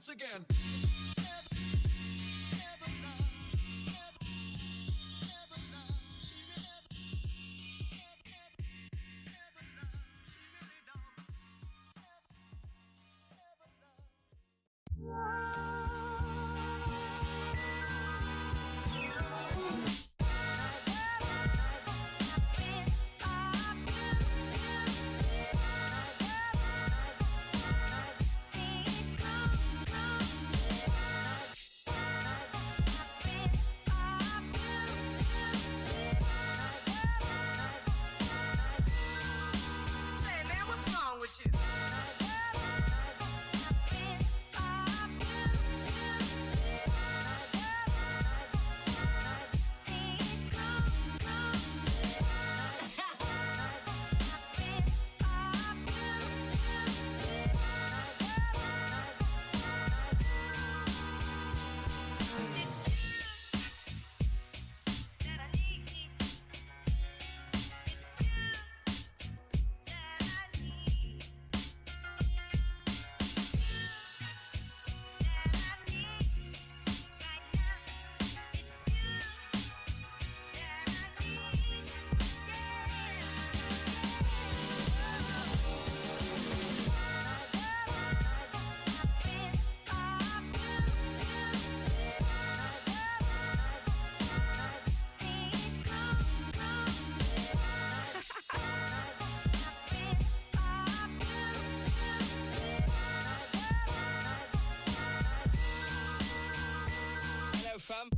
once again. Fam.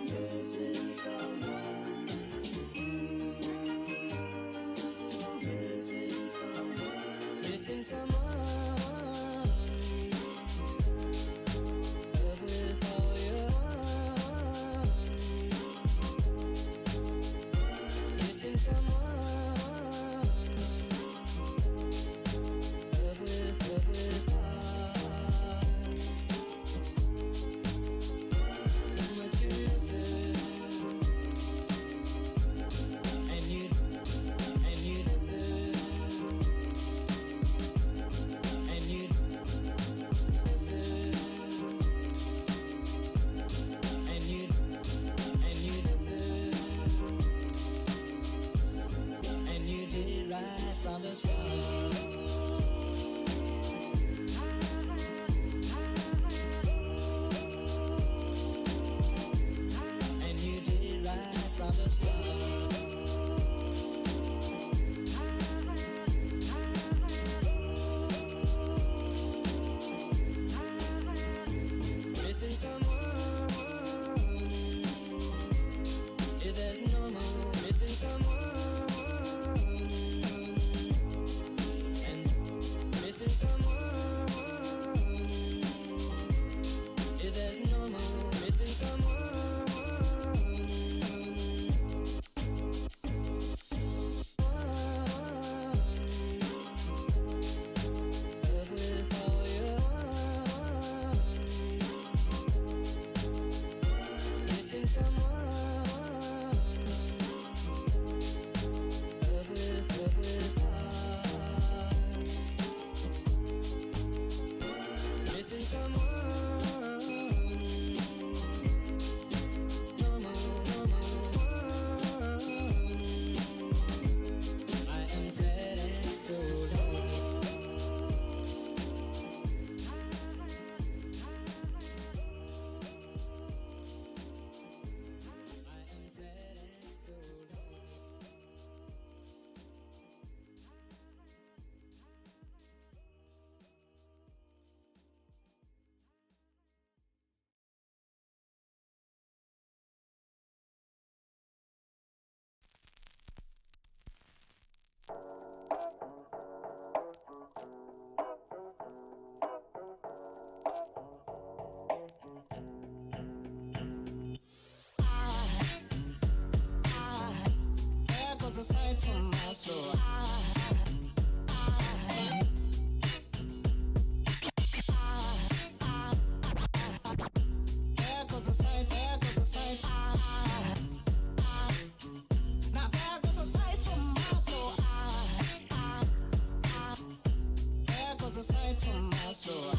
This is Missing someone. Love with all your heart. Missing someone. Love with heart. How much you miss it. And you miss it. And you miss it. And you miss it. And you did right from the start. And you did right from the start. Missing someone is as normal. Missing someone and missing someone is as normal. Missing someone. Love with all your heart. Missing someone. Love with heart. Missing someone. Normal. I am sad and so lonely. I am sad and so lonely. There goes a sight from my soul. There goes a sight, there goes a sight. Now there goes a sight from my soul. There goes a sight from my soul.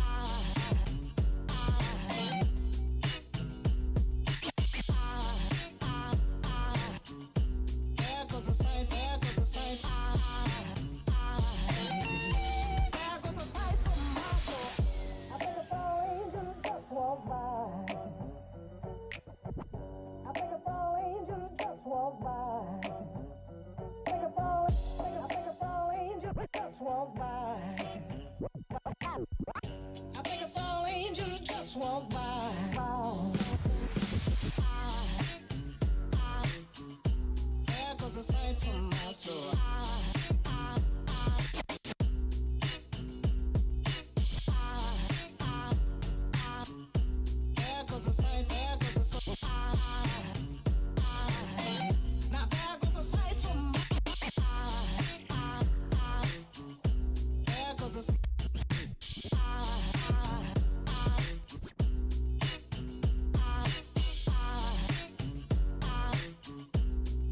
There goes a sight, there goes a sight. There goes a sight from my soul. I think a fall angel just walked by. I think a fall angel just walked by. I think a fall angel just walked by. I think a fall angel just walked by. There goes a sight from my soul. There goes a sight, there goes a sight. Now there goes a sight from my. There goes a sight.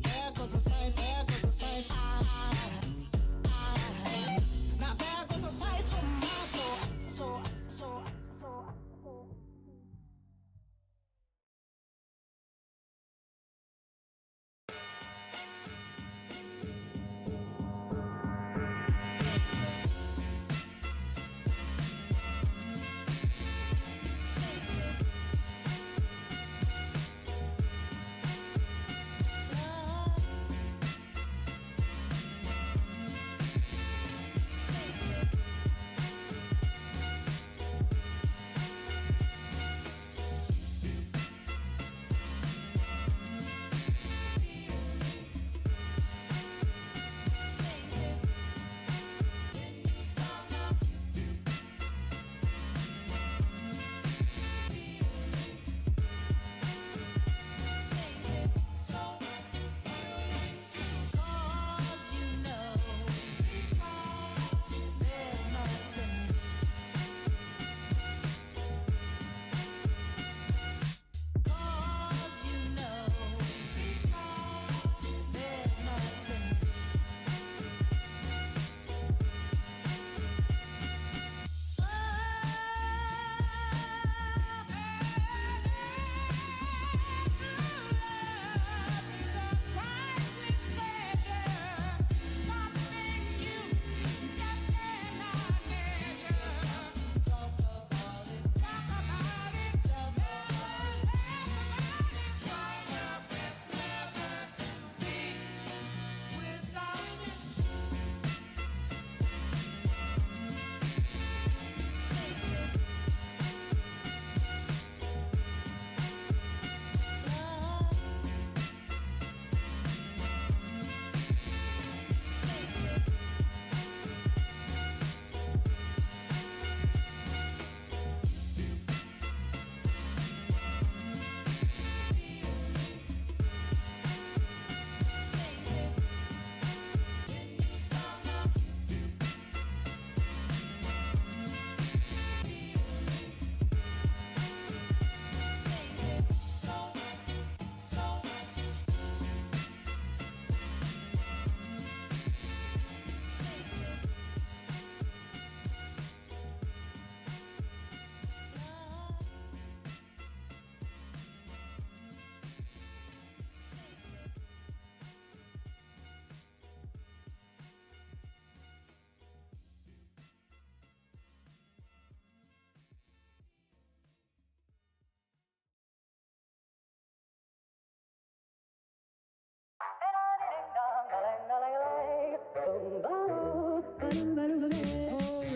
There goes a sight, there goes a sight.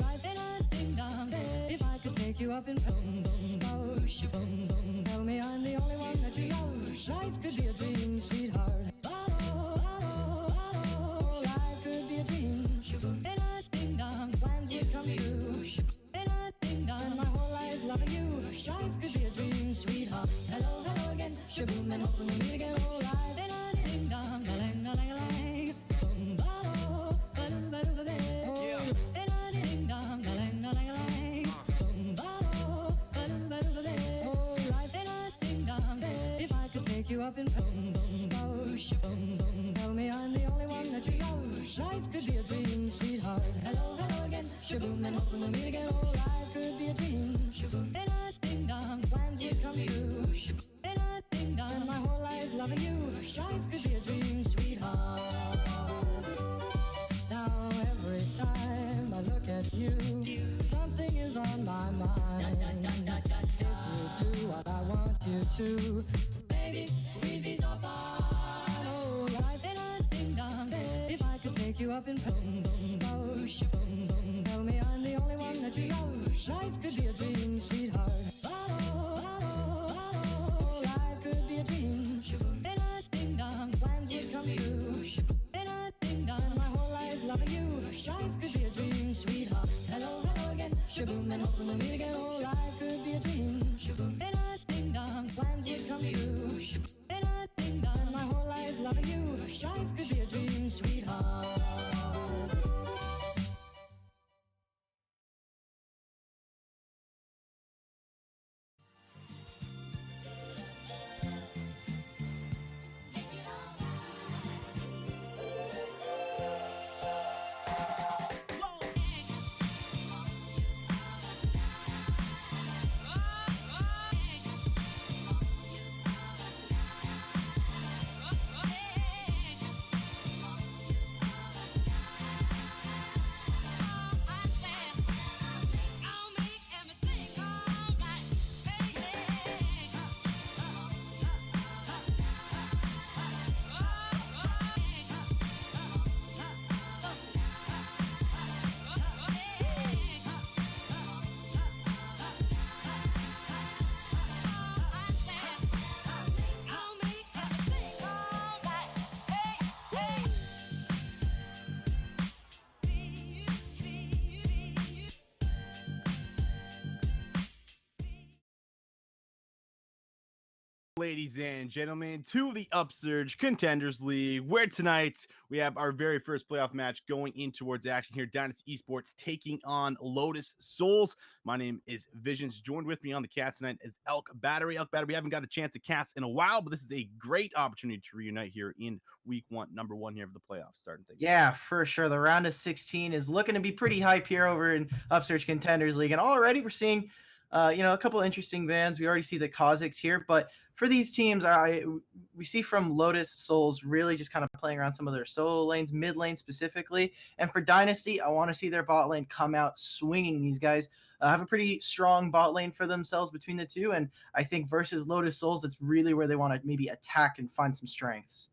life ain't a ding dong. If I could take you up in boom boom boom boom, tell me I'm the only one that you love. Life could be a dream, sweetheart. Life could be a dream. Ain't a ding dong. Plans would come true. Ain't a ding dong. My whole life loving you. Life could be a dream, sweetheart. Hello, hello again. Shaboom and hoping we meet again. Oh, life ain't a ding dong. A-lang, a-lang, a-lang. Boom, ba-do, ba-do, ba-do, ba-do. Ain't a ding dong. A-lang, a-lang, a-lang. Boom, ba-do, ba-do, ba-do, ba-do. Oh, life ain't a ding dong. If I could take you up in boom, boom, boom, boom, tell me I'm the only one that you love. Life could be a dream, sweetheart. Hello, hello again. Shaboom and hoping we'll meet again. Oh, life could be a dream. Ain't a ding dong. Plans would come true. Ain't a ding dong. My whole life loving you. Life could be a dream, sweetheart. Now every time I look at you, something is on my mind. If you do what I want you to, baby, we'd be so fine. Oh, life ain't a ding dong. If I could take you up in boom boom boom, tell me I'm the only one that you love. Life could be a dream, sweetheart. Life could be a dream. Ain't a ding dong. Plans would come true. Ain't a ding dong. My whole life loving you. Life could be a dream, sweetheart. Hello, hello again. Shaboom and hoping we'll meet again. Oh, life could be a dream. Ain't a ding dong. Plans would come true. Ain't a ding dong. My whole life loving you. Life could be a dream, sweetheart. Ladies and gentlemen, to the Upsurge Contenders League, where tonight we have our very first playoff match going in towards action here. Dynasty Esports taking on Lotus Souls. My name is Visions. Joined with me on the cast tonight is Elk Battery. Elk Battery, we haven't got a chance to cast in a while, but this is a great opportunity to reunite here in week one, number one here of the playoffs starting things. Yeah, for sure. The round of 16 is looking to be pretty hype here over in Upsurge Contenders League. And already we're seeing, a couple interesting bands. We already see the Kazakhs here. But for these teams, we see from Lotus Souls really just kind of playing around some of their solo lanes, mid lane specifically. And for Dynasty, I want to see their bot lane come out swinging. These guys have a pretty strong bot lane for themselves between the two. And I think versus Lotus Souls, that's really where they want to maybe attack and find some strengths.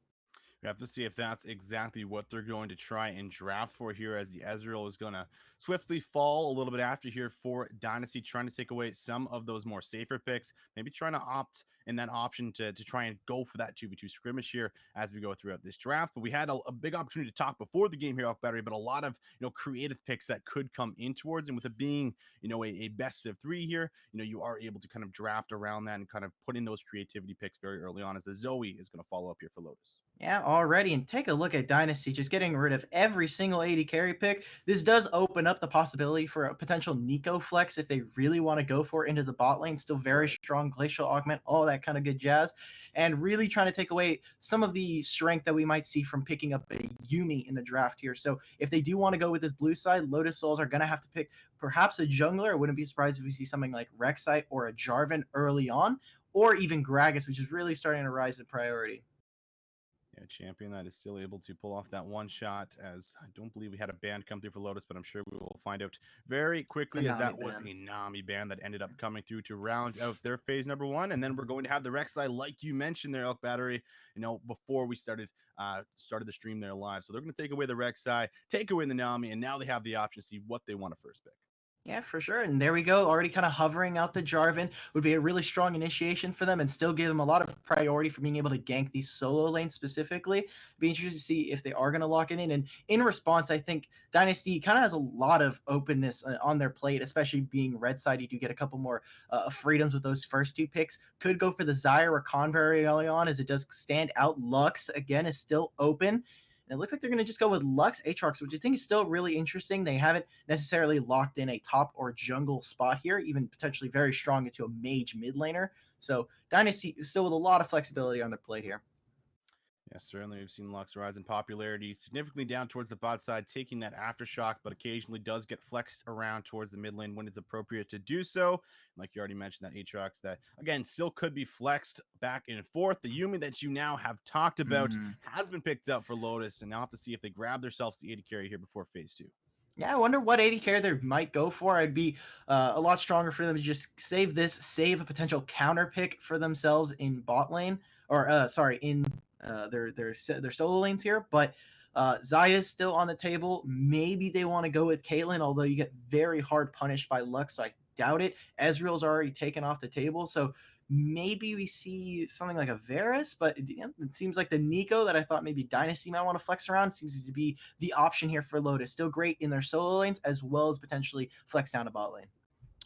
We have to see if that's exactly what they're going to try and draft for here, as the Ezreal is going to swiftly fall a little bit after here for Dynasty, trying to take away some of those more safer picks, maybe trying to opt in that option to try and go for that 2v2 scrimmage here as we go throughout this draft. But we had a big opportunity to talk before the game here, Elk Battery, but a lot of creative picks that could come in towards, and with it being a best of three here, you are able to kind of draft around that and kind of put in those creativity picks very early on, as the Zoe is going to follow up here for Lotus. Yeah, already. And take a look at Dynasty, just getting rid of every single AD carry pick. This does open up the possibility for a potential Nico flex if they really want to go for it into the bot lane. Still very strong Glacial Augment, all that kind of good jazz. And really trying to take away some of the strength that we might see from picking up a Yumi in the draft here. So if they do want to go with this blue side, Lotus Souls are going to have to pick perhaps a jungler. I wouldn't be surprised if we see something like Rek'Sai or a Jarvan early on, or even Gragas, which is really starting to rise in priority. Yeah, champion that is still able to pull off that one shot, as I don't believe we had a ban come through for Lotus, but I'm sure we will find out very It's a quickly, as Nami that was ban. a Nami ban that ended up coming through to round out their phase number one. And then we're going to have the Rek'Sai, like you mentioned there, Elk Battery, before we started the stream there live. So they're going to take away the Rek'Sai, take away the Nami, and now they have the option to see what they want to first pick. Yeah, for sure. And there we go. Already kind of hovering out the Jarvan would be a really strong initiation for them and still give them a lot of priority for being able to gank these solo lanes specifically. Be interested to see if they are going to lock it in. And in response, I think Dynasty kind of has a lot of openness on their plate, especially being red side. You do get a couple more freedoms with those first two picks. Could go for the Zyre or Khan very early on, as it does stand out. Lux, again, is still open. And it looks like they're going to just go with Lux Aatrox, which I think is still really interesting. They haven't necessarily locked in a top or jungle spot here, even potentially very strong into a mage mid laner. So Dynasty still with a lot of flexibility on their plate here. Yeah, certainly we've seen Lux rise in popularity significantly down towards the bot side, taking that aftershock, but occasionally does get flexed around towards the mid lane when it's appropriate to do so. Like you already mentioned, that Aatrox that, again, still could be flexed back and forth. The Yuumi that you now have talked about has been picked up for Lotus, and now have to see if they grab themselves the AD carry here before phase 2. Yeah, I wonder what AD carry they might go for. I'd be a lot stronger for them to just save a potential counter pick for themselves in bot lane, or in their solo lanes here. But Xayah is still on the table. Maybe they want to go with Caitlyn, although you get very hard punished by Lux, so I doubt it. Ezreal's already taken off the table, so maybe we see something like a Varus, but it seems like the Nico that I thought maybe Dynasty might want to flex around seems to be the option here for Lotus. Still great in their solo lanes, as well as potentially flex down to bot lane.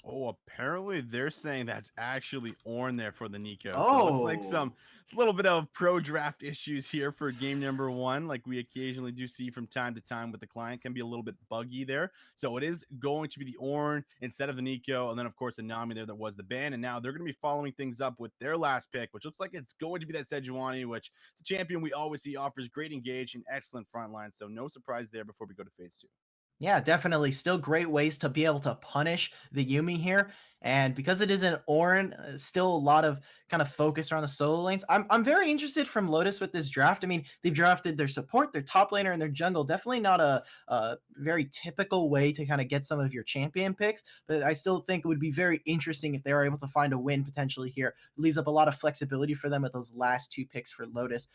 Oh, apparently they're saying that's actually Ornn there for the Nico. So it looks like it's Oh, a little bit of pro draft issues here for game number one, like we occasionally do see from time to time with the client, can be a little bit buggy there. So it is going to be the Ornn instead of the Nico, and then of course the Nami there that was the ban, and now they're going to be following things up with their last pick, which looks like it's going to be that Sejuani, which is a champion we always see offers great engage and excellent front line. So no surprise there before we go to phase 2. yeah, definitely. Still great ways to be able to punish the Yuumi here. And because it is an Ornn, still a lot of kind of focus around the solo lanes. I'm very interested from Lotus with this draft. I mean, they've drafted their support, their top laner, and their jungle. Definitely not a very typical way to kind of get some of your champion picks, but I still think it would be very interesting if they are able to find a win potentially here. It leaves up a lot of flexibility for them with those last two picks for Lotus.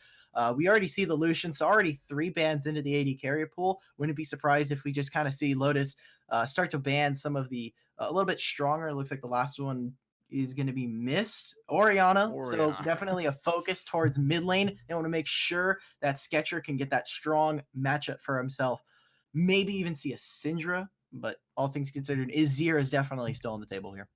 We already see the Lucian, so already 3 bans into the AD carrier pool. Wouldn't be surprised if we just kind of see Lotus start to ban some of the a little bit stronger. It looks like the last one is going to be missed. Orianna. So definitely a focus towards mid lane. They want to make sure that Sketcher can get that strong matchup for himself. Maybe even see a Syndra, but all things considered, Azir is definitely still on the table here.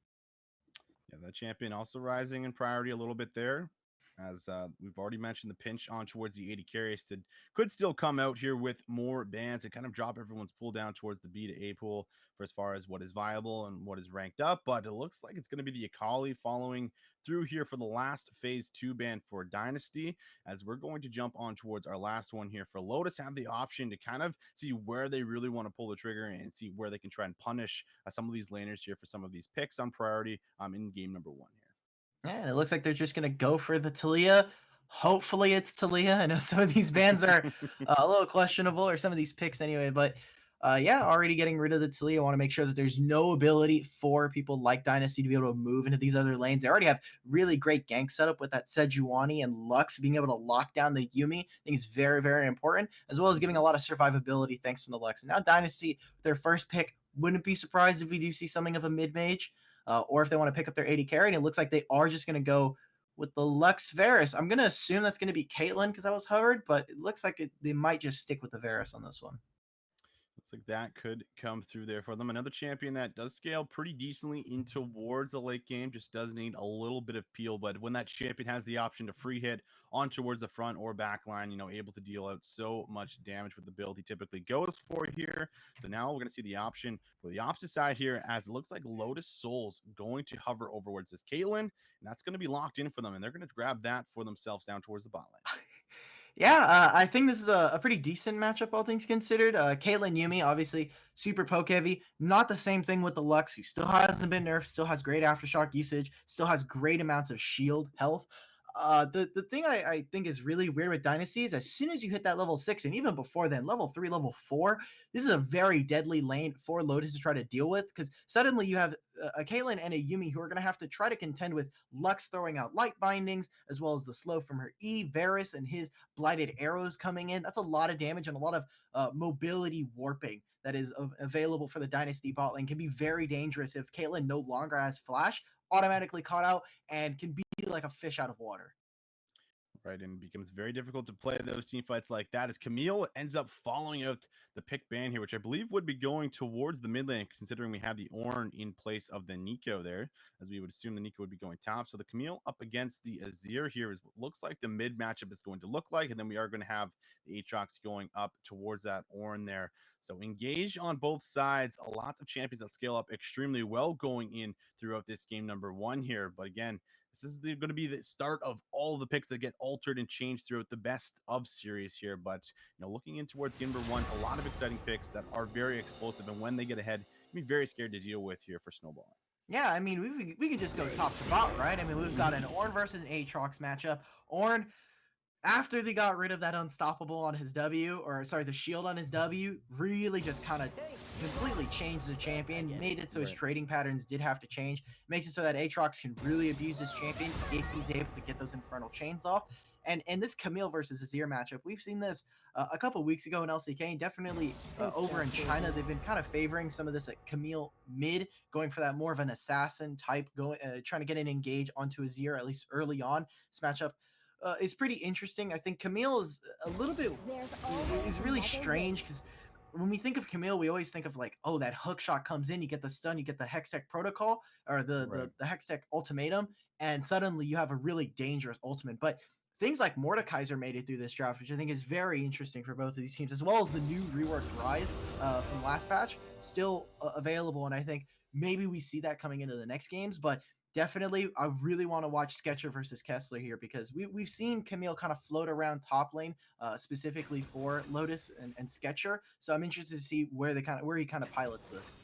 Yeah, that champion also rising in priority a little bit there. As we've already mentioned, the pinch on towards the 80 carries could still come out here with more bans and kind of drop everyone's pool down towards the B to A pool for as far as what is viable and what is ranked up. But it looks like it's going to be the Akali following through here for the last phase 2 ban for Dynasty, as we're going to jump on towards our last one here for Lotus. Have the option to kind of see where they really want to pull the trigger and see where they can try and punish some of these laners here for some of these picks on priority in game number 1 here. Yeah, and it looks like they're just going to go for the Talia. Hopefully it's Talia. I know some of these bans are a little questionable, or some of these picks anyway, but yeah, already getting rid of the Talia. I want to make sure that there's no ability for people like Dynasty to be able to move into these other lanes. They already have really great gank setup with that Sejuani and Lux being able to lock down the Yuumi. I think it's very, very important, as well as giving a lot of survivability thanks from the Lux. And now Dynasty, their first pick, wouldn't be surprised if we do see something of a mid-mage. Or if they want to pick up their AD carry, and it looks like they are just going to go with the Lux Varus. I'm going to assume that's going to be Caitlyn because I was hovered, but it looks like they might just stick with the Varus on this one. Looks like that could come through there for them. Another champion that does scale pretty decently in towards the late game, just does need a little bit of peel. But when that champion has the option to free hit on towards the front or back line, able to deal out so much damage with the build he typically goes for here. So now we're going to see the option for the opposite side here, as it looks like Lotus Soul's going to hover overwards this Caitlyn, and that's going to be locked in for them, and they're going to grab that for themselves down towards the bot lane. Yeah, I think this is a pretty decent matchup, all things considered. Caitlyn Yuumi, obviously super poke heavy. Not the same thing with the Lux, who still hasn't been nerfed, still has great aftershock usage, still has great amounts of shield health. The thing I think is really weird with Dynasty is as soon as you hit that level 6, and even before then, level 3, level 4, this is a very deadly lane for Lotus to try to deal with, because suddenly you have a Caitlyn and a Yumi who are going to have to try to contend with Lux throwing out light bindings, as well as the slow from her E, Varus and his blighted arrows coming in. That's a lot of damage and a lot of mobility warping that is available for the Dynasty bot lane. Can be very dangerous if Caitlyn no longer has Flash, automatically caught out, and can be like a fish out of water. Right, and it becomes very difficult to play those team fights like that as Camille ends up following out the pick ban here, which I believe would be going towards the mid lane, considering we have the Ornn in place of the Nico there, as we would assume the Nico would be going top. So the Camille up against the Azir here is what looks like the mid matchup is going to look like, and then we are going to have the Aatrox going up towards that Ornn there. So engage on both sides, lots of champions that scale up extremely well going in throughout this game number 1 here. But again, this is going to be the start of all the picks that get altered and changed throughout the best of series here. But, looking in towards game number 1, a lot of exciting picks that are very explosive. And when they get ahead, you can be very scared to deal with here for snowballing. Yeah, I mean, we can just go top to bottom, right? I mean, we've got an Ornn versus an Aatrox matchup. Ornn, after they got rid of that unstoppable on his W, or sorry, the shield on his W, really just kind of completely changed the champion, made it so his trading patterns did have to change, makes it so that Aatrox can really abuse his champion if he's able to get those infernal chains off. And this Camille versus Azir matchup, we've seen this a couple weeks ago in LCK, and definitely over in China, they've been kind of favoring some of this Camille mid, going for that more of an assassin type, trying to get an engage onto Azir, at least early on. This matchup is pretty interesting. I think Camille is a little bit is really strange, because when we think of Camille, we always think of like, oh, that hook shot comes in, you get the stun, you get the Hextech protocol, or the Hextech ultimatum, and suddenly you have a really dangerous ultimate. But things like Mordekaiser made it through this draft, which I think is very interesting for both of these teams, as well as the new reworked Rise from last patch, still available. And I think maybe we see that coming into the next games, but definitely, I really want to watch Sketcher versus Kessler here, because we've seen Camille kind of float around top lane, specifically for Lotus and Sketcher. So I'm interested to see where he kind of pilots this.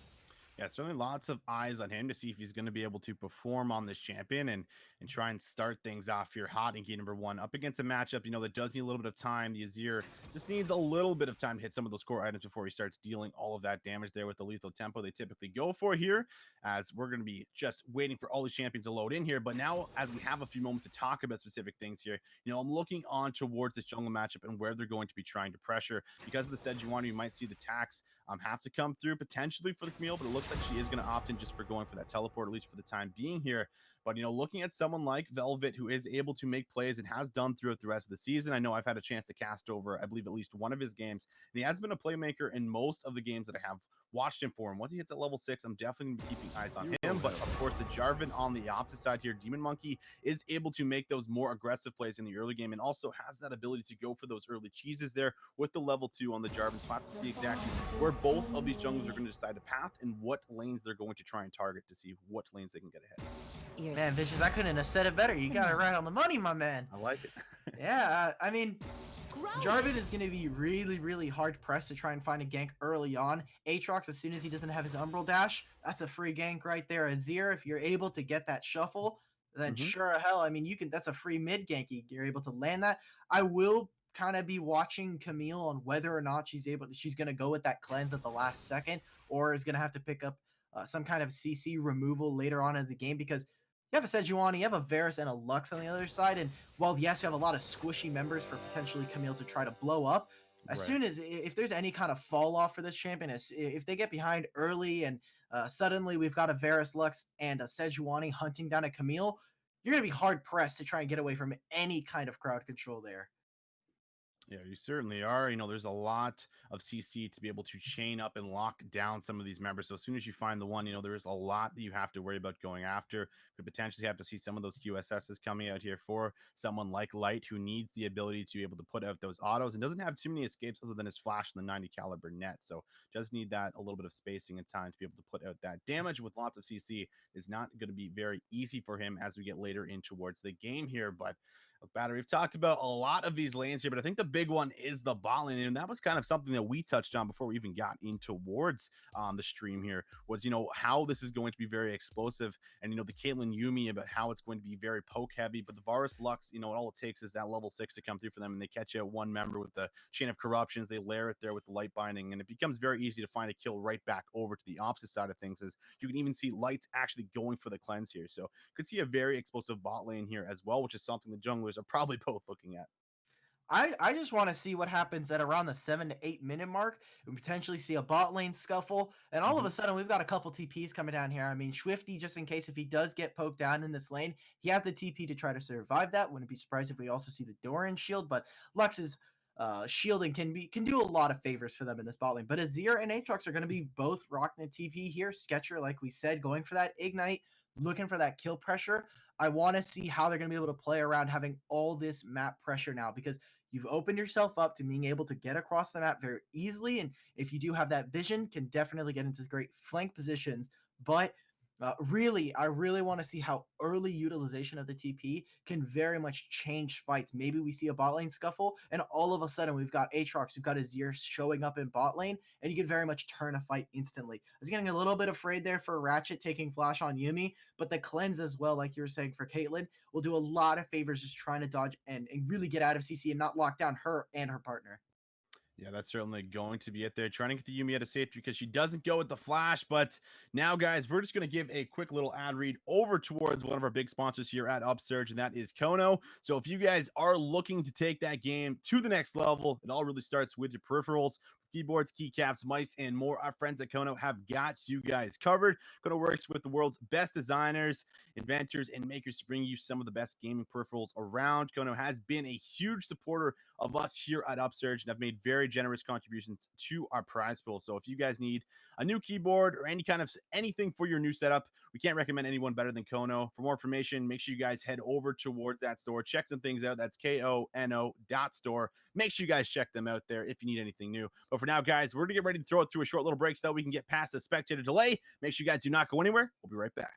Yeah, certainly lots of eyes on him to see if he's going to be able to perform on this champion and try and start things off here hot in game number 1 up against a matchup, that does need a little bit of time. The Azir just needs a little bit of time to hit some of those core items before he starts dealing all of that damage there with the lethal tempo they typically go for here, as we're going to be just waiting for all these champions to load in here. But now, as we have a few moments to talk about specific things here, I'm looking on towards this jungle matchup and where they're going to be trying to pressure. Because of the Sejuani, you might see the tax have to come through potentially for the Camille, but it looks like she is going to opt in just for going for that teleport, at least for the time being here. But, looking at someone like Velvet, who is able to make plays and has done throughout the rest of the season. I know I've had a chance to cast over, I believe, at least one of his games, and he has been a playmaker in most of the games that I have watched him for. And once he hits at level 6, I'm definitely going to be keeping eyes on him. But of course, the Jarvan on the opposite side here, Demon Monkey, is able to make those more aggressive plays in the early game, and also has that ability to go for those early cheeses there with the level 2 on the Jarvan. So I have to see exactly where both of these junglers are going to decide to path and what lanes they're going to try and target to see what lanes they can get ahead. Man, Vicious, I couldn't have said it better. You got it right on the money, my man. I like it. Yeah, I mean, Jarvan is going to be really, really hard pressed to try and find a gank early on. Aatrox, as soon as he doesn't have his Umbral Dash, that's a free gank right there. Azir, if you're able to get that shuffle, then sure hell, I mean, that's a free mid gank. You're able to land that. I will kind of be watching Camille on whether or not she's going to go with that cleanse at the last second, or is going to have to pick up some kind of CC removal later on in the game, because you have a Sejuani, you have a Varus and a Lux on the other side, and while yes, you have a lot of squishy members for potentially Camille to try to blow up, as soon as, if there's any kind of fall off for this champion, if they get behind early and suddenly we've got a Varus, Lux, and a Sejuani hunting down a Camille, you're going to be hard pressed to try and get away from any kind of crowd control there. Yeah, you certainly are. There's a lot of CC to be able to chain up and lock down some of these members. So as soon as you find the one, there is a lot that you have to worry about going after. Could potentially have to see some of those QSSs coming out here for someone like Light, who needs the ability to be able to put out those autos and doesn't have too many escapes other than his flash and the 90 caliber net. So does need that a little bit of spacing and time to be able to put out that damage with lots of CC. Is not going to be very easy for him as we get later in towards the game here. But Battery. We've talked about a lot of these lanes here, but I think the big one is the bot lane, and that was kind of something that we touched on before we even got in towards the stream here. Was how this is going to be very explosive, and the Caitlyn Yuumi about how it's going to be very poke heavy. But the Varus Lux, all it takes is that level 6 to come through for them, and they catch out one member with the Chain of Corruptions. They layer it there with the light binding, and it becomes very easy to find a kill right back over to the opposite side of things. As you can even see Lights actually going for the cleanse here, so could see a very explosive bot lane here as well, which is something the junglers are probably both looking at. I just want to see what happens at around the 7 to 8 minute mark. We potentially see a bot lane scuffle, and all of a sudden we've got a couple TPs coming down here. I mean, Swifty, just in case if he does get poked down in this lane, he has the TP to try to survive that. Wouldn't be surprised if we also see the Doran shield, but Lux's shielding can do a lot of favors for them in this bot lane. But Azir and Aatrox are going to be both rocking a TP here. Sketcher, like we said, going for that ignite, looking for that kill pressure. I want to see how they're going to be able to play around having all this map pressure now, because you've opened yourself up to being able to get across the map very easily. And if you do have that vision, can definitely get into great flank positions. But I really want to see how early utilization of the TP can very much change fights. Maybe we see a bot lane scuffle, and all of a sudden we've got Aatrox, we've got Azir showing up in bot lane, and you can very much turn a fight instantly. I was getting a little bit afraid there for Ratchet taking flash on Yuumi, but the cleanse as well, like you were saying for Caitlyn, will do a lot of favors just trying to dodge and really get out of CC and not lock down her and her partner. Yeah, that's certainly going to be it there. Trying to get the Yuumi out of safety because she doesn't go with the flash. But now, guys, we're just going to give a quick little ad read over towards one of our big sponsors here at Upsurge, and that is Kono. So if you guys are looking to take that game to the next level, it all really starts with your peripherals. Keyboards, keycaps, mice, and more. Our friends at Kono have got you guys covered. Kono works with the world's best designers, inventors, and makers to bring you some of the best gaming peripherals around. Kono has been a huge supporter of us here at Upsurge and have made very generous contributions to our prize pool. So if you guys need a new keyboard or anything for your new setup, we can't recommend anyone better than Kono. For more information, make sure you guys head over towards that store. Check some things out. That's KONO.store. Make sure you guys check them out there if you need anything new. But for now, guys, we're going to get ready to throw it through a short little break so that we can get past the spectator delay. Make sure you guys do not go anywhere. We'll be right back.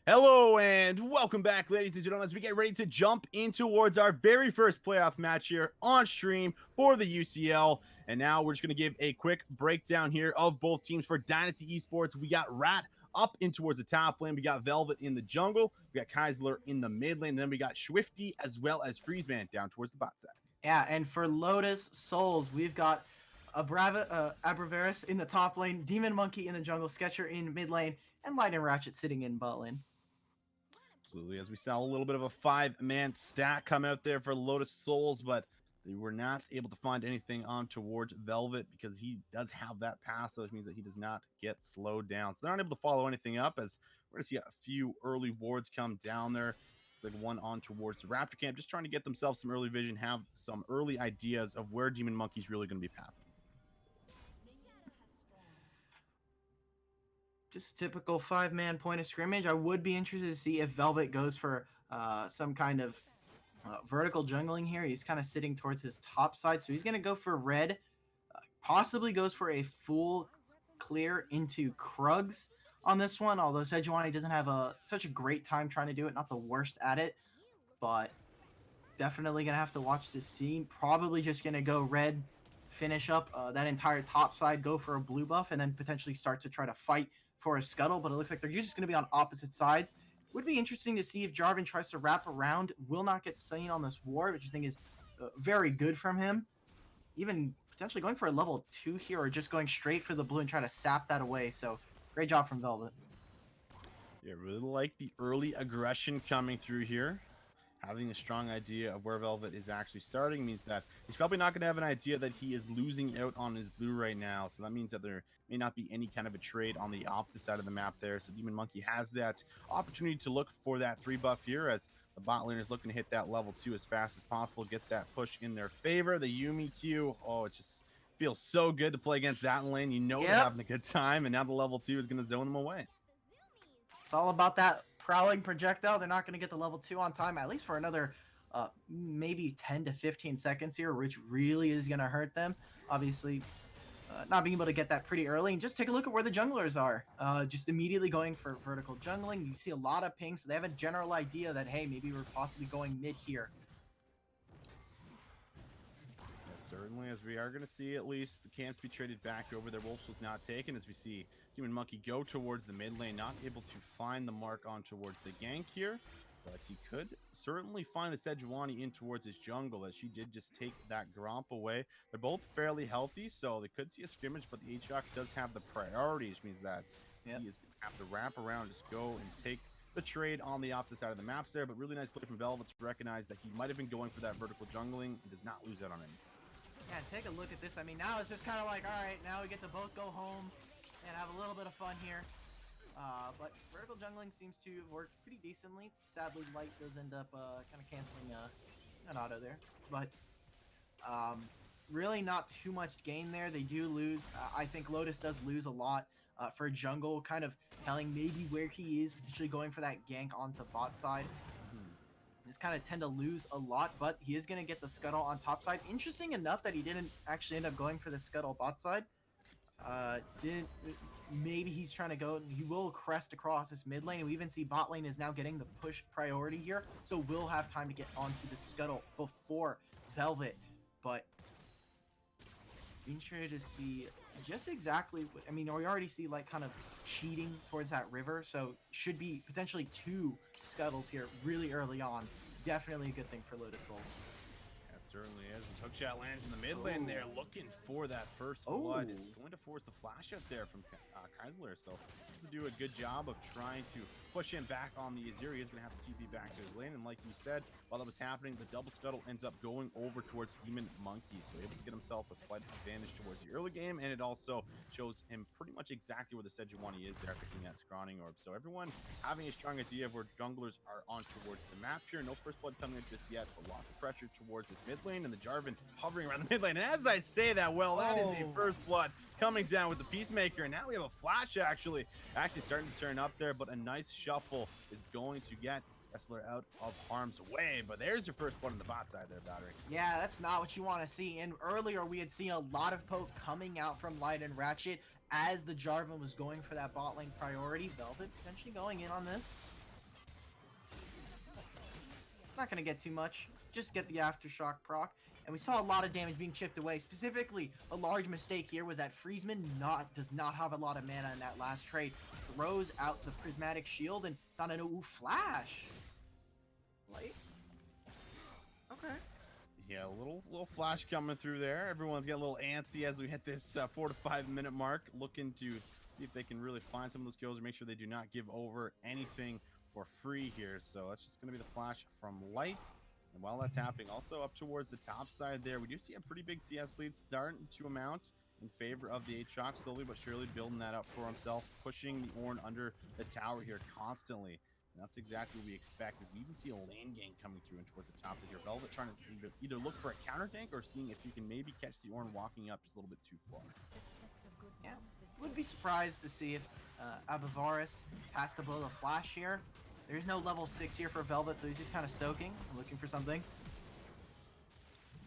Hello and welcome back, ladies and gentlemen, as we get ready to jump in towards our very first playoff match here on stream for the UCL. And now we're just going to give a quick breakdown here of both teams. For Dynasty Esports, we got Rat up in towards the top lane. We got Velvet in the jungle. We got Keisler in the mid lane. Then we got Swifty as well as Freezeman down towards the bot side. Yeah, and for Lotus Souls, we've got Abraveris in the top lane, Demon Monkey in the jungle, Sketcher in mid lane, and Light and Ratchet sitting in bot lane. Absolutely, as we saw a little bit of a 5-man stack come out there for Lotus Souls, but they were not able to find anything on towards Velvet because he does have that passive, which means that he does not get slowed down. So they're not able to follow anything up, as we're going to see a few early wards come down there. It's like one on towards the Raptor camp, just trying to get themselves some early vision, have some early ideas of where Demon Monkey's really going to be passing. Just typical 5-man point of scrimmage. I would be interested to see if Velvet goes for some kind of vertical jungling here. He's kind of sitting towards his top side, so he's going to go for red. Possibly goes for a full clear into Krugs on this one, although Sejuani doesn't have such a great time trying to do it. Not the worst at it, but definitely going to have to watch this scene. Probably just going to go red, finish up that entire top side, go for a blue buff, and then potentially start to try to fight for a scuttle, but it looks like they're just going to be on opposite sides. Would be interesting to see if Jarvan tries to wrap around, will not get seen on this ward, which I think is very good from him. Even potentially going for a level 2 here, or just going straight for the blue and trying to sap that away. So great job from Velvet. Yeah, really like the early aggression coming through here. Having a strong idea of where Velvet is actually starting means that he's probably not going to have an idea that he is losing out on his blue right now. So that means that there may not be any kind of a trade on the opposite side of the map there. So Demon Monkey has that opportunity to look for that 3 buff here, as the bot lane is looking to hit that level 2 as fast as possible, get that push in their favor. The Yumi Q, oh, it just feels so good to play against that lane. You know they're having a good time, and now the level 2 is going to zone them away. It's all about that prowling projectile. They're not going to get the level 2 on time, at least for another maybe 10 to 15 seconds here, which really is going to hurt them. Obviously, not being able to get that pretty early. And just take a look at where the junglers are. Just immediately going for vertical jungling. You see a lot of pings, so they have a general idea that, hey, maybe we're possibly going mid here. Certainly, as we are going to see at least the camps be traded back over there. Wolves was not taken, as we see Demon Monkey go towards the mid lane, not able to find the mark on towards the gank here, but he could certainly find the Sejuani in towards his jungle, as she did just take that Gromp away. They're both fairly healthy, so they could see a scrimmage, but the Aatrox does have the priority, which means that he is going to have to wrap around, just go and take the trade on the opposite side of the maps there. But really nice play from Velvet to recognize that he might have been going for that vertical jungling and does not lose out on anything. Yeah, take a look at this. I mean, now it's just kind of like, all right, now we get to both go home and have a little bit of fun here. But vertical jungling seems to have worked pretty decently. Sadly, Light does end up kind of canceling an auto there. But really not too much gain there. They do lose. I think Lotus does lose a lot for jungle, kind of telling maybe where he is, potentially going for that gank onto bot side. Just kind of tend to lose a lot, but he is going to get the scuttle on top side. Interesting enough that he didn't actually end up going for the scuttle bot side. Maybe he's trying to go, he will crest across this mid lane, and we even see bot lane is now getting the push priority here, so we'll have time to get onto the scuttle before Velvet. But being sure to see just exactly what, I mean, we already see like kind of cheating towards that river, so should be potentially 2 scuttles here really early on. Definitely a good thing for Lotus Souls. That certainly is. And Hookshot lands in the mid lane there, looking for that first blood. It's going to force the flash out there from Keisler, so to do a good job of trying to push him back on the Azir. He is going to have to TP back to his lane, and like you said, while that was happening, the double scuttle ends up going over towards Demon Monkey, so able to get himself a slight advantage towards the early game, and it also shows him pretty much exactly where the Sejuani is there, picking that scrawning orb. So everyone having a strong idea of where junglers are on towards the map here. No first blood coming in just yet, but lots of pressure towards his mid lane, and the Jarvan hovering around the mid lane. And as I say that, well, that is the first blood coming down with the Peacemaker, and now we have a flash actually starting to turn up there, but a nice shuffle is going to get Kessler out of harm's way. But there's your first one on the bot side there, Battery. Yeah, that's not what you want to see. And earlier we had seen a lot of poke coming out from Light and Ratchet as the Jarvan was going for that bot lane priority. Velvet potentially going in on this. Not going to get too much. Just get the Aftershock proc. And we saw a lot of damage being chipped away. Specifically, a large mistake here was that Freezeman does not have a lot of mana in that last trade. throws out the prismatic shield, and it's on a flash. Light. Okay. Yeah, a little flash coming through there. Everyone's getting a little antsy as we hit this 4 to 5 minute mark, looking to see if they can really find some of those kills or make sure they do not give over anything for free here. So that's just going to be the flash from Light. And while that's happening, also up towards the top side there, we do see a pretty big CS lead starting to amount in favor of the Aatrox, slowly but surely building that up for himself, pushing the Ornn under the tower here constantly. And that's exactly what we expected. We even see a lane gank coming through and towards the top of here. Velvet trying to either look for a counter gank or seeing if you can maybe catch the Ornn walking up just a little bit too far. Yeah, would be surprised to see if Abavaris has to blow the flash here. There's no level 6 here for Velvet, so he's just kind of soaking, looking for something.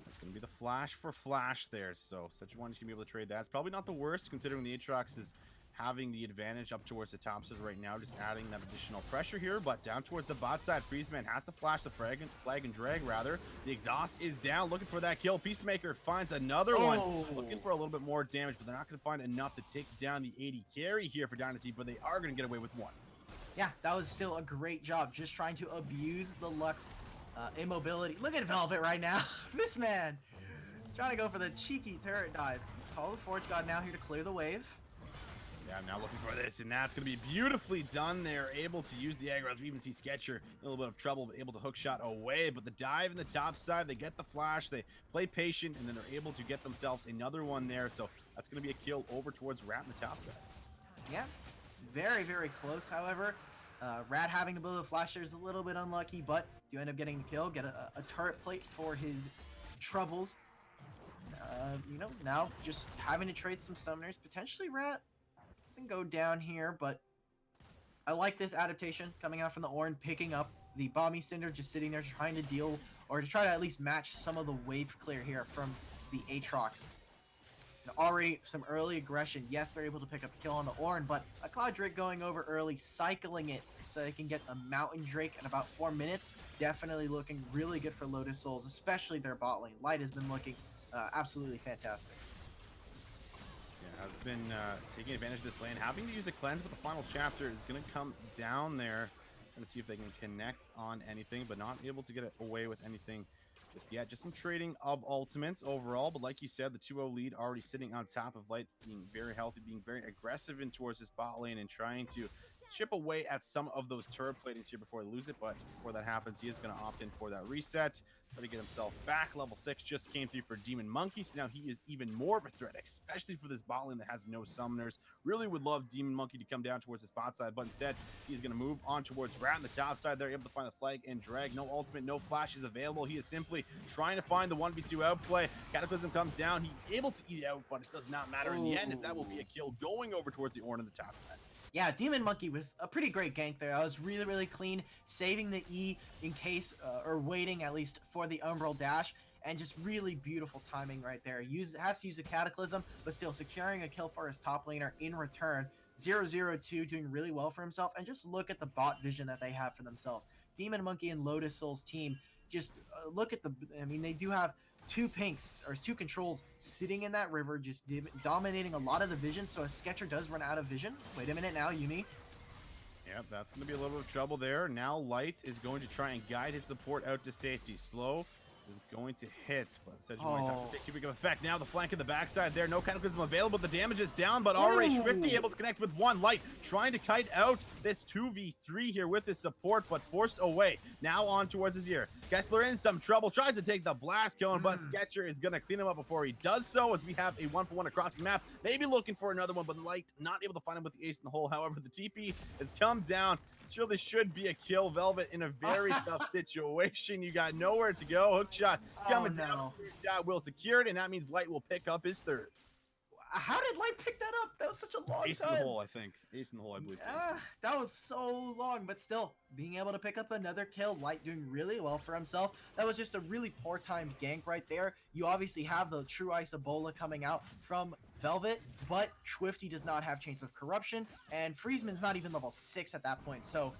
It's going to be the flash for flash there, so such one is going to be able to trade that. It's probably not the worst, considering the Aatrox is having the advantage up towards the top side right now, just adding that additional pressure here. But down towards the bot side, Freezeman has to flash the flag and drag rather. The exhaust is down, looking for that kill. Peacemaker finds another one, looking for a little bit more damage, but they're not going to find enough to take down the 80 carry here for Dynasty, but they are going to get away with one. Yeah, that was still a great job, just trying to abuse the Lux immobility. Look at Velvet right now. This man trying to go for the cheeky turret dive. Call the Forge God now here to clear the wave. Yeah, I'm now looking for this, and that's going to be beautifully done there. Able to use the aggro, as we even see Sketcher in a little bit of trouble, but able to hook shot away. But the dive in the top side, they get the flash, they play patient, and then they're able to get themselves another one there. So that's going to be a kill over towards Rat in the top side. Yeah, very, very close, however. Rat having to blow the flash there is a little bit unlucky, but do end up getting the kill, get a turret plate for his troubles. You know, now just having to trade some summoners. Potentially Rat doesn't go down here, but I like this adaptation coming out from the Ornn, picking up the Bomby Cinder, just sitting there trying to deal, or to try to at least match some of the wave clear here from the Aatrox. Already some early aggression. Yes, they're able to pick up a kill on the Ornn, but a Cloud Drake going over early, cycling it so they can get a Mountain Drake in about 4 minutes. Definitely looking really good for Lotus Souls, especially their bot lane. Light has been looking absolutely fantastic. Has been taking advantage of this lane, having to use the cleanse, but the final chapter is going to come down there and see if they can connect on anything, but not able to get it away with anything just yet. Just some trading of ultimates overall, but like you said, the 2-0 lead already sitting on top of Light, being very healthy, being very aggressive in towards his bot lane and trying to chip away at some of those turret platings here before they lose it. But before that happens, he is going to opt in for that reset, try to get himself back. Level 6 just came through for Demon Monkey, so now he is even more of a threat, especially for this bot lane that has no summoners. Really would love Demon Monkey to come down towards his bot side, but instead he's going to move on towards Rat on the top side. They're able to find the flag and drag. No ultimate, no flashes available. He is simply trying to find the 1v2 outplay. Cataclysm comes down. He's able to eat out, but it does not matter in the end, as that will be a kill going over towards the Ornn on the top side. Yeah, Demon Monkey with a pretty great gank there. I was really, really clean, saving the E in case, or waiting at least for the Umbral dash, and just really beautiful timing right there. Has to use the Cataclysm, but still securing a kill for his top laner in return. 0-0-2 doing really well for himself, and just look at the bot vision that they have for themselves. Demon Monkey and Lotus Souls team, just look at the, I mean, they do have 2 pinks, or 2 controls sitting in that river, just dominating a lot of the vision. So if Sketcher does run out of vision, wait a minute now, Yumi. Yep, that's going to be a little bit of trouble there. Now Light is going to try and guide his support out to safety. Slow is going to hit, but instead you might have to take too big of effect. Now the flank in the backside there, no Cataclysm available. The damage is down, but already Shrifty able to connect with one. Light trying to kite out this 2v3 here with his support, but forced away. Now on towards his ear. Kessler in some trouble, tries to take the blast kill, but Sketcher is going to clean him up before he does so, as we have a 1-for-1 across the map. Maybe looking for another one, but Light not able to find him with the ace in the hole. However, the TP has come down. Surely should be a kill. Velvet in a very tough situation. You got nowhere to go. Hook shot coming down. Shot will secure it, and that means Light will pick up his third. How did Light pick that up? That was such a long Ace time. in the hole, I think. Ace in the hole, I believe. That was so long, but still, being able to pick up another kill, Light doing really well for himself. That was just a really poor timed gank right there. You obviously have the True Ice Ebola coming out from Velvet, but Swifty does not have Chains of Corruption, and Freezeman's not even level 6 at that point, so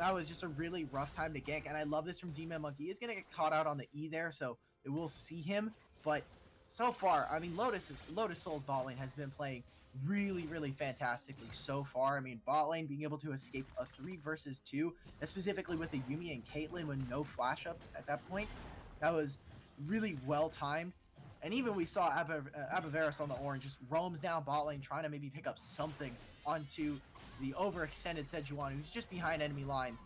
that was just a really rough time to gank, and I love this from Demon Monkey. He's going to get caught out on the E there, so it will see him, but so far, I mean, Lotus Souls bot lane has been playing really fantastically so far. I mean, bot lane being able to escape a 3 versus 2, specifically with the Yuumi and Caitlyn with no flash up at that point. That was really well timed. And even we saw Abaveris on the orange just roams down bot lane trying to maybe pick up something onto the overextended Sejuani, who's just behind enemy lines.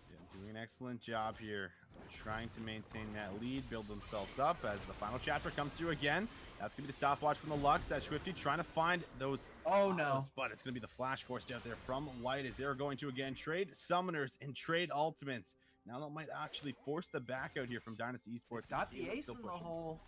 Yeah, doing an excellent job here, trying to maintain that lead, build themselves up as the final chapter comes through again. That's going to be the stopwatch from the Lux. That's Swifty trying to find those. Oh no. But it's going to be the flash forced out there from White as they're going to again trade summoners and trade ultimates. Now that might actually force the back out here from Dynasty Esports. Got the ace in the hole.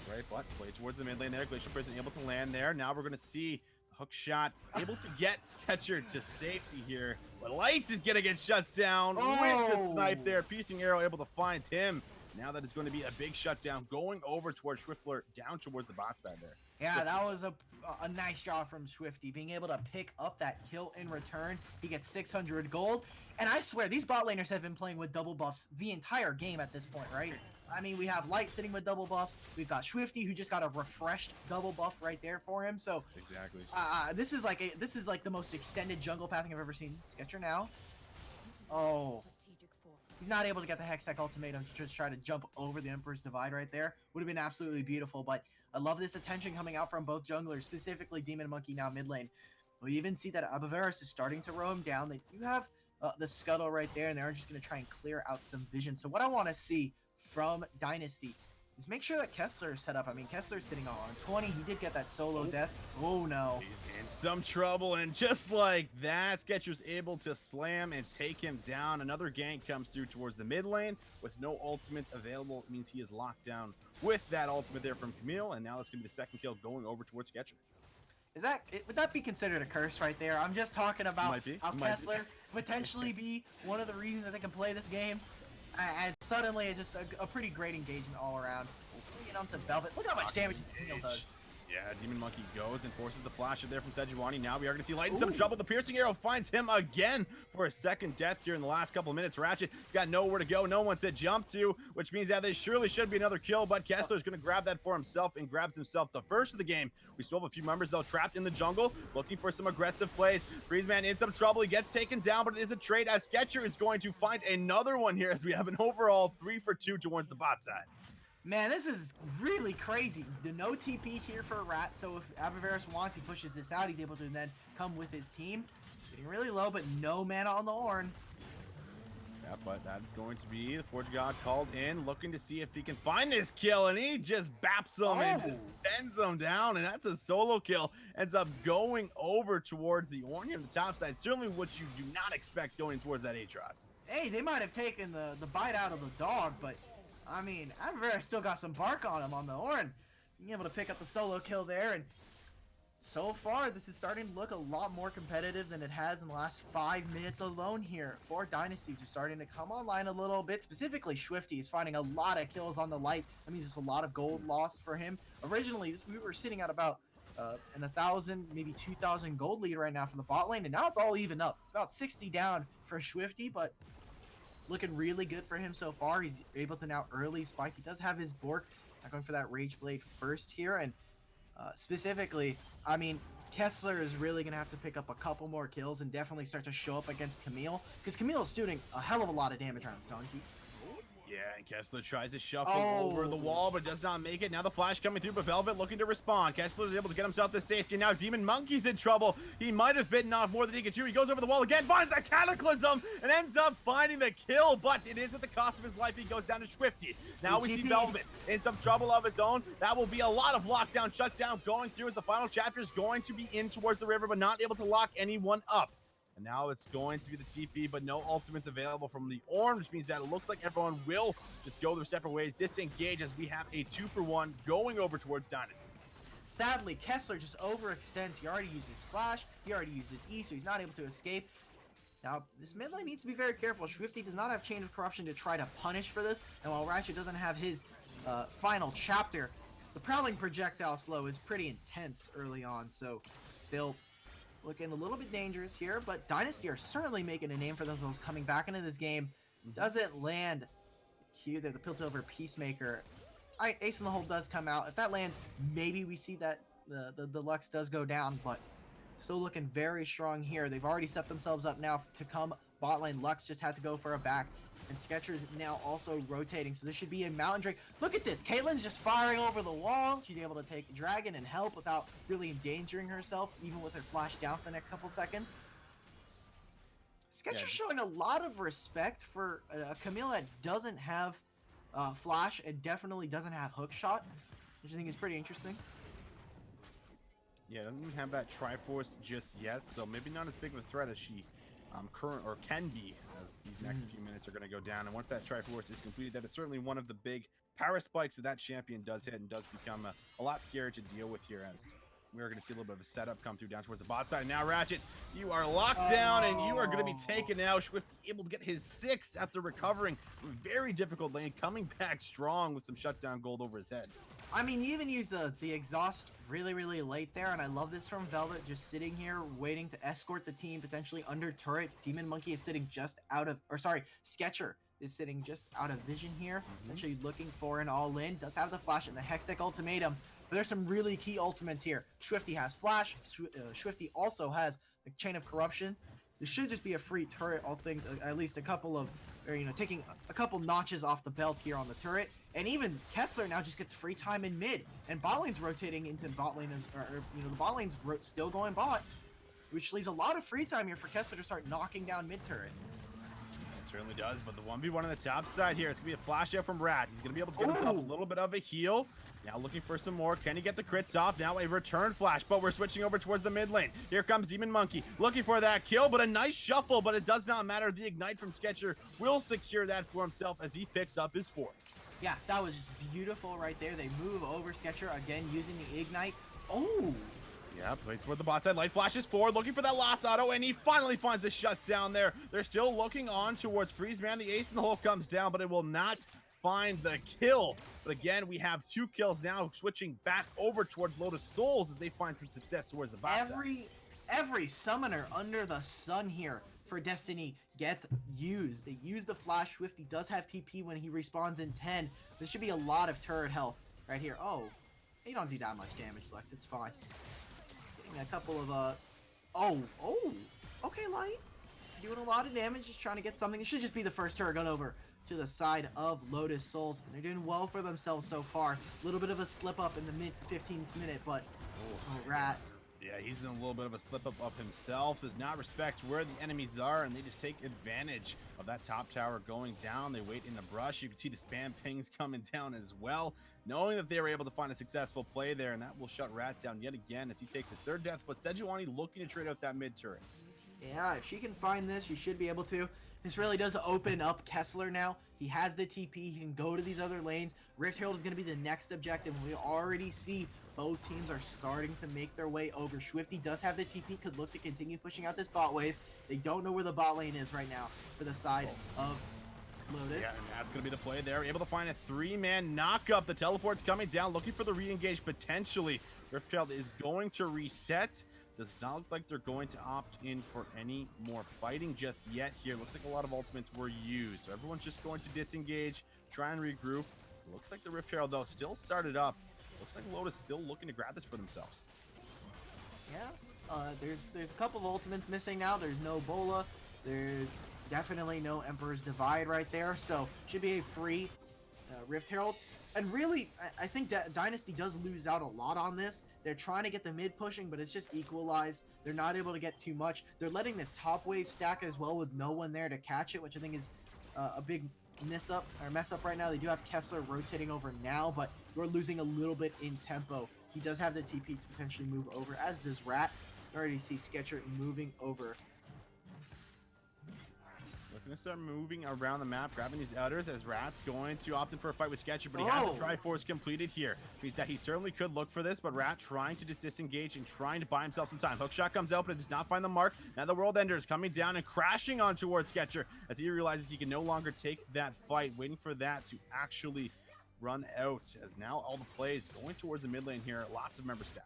Right, but play towards the mid lane there. Glacier Prison able to land there. Now we're going to see a hook shot able to get Sketcher to safety here. But Lights is going to get shut down with the snipe there. Piercing Arrow able to find him. Now that is going to be a big shutdown going over towards Swiftler down towards the bot side there. Yeah, that was a nice job from Swifty, being able to pick up that kill in return. He gets 600 gold. And I swear, these bot laners have been playing with double buffs the entire game at this point, right? I mean, we have Light sitting with double buffs. We've got Swifty, who just got a refreshed double buff right there for him. So exactly, this is like the most extended jungle pathing I've ever seen. Sketcher now. Oh, he's not able to get the Hextech ultimatum to just try to jump over the Emperor's Divide right there. Would have been absolutely beautiful, but I love this attention coming out from both junglers, specifically Demon Monkey now mid lane. We even see that Abaveris is starting to roam down. That you have the Scuttle right there, and they're just going to try and clear out some vision. So what I want to see from Dynasty is make sure that Kessler is set up. I mean, Kessler's sitting on 20. He did get that solo death. Oh no. He's in some trouble, and just like that, Sketcher's able to slam and take him down. Another gank comes through towards the mid lane with no ultimate available. It means he is locked down with that ultimate there from Camille, and now that's going to be the second kill going over towards Sketcher. Would that be considered a curse right there? I'm just talking about how Kessler potentially be one of the reasons that they can play this game. And suddenly, it's just a pretty great engagement all around. Get onto Velvet. Look how much damage his Camille does. Yeah, Demon Monkey goes and forces the flash there from Sejuani. Now we are going to see Light in some trouble. The Piercing Arrow finds him again for a second death here in the last couple of minutes. Ratchet got nowhere to go, no one to jump to, which means that there surely should be another kill, but Kessler's going to grab that for himself and grabs himself the first of the game. We still have a few members, though, trapped in the jungle, looking for some aggressive plays. Freezeman in some trouble. He gets taken down, but it is a trade as Sketcher is going to find another one here as we have an overall 3 for 2 towards the bot side. Man, this is really crazy. The no TP here for Rat, so if Abaveris wants, he pushes this out. He's able to then come with his team. Getting really low, but no mana on the Ornn. Yeah, but that's going to be the Forge God called in, looking to see if he can find this kill, and he just baps him and just bends him down, and that's a solo kill. Ends up going over towards the Ornn here on the top side. Certainly what you do not expect going towards that Aatrox. Hey, they might have taken the bite out of the dog, but I mean, Abaveris still got some bark on him on the Ornn. Being able to pick up the solo kill there, and so far this is starting to look a lot more competitive than it has in the last 5 minutes alone here. 4 dynasties are starting to come online a little bit. Specifically, Swifty is finding a lot of kills on the Light. That means there's a lot of gold lost for him. Originally, we were sitting at about an 1,000, maybe 2,000 gold lead right now from the bot lane, and now it's all even up. About 60 down for Swifty, but looking really good for him so far. He's able to now early spike. He does have his Bork. Not going for that Rage Blade first here. And specifically, I mean, Kessler is really going to have to pick up a couple more kills and definitely start to show up against Camille. Because Camille is doing a hell of a lot of damage on Donkey. Yeah, and Kessler tries to shuffle over the wall, but does not make it. Now the flash coming through, but Velvet looking to respond. Kessler is able to get himself to safety. Now Demon Monkey's in trouble. He might have bitten off more than he could chew. He goes over the wall again, finds that Cataclysm, and ends up finding the kill, but it is at the cost of his life. He goes down to Swifty. Now we see Velvet in some trouble of his own. That will be a lot of lockdown, shutdown going through as the final chapter is going to be in towards the river, but not able to lock anyone up. And now it's going to be the TP, but no ultimates available from the Ornn, which means that it looks like everyone will just go their separate ways, disengage, as we have a 2 for 1 going over towards Dynasty. Sadly, Kessler just overextends. He already used his flash, he already used his E, so he's not able to escape. Now, this mid lane needs to be very careful. Swifty does not have Chain of Corruption to try to punish for this, and while Ratchet doesn't have his final chapter, the Prowling Projectile slow is pretty intense early on, so still looking a little bit dangerous here, but Dynasty are certainly making a name for themselves coming back into this game. Doesn't land here. The Piltover Peacemaker. Ace in the hole does come out. If that lands, maybe we see that the Lux does go down, but still looking very strong here. They've already set themselves up now to come bot lane. Lux just had to go for a back, and Skechers now also rotating, so this should be a Mountain Drake. Look at this, Caitlyn's just firing over the wall. She's able to take Dragon and help without really endangering herself, even with her flash down for the next couple seconds. Skechers showing a lot of respect for a Camille that doesn't have flash and definitely doesn't have hook shot, which I think is pretty interesting. Yeah, doesn't even have that Triforce just yet, so maybe not as big of a threat as she can be, as these next few minutes are going to go down. And once that Triforce is completed, that is certainly one of the big power spikes that champion does hit and does become a lot scarier to deal with here, as we are going to see a little bit of a setup come through down towards the bot side. And now Ratchet, you are locked down and you are going to be taken out. Swift able to get his 6 after recovering from a very difficult lane, coming back strong with some shutdown gold over his head. I mean, you even use the exhaust really, really late there, and I love this from Velvet, just sitting here waiting to escort the team potentially under turret. Demon Monkey is sitting just out of, or sorry, Sketcher is sitting just out of vision here, essentially looking for an all-in. Does have the flash and the Hextech ultimatum, but there's some really key ultimates here. Swifty has flash, Swifty also has the Chain of Corruption. This should just be a free turret, all things, at least a couple of, or taking a couple notches off the belt here on the turret. And even Kessler now just gets free time in mid, and bot lane's rotating into bot lane, the bot lane's still going bot, which leaves a lot of free time here for Kessler to start knocking down mid turret. It certainly does, but the 1v1 on the top side here, it's going to be a flash out from Rat. He's going to be able to get himself a little bit of a heal. Now looking for some more. Can he get the crits off? Now a return flash, but we're switching over towards the mid lane. Here comes Demon Monkey looking for that kill, but a nice shuffle, but it does not matter. The ignite from Sketcher will secure that for himself as he picks up his 4th. Yeah, that was just beautiful right there. They move over Sketcher again using the ignite. Oh! Yeah, plays toward the bot side. Light flashes forward, looking for that last auto, and he finally finds the shutdown there. They're still looking on towards Freeze Man. The ace in the hole comes down, but it will not find the kill. But again, we have 2 kills now, switching back over towards Lotus Souls as they find some success towards the bot side. Every summoner under the sun here for Destiny gets used. They use the flash. Swifty does have TP when he respawns in 10. There should be a lot of turret health right here. Oh, you don't do that much damage, Lex. It's fine. Getting a couple of okay, Light. Doing a lot of damage, just trying to get something. It should just be the first turret gun over to the side of Lotus Souls. And they're doing well for themselves so far. A little bit of a slip up in the mid 15th minute, but Rat. Yeah, he's in a little bit of a slip up of himself, does not respect where the enemies are, and they just take advantage of that top tower going down. They wait in the brush. You can see the spam pings coming down as well, knowing that they were able to find a successful play there, and that will shut Rat down yet again as he takes his 3rd death. But Sejuani looking to trade out that mid turret. Yeah, if she can find this, she should be able to. This really does open up Kessler now. He has the TP. He can go to these other lanes. Rift Herald is going to be the next objective. We already see both teams are starting to make their way over. Swifty does have the TP, could look to continue pushing out this bot wave. They don't know where the bot lane is right now for the side of Lotus. Yeah, and that's going to be the play there. Able to find a 3-man knockup. The teleport's coming down, looking for the re-engage potentially. Rift Herald is going to reset. Does not look like they're going to opt in for any more fighting just yet here. Looks like a lot of ultimates were used. So everyone's just going to disengage, try and regroup. Looks like the Rift Herald, though, still started up. Looks like Lotus still looking to grab this for themselves. Yeah, there's a couple of ultimates missing now. There's no Bola. There's definitely no Emperor's Divide right there. So should be a free Rift Herald. And really, I think Dynasty does lose out a lot on this. They're trying to get the mid pushing, but it's just equalized. They're not able to get too much. They're letting this top wave stack as well with no one there to catch it, which I think is a big mess up right now. They do have Kessler rotating over now, but we're losing a little bit in tempo. He does have the TP to potentially move over, as does Rat. I already see Sketcher moving over. Looking to start moving around the map, grabbing these outers as Rat's going to opt in for a fight with Sketcher, but he has the Triforce completed here. Means that he certainly could look for this, but Rat trying to just disengage and trying to buy himself some time. Hookshot comes out, but it does not find the mark. Now the World Ender is coming down and crashing on towards Sketcher as he realizes he can no longer take that fight, waiting for that to actually run out, as now all the plays going towards the mid lane here. Lots of member stack.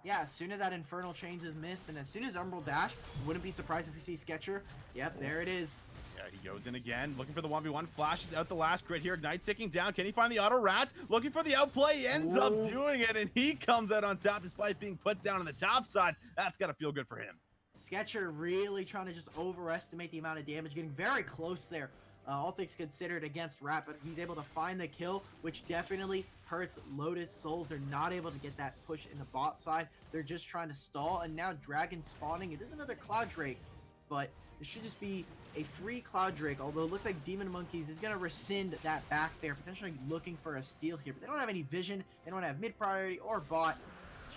Yeah, as soon as that Infernal Chains is missed, and as soon as Umbral Dash, wouldn't be surprised if we see Sketcher. Yep, there it is. Yeah, right, he goes in again, looking for the 1v1, flashes out the last crit here, Ignite ticking down. Can he find the auto rat? Looking for the outplay, he ends up doing it, and he comes out on top despite being put down on the top side. That's gotta feel good for him. Sketcher really trying to just overestimate the amount of damage, getting very close there. All things considered against Rat, but he's able to find the kill, which definitely hurts Lotus Souls. They're not able to get that push in the bot side. They're just trying to stall, and now Dragon spawning. It is another Cloud Drake, but it should just be a free Cloud Drake, although it looks like Demon Monkeys is going to rescind that back there, potentially looking for a steal here, but they don't have any vision. They don't have mid priority or bot.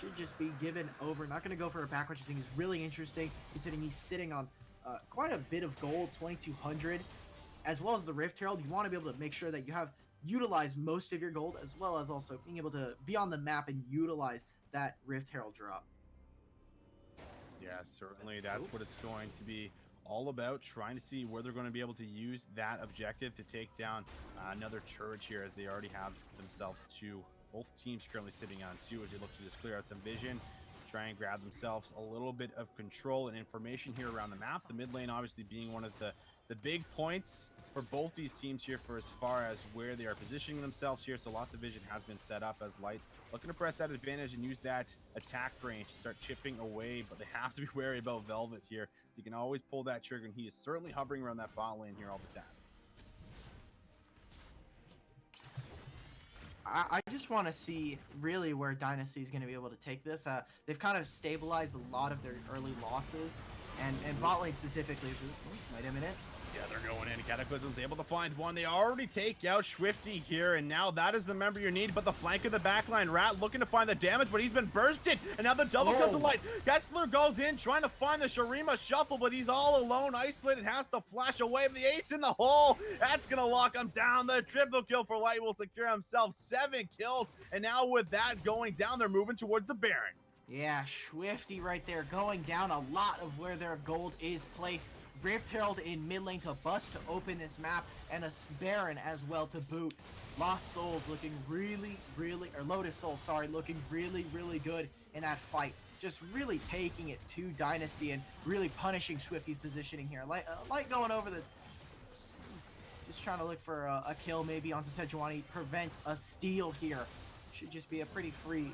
Should just be given over. Not going to go for a back, which I think is really interesting, considering he's sitting on quite a bit of gold, 2,200. As well as the Rift Herald, you want to be able to make sure that you have utilized most of your gold, as well as also being able to be on the map and utilize that Rift Herald drop. Yeah, certainly that's what it's going to be all about, trying to see where they're going to be able to use that objective to take down another turret here, as they already have themselves two. Both teams currently sitting on two as they look to just clear out some vision, try and grab themselves a little bit of control and information here around the map. The mid lane obviously being one of the big points for both these teams here for as far as where they are positioning themselves here. So lots of vision has been set up as Light looking to press that advantage and use that attack range to start chipping away, but they have to be wary about Velvet here. So you can always pull that trigger, and he is certainly hovering around that bot lane here all the time. I just want to see really where Dynasty is going to be able to take this. They've kind of stabilized a lot of their early losses, and bot lane specifically. Wait a minute. Yeah, they're going in. Cataclysm's able to find one. They already take out Swifty here, and now that is the member you need. But the flank of the backline, Rat looking to find the damage, but he's been bursted. And now the double comes to Light. Gessler goes in, trying to find the Shurima shuffle, but he's all alone, isolated, has to flash away. But the ace in the hole, that's going to lock him down. The triple kill for Light will secure himself 7 kills. And now with that going down, they're moving towards the Baron. Yeah, Swifty right there going down a lot of where their gold is placed. Rift Herald in mid lane to bust to open this map, and a Baron as well to boot. Lost Souls looking Lotus Souls, sorry, looking really good in that fight. Just really taking it to Dynasty and really punishing Swifty's positioning here. Light going over the... Just trying to look for a kill maybe onto Sejuani, prevent a steal here. Should just be a pretty free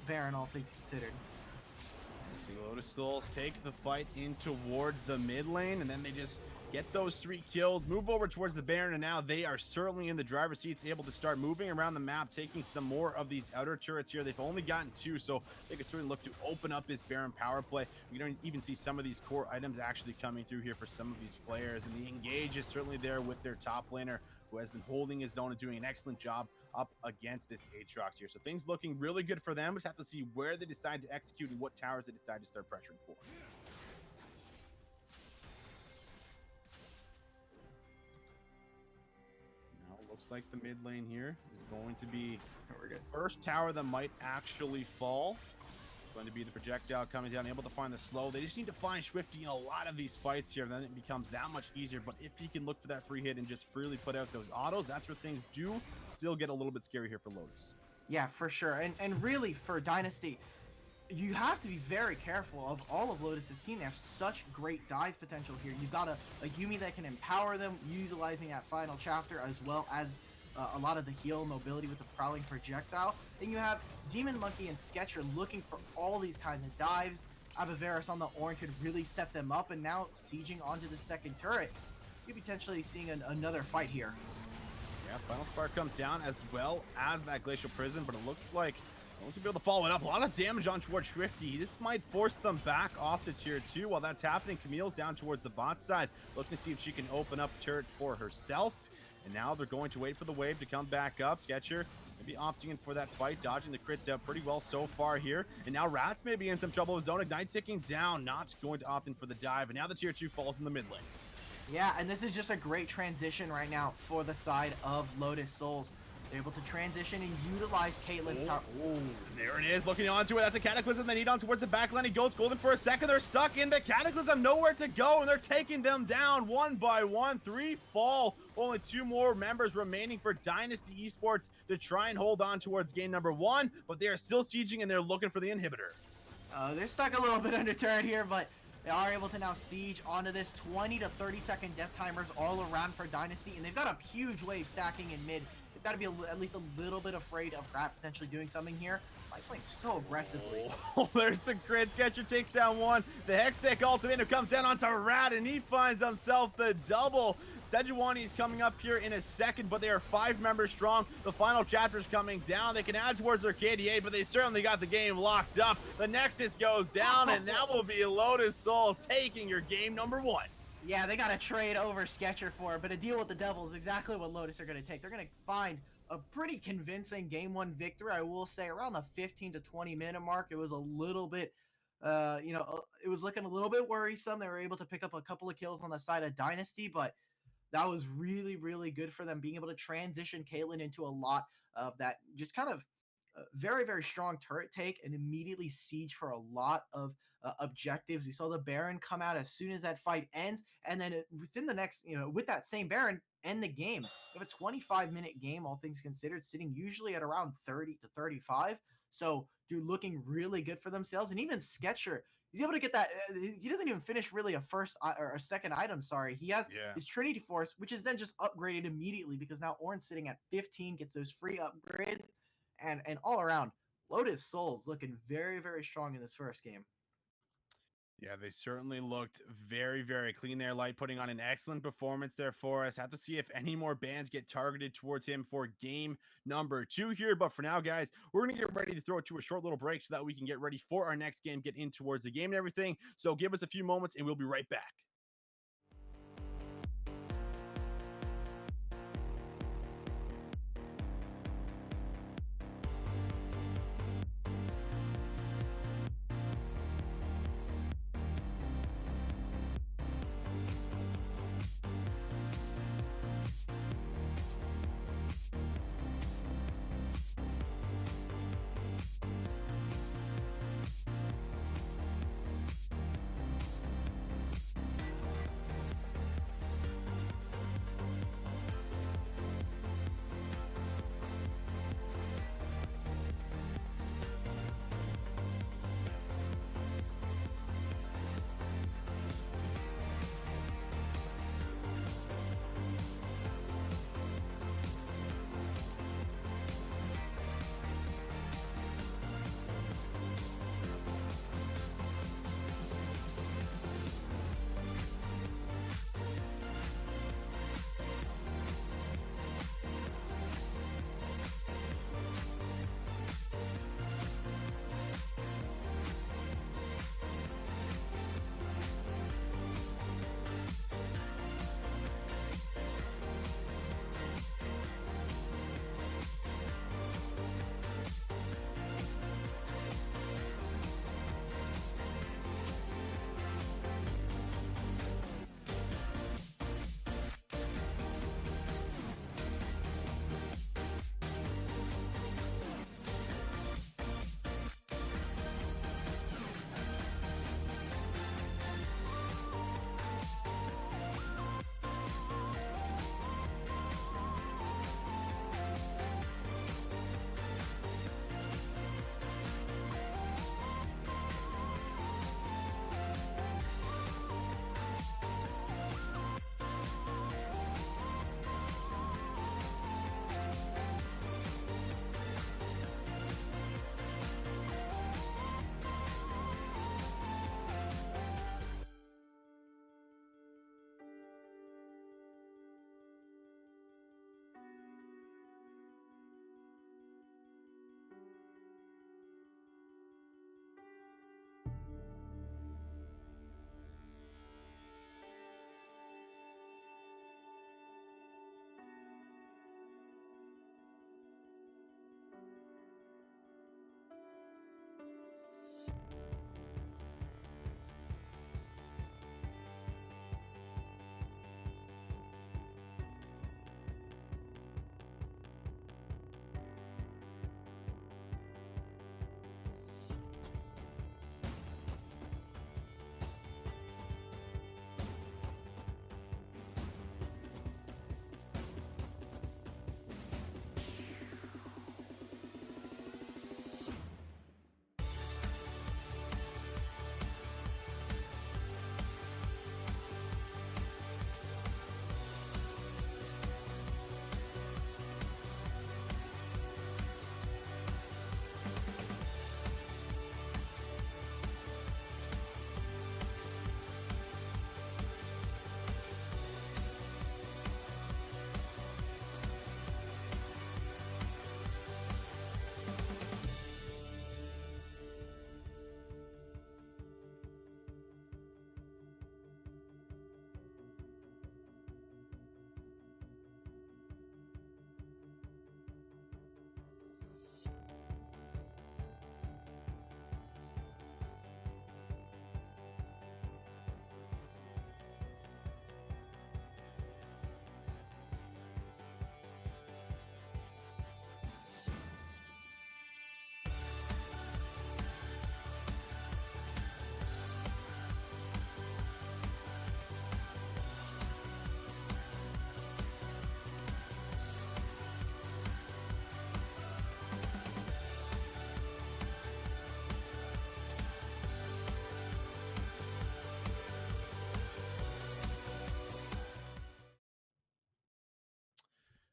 Baron, all things considered. Lotus Souls take the fight in towards the mid lane, and then they just get those 3 kills, move over towards the Baron, and now they are certainly in the driver's seats, able to start moving around the map, taking some more of these outer turrets here. They've only gotten 2, so they can certainly look to open up this Baron power play. We don't even see some of these core items actually coming through here for some of these players, and the engage is certainly there with their top laner, who has been holding his own and doing an excellent job up against this Aatrox here. So things looking really good for them. Just have to see where they decide to execute and what towers they decide to start pressuring for. Now it looks like the mid lane here is going to be the first tower that might actually fall. Going to be the projectile coming down, able to find the slow. They just need to find Swifty in a lot of these fights here, then it becomes that much easier. But if he can look for that free hit and just freely put out those autos, that's where things do still get a little bit scary here for Lotus. Yeah, for sure. And really for Dynasty, you have to be very careful of all of Lotus's team. They have such great dive potential here. You've got a Yuumi that can empower them, utilizing that final chapter, as well as a lot of the heal mobility with the prowling projectile. Then you have Demon Monkey and Sketcher looking for all these kinds of dives. Abaveris on the Ornn could really set them up, and now sieging onto the second turret. You're potentially seeing another fight here. Yeah, Final Spark comes down as well as that Glacial Prison, but it looks like going to be able to follow it up. A lot of damage on towards Swifty. This might force them back off to tier 2. While that's happening, Camille's down towards the bot side, looking to see if she can open up turret for herself. And now they're going to wait for the wave to come back up. Sketcher maybe opting in for that fight, dodging the crits out pretty well so far here. And now Rat's maybe in some trouble with Zone Ignite ticking down, not going to opt in for the dive. And now the tier 2 falls in the mid lane. Yeah, and this is just a great transition right now for the side of Lotus Souls. They're able to transition and utilize Caitlyn's power. Oh, there it is, looking onto it. That's a Cataclysm they need on towards the back line. He goes golden for a second. They're stuck in the Cataclysm, nowhere to go, and they're taking them down one by one. 3 fall. Only 2 more members remaining for Dynasty Esports to try and hold on towards game number 1, but they are still sieging and they're looking for the inhibitor. They're stuck a little bit under turret here, but They are able to now siege onto this 20 to 30 second death timers all around for Dynasty, and they've got a huge wave stacking in mid. They've got to be at least a little bit afraid of Rat potentially doing something here by playing so aggressively. Oh, there's the Grid Sketcher, takes down one. The Hextech ultimate comes down onto Rat, and he finds himself the double. Sejuani is coming up here in a second, but they are 5 members strong. The final chapter is coming down. They can add towards their KDA, but they certainly got the game locked up. The Nexus goes down, and that will be Lotus Souls taking your game number 1. Yeah, they got to trade over Sketcher for it, but a deal with the Devil is exactly what Lotus are going to take. They're going to find a pretty convincing game 1 victory. I will say around the 15 to 20 minute mark, it was a little bit, it was looking a little bit worrisome. They were able to pick up a couple of kills on the side of Dynasty, but that was really, really good for them, being able to transition Caitlyn into a lot of that just kind of very, very strong turret take and immediately siege for a lot of objectives. We saw the Baron come out as soon as that fight ends, and then within the next, with that same Baron, end the game. We have a 25-minute game, all things considered, sitting usually at around 30 to 35. So, dude, looking really good for themselves. And even Sketcher, he's able to get that. He doesn't even finish really a first or a second item. Sorry, he has his Trinity Force, which is then just upgraded immediately because now Orin's sitting at 15, gets those free upgrades, and all around, Lotus Souls looking very, very strong in this first game. Yeah, they certainly looked very, very clean there. Light putting on an excellent performance there for us. Have to see if any more bans get targeted towards him for game number 2 here. But for now, guys, we're going to get ready to throw it to a short little break so that we can get ready for our next game, get in towards the game and everything. So give us a few moments and we'll be right back.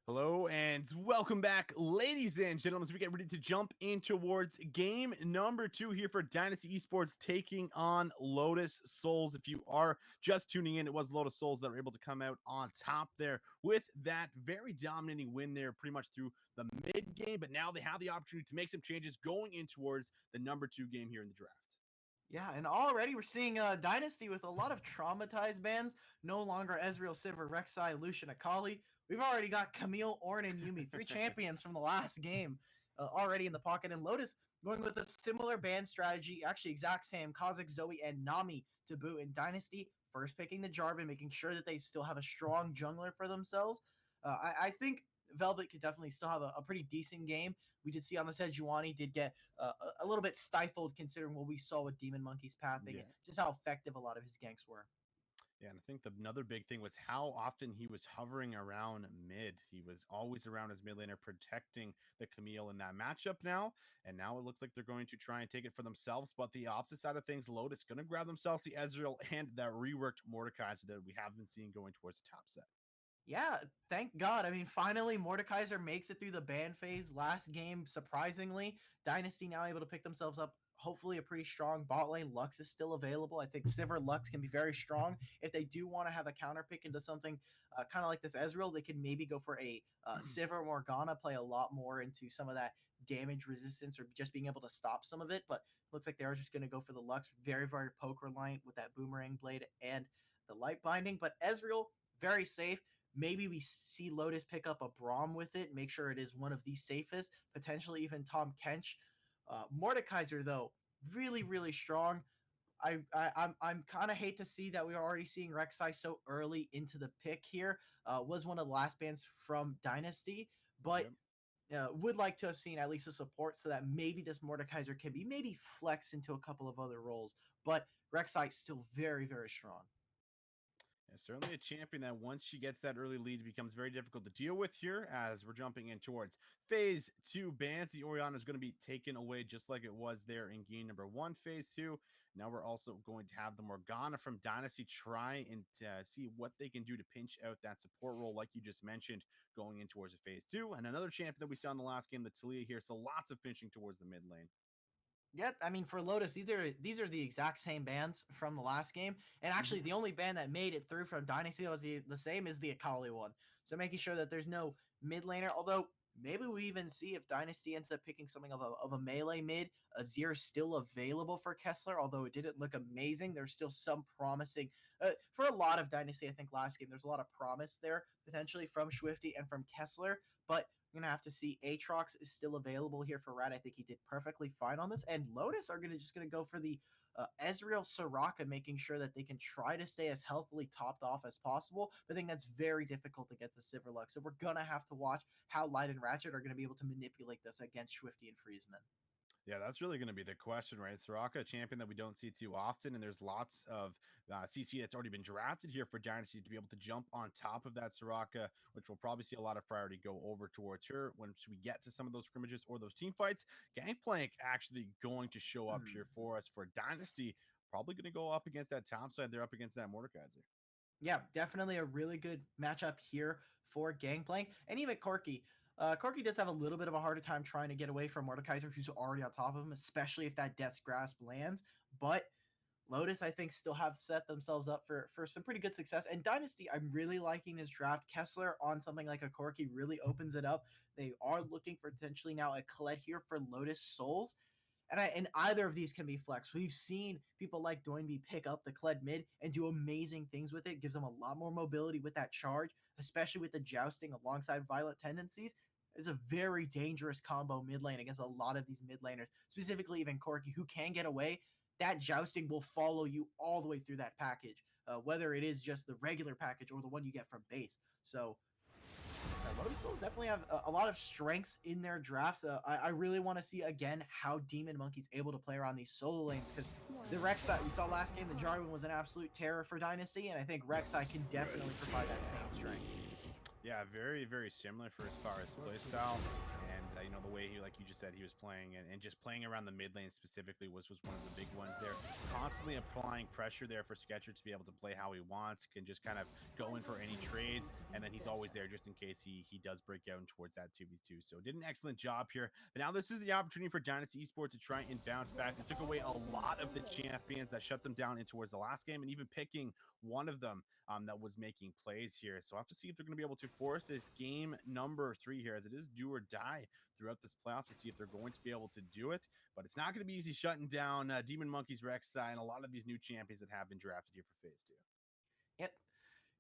Hello and welcome back, ladies and gentlemen, as we get ready to jump in towards game number 2 here for Dynasty Esports taking on Lotus Souls. If you are just tuning in, it was Lotus Souls that were able to come out on top there with that very dominating win there pretty much through the mid game, but now they have the opportunity to make some changes going in towards the number 2 game here in the draft. Yeah, and already we're seeing Dynasty with a lot of traumatized bans. No longer Ezreal, Sivir, Rek'Sai, Lucian, Akali. We've already got Camille, Ornn, and Yuumi, 3 champions from the last game already in the pocket. And Lotus going with a similar ban strategy, actually exact same, Kha'Zix, Zoe, and Nami to boot in Dynasty. First picking the Jarvan, making sure that they still have a strong jungler for themselves. I think Velvet could definitely still have a pretty decent game. We did see on the Sejuani did get a little bit stifled considering what we saw with Demon Monkey's pathing and just how effective a lot of his ganks were. Yeah, and I think another big thing was how often he was hovering around mid. He was always around his mid laner protecting the Camille in that matchup now. And now it looks like they're going to try and take it for themselves. But the opposite side of things, Lotus going to grab themselves the Ezreal and that reworked Mordekaiser that we have been seeing going towards the top set. Yeah, thank God. I mean, finally, Mordekaiser makes it through the ban phase last game, surprisingly. Dynasty now able to pick themselves up, hopefully a pretty strong bot lane. Lux is still available. I think Sivir Lux can be very strong. If they do want to have a counter pick into something kind of like this Ezreal, they could maybe go for a Sivir Morgana, play a lot more into some of that damage resistance or just being able to stop some of it. But looks like they're just going to go for the Lux. Very, very poker line with that Boomerang Blade and the Light Binding. But Ezreal, very safe. Maybe we see Lotus pick up a Braum with it, make sure it is one of the safest, potentially even Tom Kench. Mordekaiser, though, really, really strong. I'm kind of hate to see that we are already seeing Rek'Sai so early into the pick here. Was one of the last bans from Dynasty, but would like to have seen at least a support so that maybe this Mordekaiser can be maybe flex into a couple of other roles. But Rek'Sai still very, very strong. Yeah, certainly a champion that once she gets that early lead becomes very difficult to deal with here as we're jumping in towards phase 2 bans. The Orianna is going to be taken away just like it was there in game number 1, phase 2. Now we're also going to have the Morgana from Dynasty try and see what they can do to pinch out that support role like you just mentioned going in towards a phase 2. And another champion that we saw in the last game, the Talia here. So lots of pinching towards the mid lane. Yeah, I mean, for Lotus, these are the exact same bans from the last game. And actually, the only ban that made it through from Dynasty that was the same is the Akali one. So making sure that there's no mid laner. Although, maybe we even see if Dynasty ends up picking something of a melee mid. Azir still available for Kessler, although it didn't look amazing. There's still some promising. For a lot of Dynasty, I think last game, there's a lot of promise there, potentially from Swifty and from Kessler. But we're gonna have to see. Aatrox is still available here for Rat. I think he did perfectly fine on this. And Lotus are just gonna go for the Ezreal Soraka, making sure that they can try to stay as healthily topped off as possible. But I think that's very difficult against a Sivir Lux. So we're gonna have to watch how Light and Ratchet are gonna be able to manipulate this against Swifty and Friesman. Yeah, that's really going to be the question, right? Soraka, a champion that we don't see too often, and there's lots of CC that's already been drafted here for Dynasty to be able to jump on top of that Soraka, which we'll probably see a lot of priority go over towards her once we get to some of those scrimmages or those team fights. Gangplank actually going to show up here for us for Dynasty, probably going to go up against that top side. They're up against that Mordekaiser. Yeah, definitely a really good matchup here for Gangplank. And even Corki. Corki does have a little bit of a harder time trying to get away from Mordekaiser, who's already on top of him, especially if that Death's Grasp lands. But Lotus, I think, still have set themselves up for some pretty good success. And Dynasty, I'm really liking this draft. Kessler on something like a Corki really opens it up. They are looking for potentially now a Colette here for Lotus Souls. And either of these can be flexed. We've seen people like Doinby pick up the Kled mid and do amazing things with it. Gives them a lot more mobility with that charge, especially with the jousting alongside violent tendencies. It's a very dangerous combo mid lane against a lot of these mid laners, specifically even Corki, who can get away. That jousting will follow you all the way through that package, whether it is just the regular package or the one you get from base. So Lotus Souls definitely have a lot of strengths in their drafts. I really want to see, again, how Demon Monkey's able to play around these solo lanes, because the Rek'Sai, we saw last game, the Jarvan was an absolute terror for Dynasty, and I think Rek'Sai can definitely provide that same strength. Yeah, very, very similar for as far as playstyle. And, the way he, like you just said, he was playing and just playing around the mid lane specifically was one of the big ones there. Constantly applying pressure there for Sketcher to be able to play how he wants, can just kind of go in for any trades, and then he's always there just in case he does break out towards that 2v2. So did an excellent job here. But now this is the opportunity for Dynasty Esports to try and bounce back. They took away a lot of the champions that shut them down in towards the last game, and even picking one of them that was making plays here. So I have to see if they're going to be able to force this game number 3 here, as it is do or die throughout this playoff, to see if they're going to be able to do it. But it's not going to be easy shutting down Demon Monkeys, Rek'Sai, and a lot of these new champions that have been drafted here for phase 2. Yep.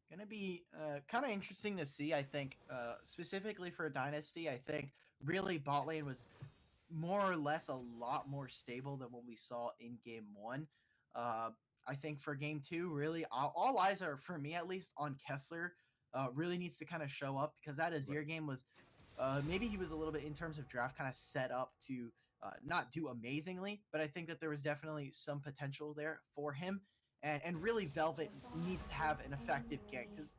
Going to be kind of interesting to see, I think, specifically for Dynasty. I think really bot lane was more or less a lot more stable than what we saw in game 1. I think for game 2, really, all eyes are, for me at least, on Kessler. Really needs to kind of show up, because that Azir game was, maybe he was a little bit in terms of draft kind of set up to not do amazingly, but I think that there was definitely some potential there for him. And really, Velvet needs to have an effective gank, because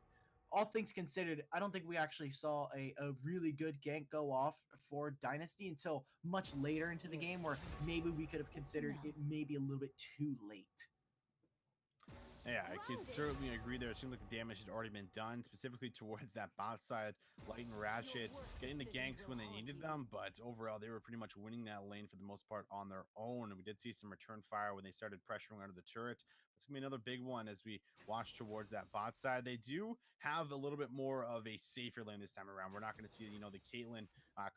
all things considered, I don't think we actually saw a really good gank go off for Dynasty until much later into the game, where maybe we could have considered it maybe a little bit too late. Yeah, I could certainly agree there. It seemed like the damage had already been done, specifically towards that bot side. Light and Ratchet getting the ganks when they needed them, but overall, they were pretty much winning that lane for the most part on their own. And we did see some return fire when they started pressuring under the turret. It's going to be another big one as we watch towards that bot side. They do have a little bit more of a safer lane this time around. We're not going to see, the Caitlyn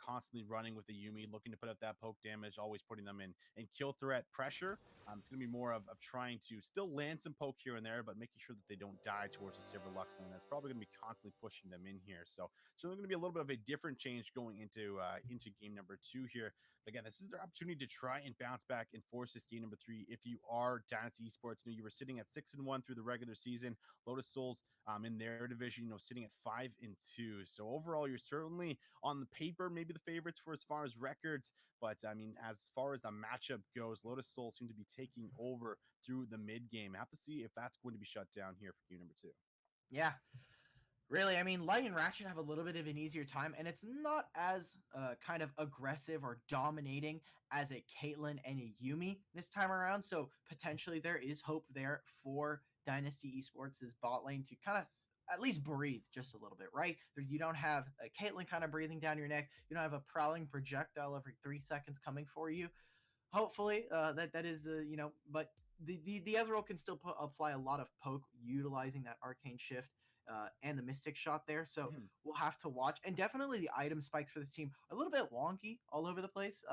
constantly running with the Yuumi, looking to put out that poke damage, always putting them in kill threat pressure. It's going to be more of trying to still land some poke here and there, but making sure that they don't die towards the Silver Lux lane. That's probably going to be constantly pushing them in here. So certainly going to be a little bit of a different change going into game number 2 here. But again, this is their opportunity to try and bounce back and force this game number 3. If you are Dynasty Esports, you were sitting at 6-1 through the regular season. Lotus Souls in their division, sitting at 5-2. So overall, you're certainly on the paper maybe the favorites for as far as records. But I mean, as far as the matchup goes, Lotus Souls seem to be taking over through the mid game. I have to see if that's going to be shut down here for game number 2. Yeah. Really, I mean, Light and Ratchet have a little bit of an easier time, and it's not as kind of aggressive or dominating as a Caitlyn and a Yuumi this time around. So potentially there is hope there for Dynasty Esports' bot lane to kind of at least breathe just a little bit, right? You don't have a Caitlyn kind of breathing down your neck. You don't have a prowling projectile every 3 seconds coming for you. Hopefully, that is, but the Ezreal can still apply a lot of poke utilizing that arcane shift and the mystic shot there. So we'll have to watch. And definitely the item spikes for this team are a little bit wonky all over the place.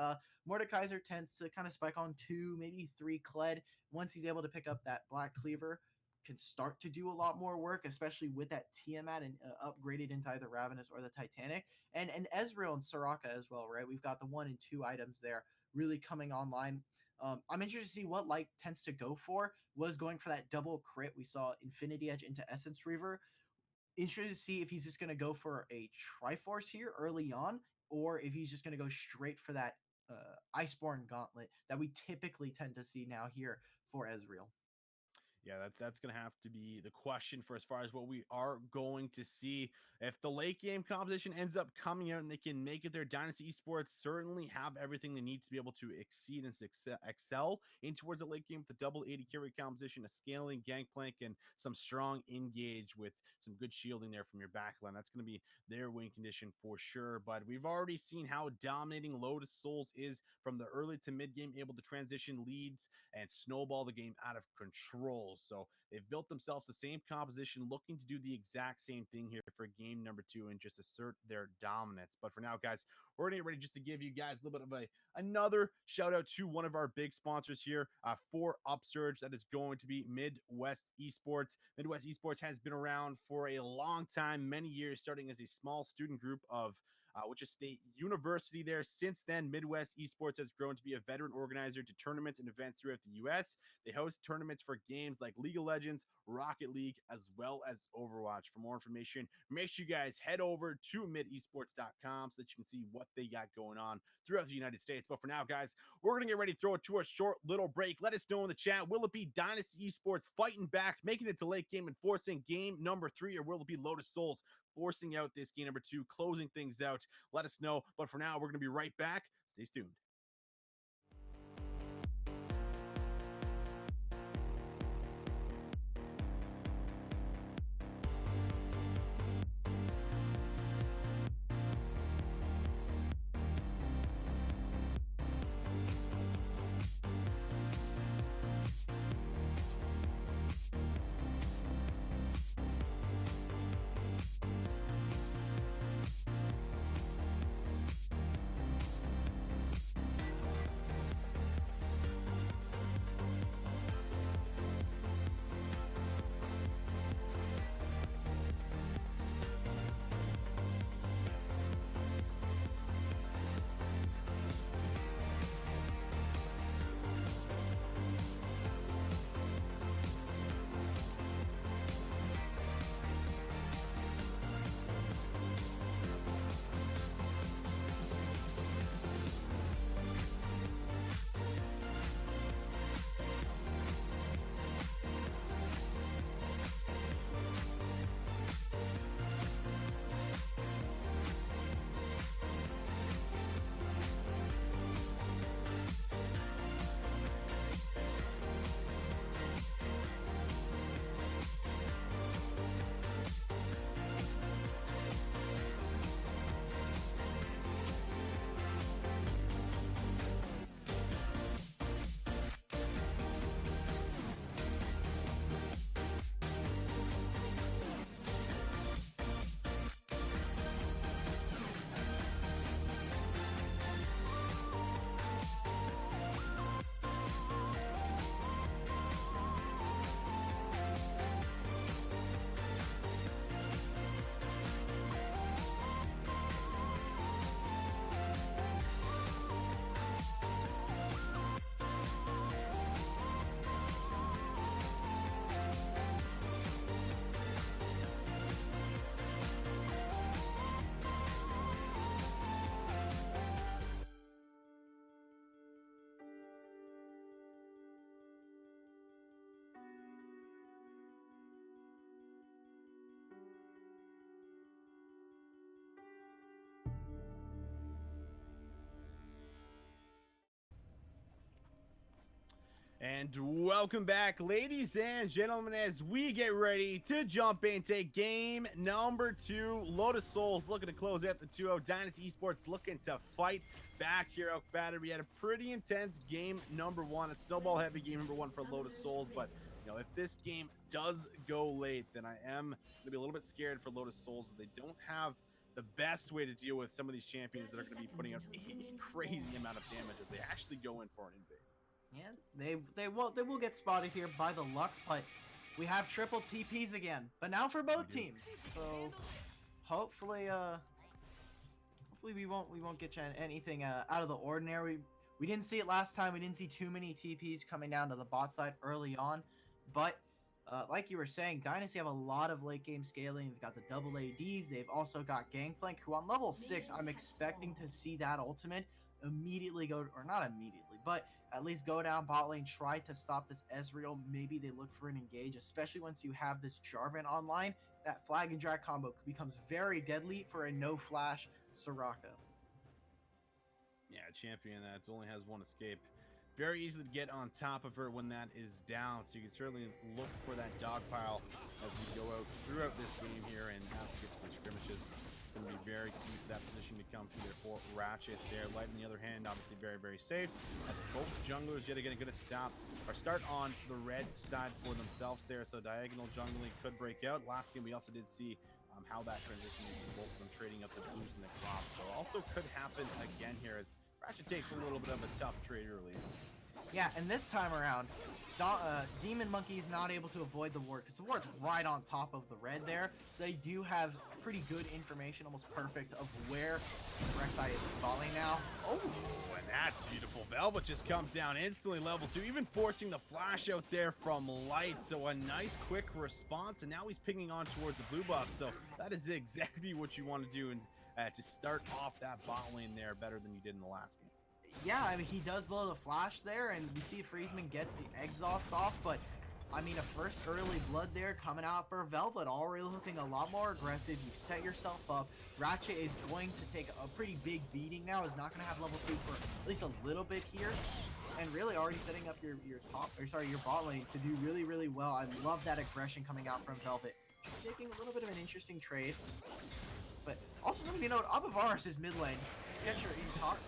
Mordekaiser tends to kind of spike on 2, maybe 3 Kled. Once he's able to pick up that Black Cleaver, can start to do a lot more work, especially with that Tiamat and upgraded into either Ravenous or the Titanic. And Ezreal and Soraka as well, right? We've got the 1 and 2 items there really coming online. I'm interested to see what Light tends to go for. Was going for that double crit. We saw Infinity Edge into Essence Reaver. Interested to see if he's just going to go for a Triforce here early on, or if he's just going to go straight for that Iceborne Gauntlet that we typically tend to see now here for Ezreal. Yeah, that's going to have to be the question for as far as what we are going to see. If the late game composition ends up coming out and they can make it there, Dynasty Esports certainly have everything they need to be able to exceed and excel in towards the late game with the double 80 carry composition, a scaling gangplank, and some strong engage with some good shielding there from your backline. That's going to be their win condition for sure. But we've already seen how dominating Lotus Souls is from the early to mid game, able to transition leads and snowball the game out of control. So they've built themselves the same composition, looking to do the exact same thing here for game number 2 and just assert their dominance. But for now, guys, we're going to get ready just to give you guys a little bit of another shout out to one of our big sponsors here for Upsurge. That is going to be Midwest Esports. Midwest Esports has been around for a long time, many years, starting as a small student group of Wichita State University there. Since then, Midwest Esports has grown to be a veteran organizer to tournaments and events throughout the U.S. They host tournaments for games like League of Legends, Rocket League, as well as Overwatch. For more information, make sure you guys head over to midesports.com so that you can see what they got going on throughout the United States. But for now, guys, we're going to get ready to throw it to a short little break. Let us know in the chat, will it be Dynasty Esports fighting back, making it to late game and forcing game number 3, or will it be Lotus Souls forcing out this game number 2, closing things out. Let us know. But for now, we're going to be right back. Stay tuned. And welcome back, ladies and gentlemen, as we get ready to jump into game number 2. Lotus Souls looking to close out the 2-0. Dynasty Esports looking to fight back here out battered. We had a pretty intense game number 1. It's snowball heavy game number 1 for Lotus Souls, but you know, if this game does go late, then I am going to be a little bit scared for Lotus Souls. They don't have the best way to deal with some of these champions that are going to be putting out a crazy amount of damage as they actually go in for an invade. Yeah, they will get spotted here by the Lux, but we have triple TPs again. But now for both teams. So hopefully we won't get anything out of the ordinary. We didn't see it last time. We didn't see too many TPs coming down to the bot side early on. But like you were saying, Dynasty have a lot of late game scaling. They've got the double ADs. They've also got Gangplank, who on level 6, I'm expecting to see that ultimate immediately go, or not immediately, but at least go down bot lane, try to stop this Ezreal. Maybe they look for an engage, especially once you have this Jarvan online. That flag and drag combo becomes very deadly for a no flash Soraka. Yeah, a champion that only has one escape. Very easy to get on top of her when that is down, so you can certainly look for that dog pile as we go out throughout this game here and have to get some skirmishes. It's going to be very key for that position to come through there for Ratchet there. Light on the other hand, obviously very, very safe. As both junglers yet again going to start on the red side for themselves there, so diagonal jungling could break out. Last game we also did see how that transition is, both of them trading up the blues and the crop, so also could happen again here as Ratchet takes a little bit of a tough trade early. Yeah, and this time around, Demon Monkey is not able to avoid the ward because the ward's right on top of the red there. So they do have pretty good information, almost perfect, of where Rek'Sai is falling now. Oh, and that's beautiful. Velvet just comes down instantly, level 2, even forcing the flash out there from Light. So a nice quick response, and now he's pinging on towards the blue buff. So that is exactly what you want to do, and to start off that bot lane there better than you did in the last game. Yeah, I mean, he does blow the flash there, and we see Friesman gets the exhaust off, but I mean, a first early blood there coming out for Velvet, already looking a lot more aggressive. You set yourself up. Ratchet is going to take a pretty big beating now. Is not going to have level 2 for at least a little bit here. And really already setting up your bot lane to do really, really well. I love that aggression coming out from Velvet. Just taking a little bit of an interesting trade. But also something to note, Abavarus is mid lane. Sketcher in top.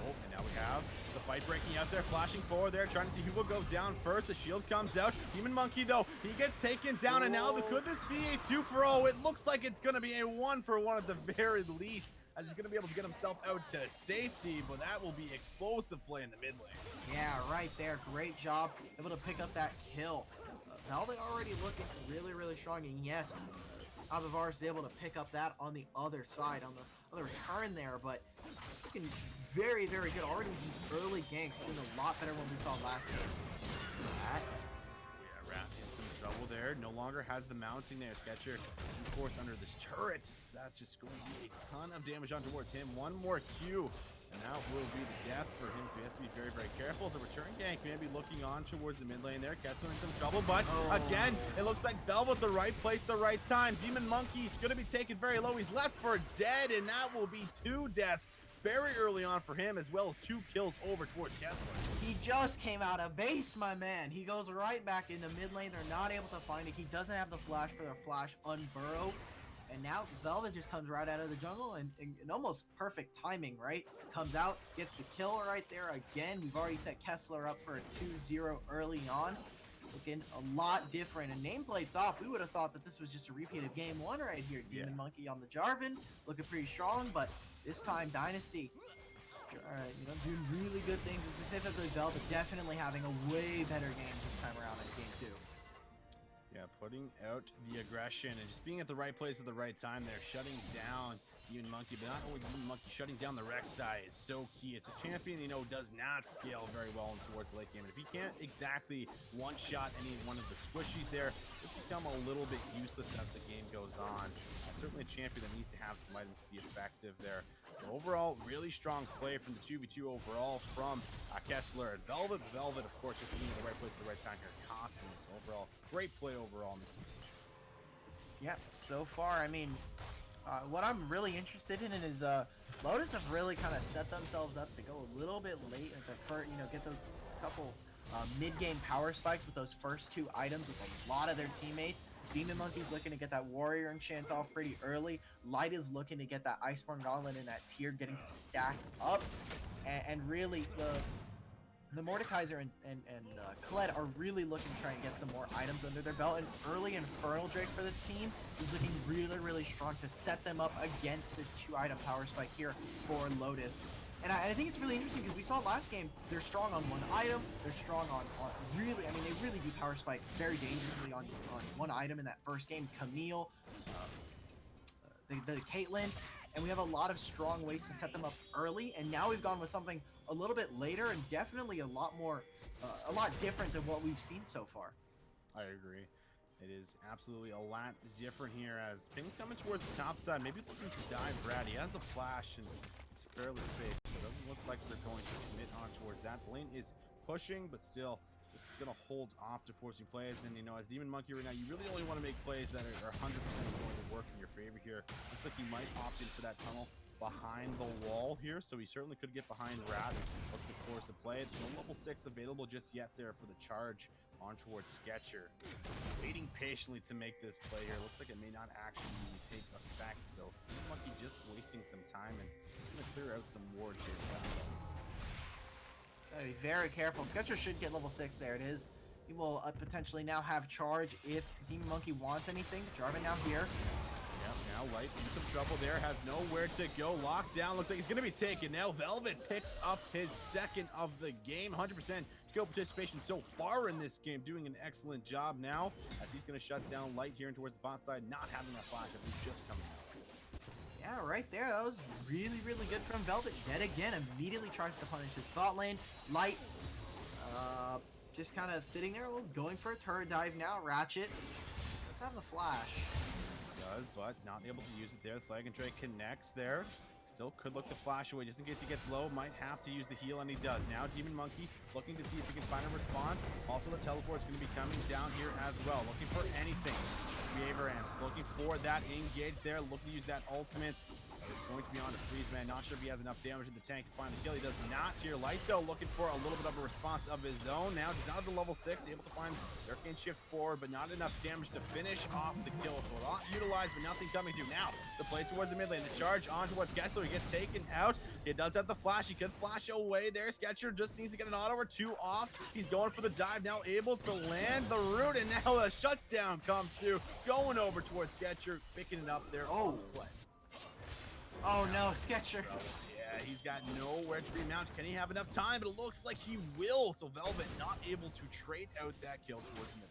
Oh, and now we have the fight breaking out there, flashing forward there, trying to see who will go down first. The shield comes out. Demon Monkey, though, he gets taken down, and now could this be a 2-for-0? It looks like it's going to be a 1-for-1 at the very least, as he's going to be able to get himself out to safety, but that will be explosive play in the mid lane. Yeah, right there. Great job. Able to pick up that kill. Velvet already looking really, really strong, and yes, Abavarus is able to pick up that on the other side, on the return there, but looking very, very good. Already these early ganks doing a lot better than we saw last game. Yeah, Rat in some trouble there. No longer has the mounting there. Sketcher, of course, under this turret. That's just going to be a ton of damage on towards him. One more Q, and that will be the death for him, so he has to be very, very careful. The return gank maybe looking on towards the mid lane there. Kessler in some trouble, but again, it looks like Velvet the right place, the right time. Demon Monkey is going to be taken very low. He's left for dead, and that will be 2 deaths very early on for him, as well as 2 kills over towards Kessler. He just came out of base, my man. He goes right back into mid lane. They're not able to find it. He doesn't have the flash for their flash unburrow. And now Velvet just comes right out of the jungle and almost perfect timing, right? Comes out, gets the kill right there again. We've already set Kessler up for a 2-0 early on. Looking a lot different. And nameplate's off. We would have thought that this was just a repeat of game 1 right here. Demon Monkey on the Jarvan, looking pretty strong, but this time Dynasty, doing really good things. Specifically Velvet definitely having a way better game this time around in game 2. Yeah, putting out the aggression and just being at the right place at the right time there, shutting down Demon Monkey, but not only Demon Monkey, shutting down the Rek'Sai is so key. It's a champion, does not scale very well towards the late game. And if he can't exactly one-shot any one of the squishies there, it's become a little bit useless as the game goes on. Certainly a champion that needs to have some items to be effective there. So overall, really strong play from the 2v2 overall from Kessler and Velvet. Velvet, of course, just being in the right place at the right time here constantly. So overall, great play overall in this game. Yeah, so far, I mean, what I'm really interested in is Lotus have really kind of set themselves up to go a little bit late at the first, get those couple mid-game power spikes with those first 2 items with a lot of their teammates. Demon Monkey's looking to get that Warrior enchant off pretty early. Light is looking to get that Iceborne Gauntlet in that tier, getting to stack up. And really, the Mordekaiser and Colette are really looking to try and get some more items under their belt. And early Infernal Drake for this team is looking really, really strong to set them up against this 2-item power spike here for Lotus. And I think it's really interesting because we saw last game, they're strong on 1 item. They're strong on really, I mean, they really do power spike very dangerously on 1 item in that first game. Camille, the Caitlyn, and we have a lot of strong ways to set them up early. And now we've gone with something a little bit later and definitely a lot more, a lot different than what we've seen so far. I agree. It is absolutely a lot different here as Ping coming towards the top side, maybe looking to dive Brad. He has the flash and it's fairly safe. So it doesn't look like they're going to commit on towards that. The lane is pushing, but still, this is going to hold off to forcing plays. And, as Demon Monkey right now, you really only want to make plays that are 100% going to work in your favor here. Looks like he might opt in for that tunnel behind the wall here, so he certainly could get behind Rat and look to force a play. It's no level 6 available just yet there for the charge on towards Sketcher. Waiting patiently to make this play here. Looks like it may not actually take effect, so Monkey just wasting some time and going to clear out some wards here. Gotta be very careful. Sketcher should get level 6. There it is. He will potentially now have charge if Demon Monkey wants anything. Jarvan now here. Yep, now Light in some trouble there, has nowhere to go. Locked down, looks like he's going to be taken. Now Velvet picks up his 2nd of the game. 100% skill participation so far in this game, doing an excellent job now as he's going to shut down Light here and towards the bot side, not having that flash as he's just coming out. Yeah, right there. That was really, really good from Velvet. Dead again, immediately tries to punish his bot lane. Light, just kind of sitting there, going for a turret dive now. Ratchet, let's have the flash. Does, but not able to use it there. Flag and Drake connects there. Still could look to flash away just in case he gets low. Might have to use the heal, and he does. Now Demon Monkey looking to see if he can find a response. Also, the teleport's going to be coming down here as well. Looking for anything. Abrams looking for that engage there. Looking to use that ultimate. It's going to be on to Freeze Man. Not sure if he has enough damage in the tank to find the kill. He does not here. Light though looking for a little bit of a response of his own. Now he's down to level 6, able to find Arcane Shift forward, but not enough damage to finish off the kill. So a lot utilized, but nothing coming through. Now the play towards the mid lane. The charge on towards Gessler. He gets taken out. He does have the flash. He could flash away there. Sketcher just needs to get an auto or 2 off. He's going for the dive now, able to land the root, and now a shutdown comes through. Going over towards Sketcher, picking it up there. Oh, oh no, Sketcher. Yeah, he's got nowhere to remount. Can he have enough time? But it looks like he will. So Velvet not able to trade out that kill towards mid.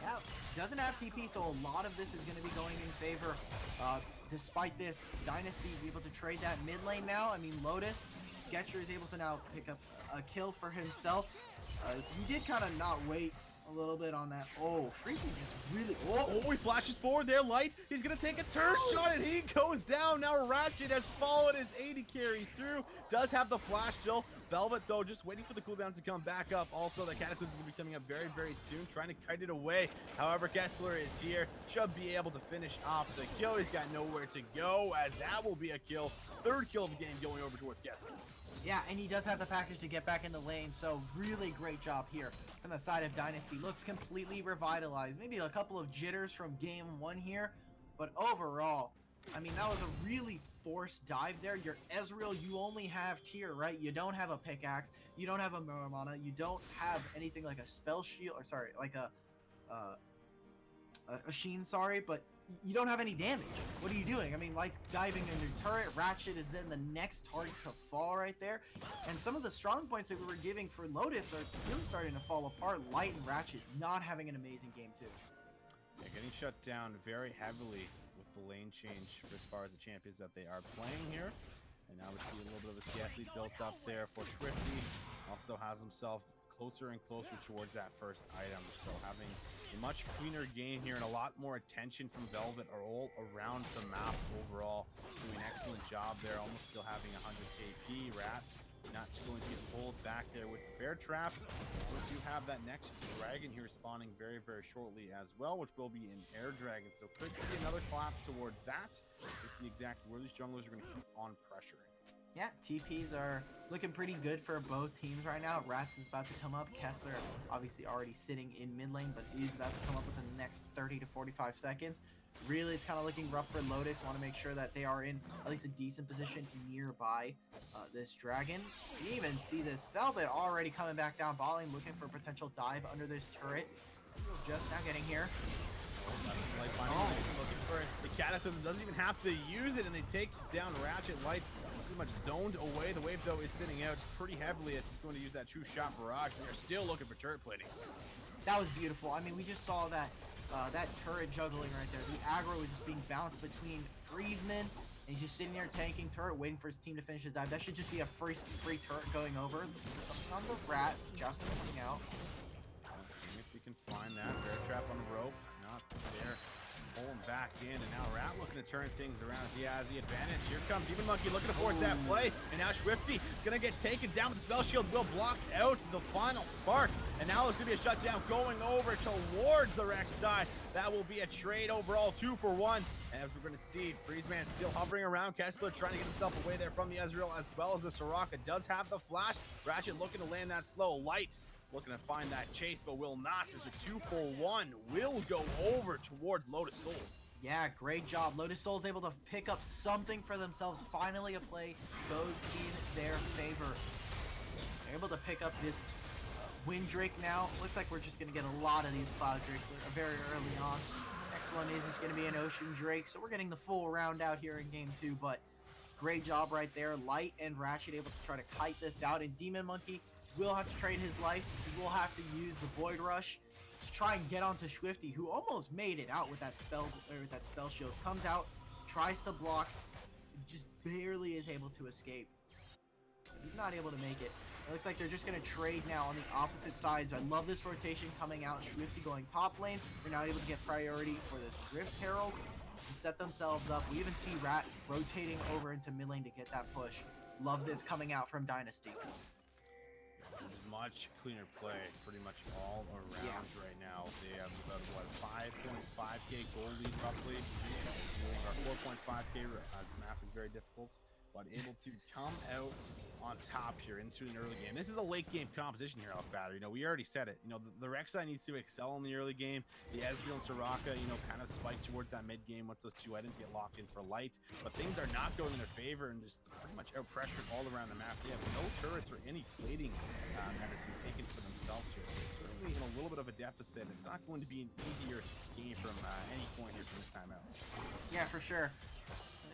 Yeah, doesn't have TP, so a lot of this is going to be going in favor. Despite this, Dynasty is able to trade that mid lane now. I mean, Lotus, Sketcher is able to now pick up a kill for himself. He did kind of not wait a little bit on that. Oh, Freaky just really... Oh, he flashes forward there, Light. He's going to take a turn shot, and he goes down. Now Ratchet has followed his AD carry through. Does have the flash still. Velvet, though, just waiting for the cooldown to come back up. Also, the Cataclysm is going to be coming up very, very soon, trying to kite it away. However, Gessler is here. Should be able to finish off the kill. He's got nowhere to go, as that will be a kill. 3rd kill of the game going over towards Gessler. Yeah, and he does have the package to get back in the lane, so really great job here from the side of Dynasty. Looks completely revitalized. Maybe a couple of jitters from game 1 here, but overall, I mean, that was a really forced dive there. Your Ezreal, you only have tier, right? You don't have a pickaxe, you don't have a Mana, you don't have anything like a spell shield, or sorry, like a Sheen, sorry, but you don't have any damage. What are you doing? I mean, Light's diving in your turret. Ratchet is then the next target to fall right there. And some of the strong points that we were giving for Lotus are really starting to fall apart. Light and Ratchet not having an amazing game too. Yeah, getting shut down very heavily with the lane change as far as the champions that they are playing here. And now we see a little bit of a scarcity built up there for Swifty. Also has himself closer and closer towards that first item. So having a much cleaner game here and a lot more attention from Velvet are all around the map overall. Doing an excellent job there, almost still having 100 KP. Rat not going to get pulled back there with the Bear Trap. We do have that next dragon here spawning very, very shortly as well, which will be an Air Dragon. So could see another collapse towards that. It's the exact where these junglers are going to keep on pressuring. Yeah, TPs are looking pretty good for both teams right now. Rats is about to come up. Kessler obviously already sitting in mid lane, but is about to come up within the next 30 to 45 seconds. Really, it's kind of looking rough for Lotus. Want to make sure that they are in at least a decent position nearby this dragon. You even see this Velvet already coming back down bot lane, looking for a potential dive under this turret. Just now getting here. Looking for it. The Cataclysm doesn't even have to use it, and they take down Ratchet. Light pretty much zoned away. The wave, though, is thinning out pretty heavily as he's going to use that true shot barrage. They're still looking for turret plating. That was beautiful. I mean, we just saw that that turret juggling right there. The aggro was just being bounced between Freezeman, and he's just sitting there tanking turret, waiting for his team to finish his dive. That should just be a free turret going over. Something on the Rat. Justin coming out. See if we can find that. Bear Trap on the rope. Not there. Pulling back in, and now Rat looking to turn things around as he has the advantage. Here comes Demon Monkey looking to force that play, and now Swifty gonna get taken down, but the spell shield will block out the final spark, and now it's gonna be a shutdown going over towards the Rex side. That will be a trade overall, 2 for 1, and as we're gonna see, Freezeman still hovering around. Kessler trying to get himself away there from the Ezreal, as well as the Soraka does have the flash. Ratchet looking to land that slow. Light looking to find that chase, but will not, as a 2 for 1 will go over towards Lotus Souls. Yeah, great job. Lotus Souls able to pick up something for themselves. Finally, a play goes in their favor. They're able to pick up this Wind Drake now. Looks like we're just going to get a lot of these Cloud Drakes very early on. Next one is just going to be an Ocean Drake, so we're getting the full round out here in game 2, but great job right there. Light and Ratchet able to try to kite this out, and Demon Monkey will have to trade his life. He will have to use the Void Rush to try and get onto Swifty, who almost made it out with that spell shield. Comes out, tries to block, just barely is able to escape. He's not able to make it. It looks like they're just going to trade now on the opposite sides. I love this rotation coming out. Swifty going top lane. They're now able to get priority for this Rift Herald. and set themselves up. We even see Rat rotating over into mid lane to get that push. Love this coming out from Dynasty. Much cleaner play pretty much all around right now. They have about, what, 5.5k gold lead roughly. Our 4.5k math is very difficult, but able to come out on top here into an early game. This is a late game composition here off batter. You know, we already said it. You know, the Rek'Sai needs to excel in the early game. The Ezreal and Soraka, you know, kind of spike towards that mid game once those two items get locked in for light. But things are not going in their favor and just pretty much out pressured all around the map. They have no turrets or any plating that has been taken for themselves here. So certainly in a little bit of a deficit. It's not going to be an easier game from any point here from this time out. Yeah, for sure.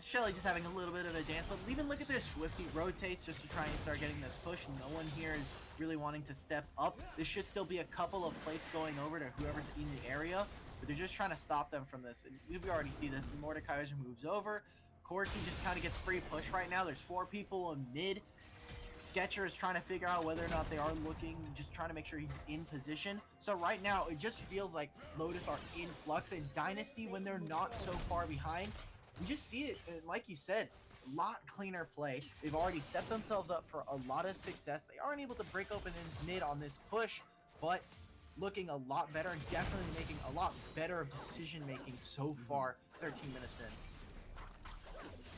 Shelly just having a little bit of a dance, but even look at this. Swifty rotates just to try and start getting this push. No one here is really wanting to step up. This should still be a couple of plates going over to whoever's in the area, but they're just trying to stop them from this. And we already see this. Mordekaiser moves over. Corki just kind of gets free push right now. There's 4 people in mid. Sketcher is trying to figure out whether or not they are looking, just trying to make sure he's in position. So right now, it just feels like Lotus are in flux, and Dynasty, when they're not so far behind, we just see it, and like you said, a lot cleaner play. They've already set themselves up for a lot of success. They aren't able to break open in mid on this push, but looking a lot better and definitely making a lot better of decision making so far, 13 minutes in.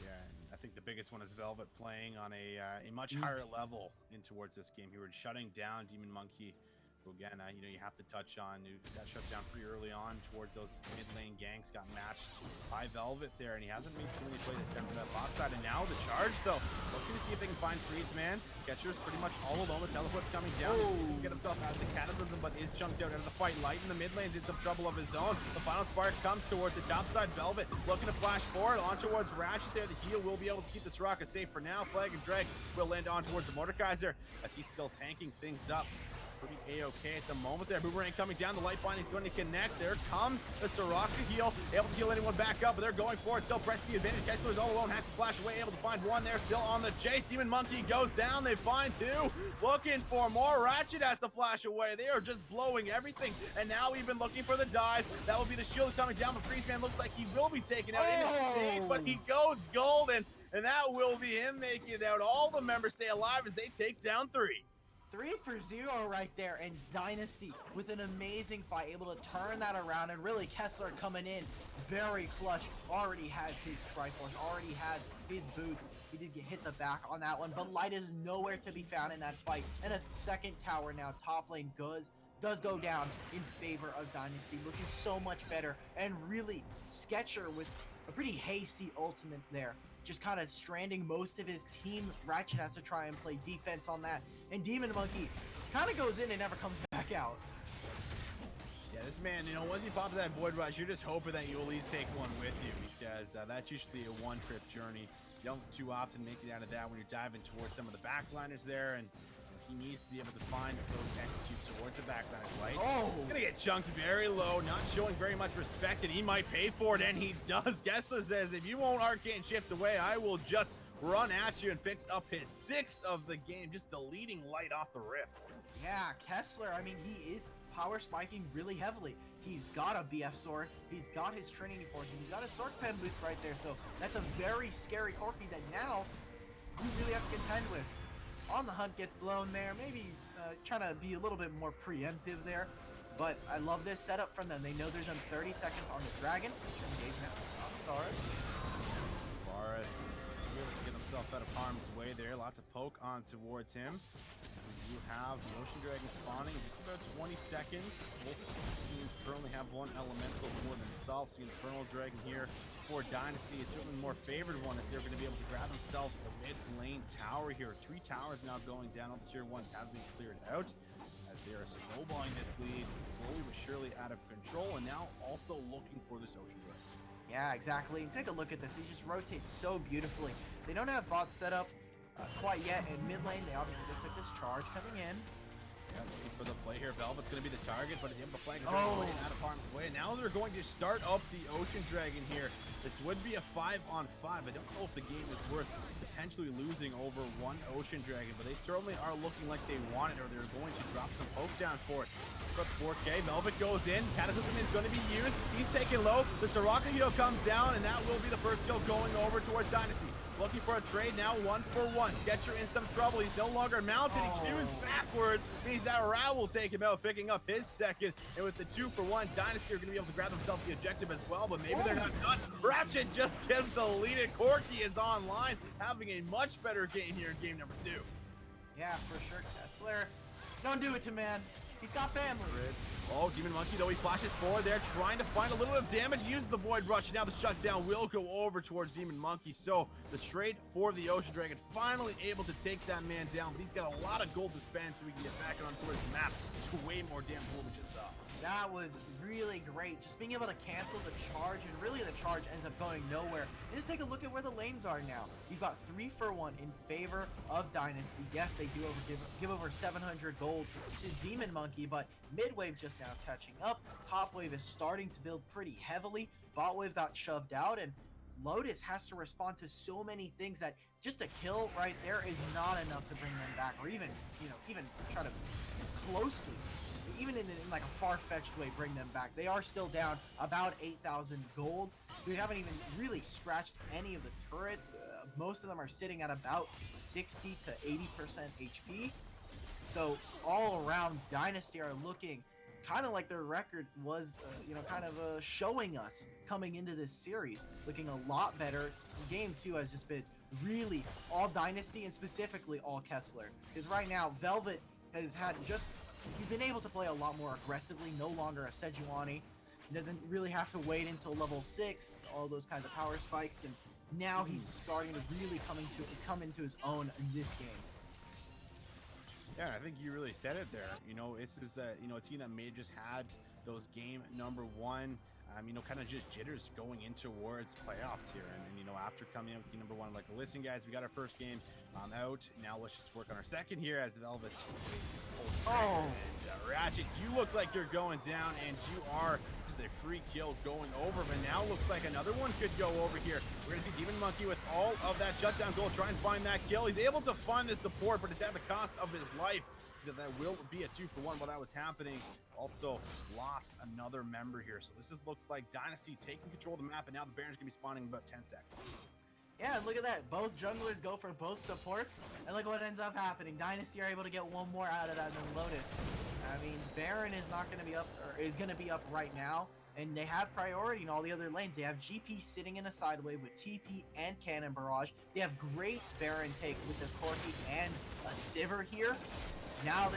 Yeah, and I think the biggest one is Velvet playing on a much higher level in towards this game. He was shutting down Demon Monkey. So again, you know, you have to touch on, got shut down pretty early on towards those mid lane ganks, got matched by Velvet there, and he hasn't made too many plays attempt for that bot side. And now the charge, though, looking to see if they can find Freeze Man. Catcher's pretty much all alone. The teleport's coming down. He can get himself out of the cataclysm, but is chunked out of the fight. Light in the mid lane's in some trouble of his own. The final spark comes towards the top side. Velvet looking to flash forward on towards Ratchet there. The heal will be able to keep the Soraka safe for now. Flag and Drag will land on towards the Mordekaiser as he's still tanking things up. Pretty A-okay at the moment there. Boomerang coming down. The light binding is going to connect. There comes the Soraka heal. Able to heal anyone back up, but they're going for it. Still pressing the advantage. Kessler's all alone. Has to flash away. Able to find one there. Still on the chase. Demon Monkey goes down. They find 2. Looking for more. Ratchet has to flash away. They are just blowing everything. And now even looking for the dive. That will be the shield coming down. But Freeze Man looks like he will be taken out in the stage, but he goes golden. And that will be him making it out. All the members stay alive as they take down 3. 3 for 0 right there, and Dynasty with an amazing fight, able to turn that around, and really Kessler coming in very clutch. Already has his Triforce, already has his boots. He did get hit the back on that one, but Light is nowhere to be found in that fight. And a second tower now, top lane does go down in favor of Dynasty, looking so much better. And really, Sketcher with a pretty hasty ultimate there, just kind of stranding most of his team. Ratchet has to try and play defense on that, and Demon Monkey kind of goes in and never comes back out. Yeah, this man, you know, once you pop that Void Rush, you're just hoping that you at least take one with you, because that's usually a one-trip journey. You don't too often make it out of that when you're diving towards some of the backliners there, and he needs to be able to find those executes towards the backliners, right? Oh! He's gonna get chunked very low, not showing very much respect, and he might pay for it, and he does. Gessler says, if you won't Arcane Shift away, I will just run at you, and picks up his 6th of the game, just deleting Light off the Rift. Yeah, Kessler, I mean, he is power spiking really heavily. He's got a BF sword, he's got his Trinity Force, he's got his Sword Pen boots right there, so that's a very scary Corki that now you really have to contend with. On the Hunt gets blown there, maybe trying to be a little bit more preemptive there, but I love this setup from them. They know there's 30 seconds on the Dragon. Engagement on Varus. Varus able to get himself out of harm's way there. Lots of poke on towards him. We do have the Ocean Dragon spawning in just about 20 seconds. Both teams currently have one elemental more than themselves. The Infernal Dragon here for Dynasty is certainly the more favored one, as they're going to be able to grab themselves a mid lane tower here. 3 towers now going down. All the tier 1 have been cleared out, as they are snowballing this lead slowly but surely out of control, and now also looking for this Ocean Dragon. Yeah, exactly. Take a look at this. He just rotates so beautifully. They don't have bots set up quite yet in mid lane. They obviously just took this charge coming in. Yeah, looking for the play here. Velvet's going to be the target, but he's able to flank it Oh. out of harm's way. Now they're going to start up the Ocean Dragon here. This would be a 5-on-5. I don't know if the game is worth potentially losing over one Ocean Dragon, but they certainly are looking like they want it, or they're going to drop some poke down for it. But 4K, Velvet goes in. Cataclysm is going to be used. He's taken low. The Soraka Hero comes down, and that will be the first kill going over towards Dynasty. Looking for a trade now, 1-for-1. Sketcher in some trouble. He's no longer mounted. He queues backwards. Means that Rao will take him out, picking up his second. And with the 2-for-1, Dynasty are going to be able to grab themselves the objective as well, but maybe they're not done. Ratchet just gets deleted. Corky is online, having a much better game here in game number 2. Yeah, for sure, Kessler. Don't do it to man. He's got family. Oh, Demon Monkey, though, he flashes forward there, trying to find a little bit of damage. Uses the Void Rush. Now the shutdown will go over towards Demon Monkey. So the trade for the Ocean Dragon finally able to take that man down, but he's got a lot of gold to spend so we can get back on towards the map. Way more damage than what we just saw. That was really great. Just being able to cancel the charge, and really the charge ends up going nowhere. And just take a look at where the lanes are now. You've got 3-for-1 in favor of Dynasty. Yes, they do give over 700 gold to Demon Monkey, but mid wave just now catching up. Top wave is starting to build pretty heavily. Bot wave got shoved out, and Lotus has to respond to so many things that just a kill right there is not enough to bring them back, or even, even try to closely, even in like a far-fetched way, bring them back. They are still down about 8,000 gold. We haven't even really scratched any of the turrets. Most of them are sitting at about 60 to 80% HP. So all around, Dynasty are looking kind of like their record was, showing us coming into this series. Looking a lot better. Game 2 has just been really all Dynasty, and specifically all Kessler. Because right now, Velvet has had he's been able to play a lot more aggressively, no longer a Sejuani. He doesn't really have to wait until level 6, all those kinds of power spikes, and now he's starting to really come into his own in this game. Yeah, I think you really said it there. This is a team that may have just had those game number 1, kind of just jitters going in towards playoffs here. And after coming out with game number 1, like, listen, guys, we got our first game out. Now let's just work on our second here as Velvet. Oh, Ratchet, you look like you're going down, and you are just a free kill going over. But now looks like another one could go over here. We're gonna see Demon Monkey with all of that shutdown gold, try and find that kill. He's able to find the support, but it's at the cost of his life. That will be a 2-for-1 while that was happening. Also lost another member here. So this looks like Dynasty taking control of the map, and now the Baron's gonna be spawning in about 10 seconds. yeah, look at that. Both junglers go for both supports, and look what ends up happening. Dynasty are able to get one more out of that than Lotus. I mean, Baron is not going to be up, or is going to be up right now, and they have priority in all the other lanes. They have GP sitting in a side wave with TP and Cannon Barrage. They have great Baron take with the Corki and a Sivir here. Now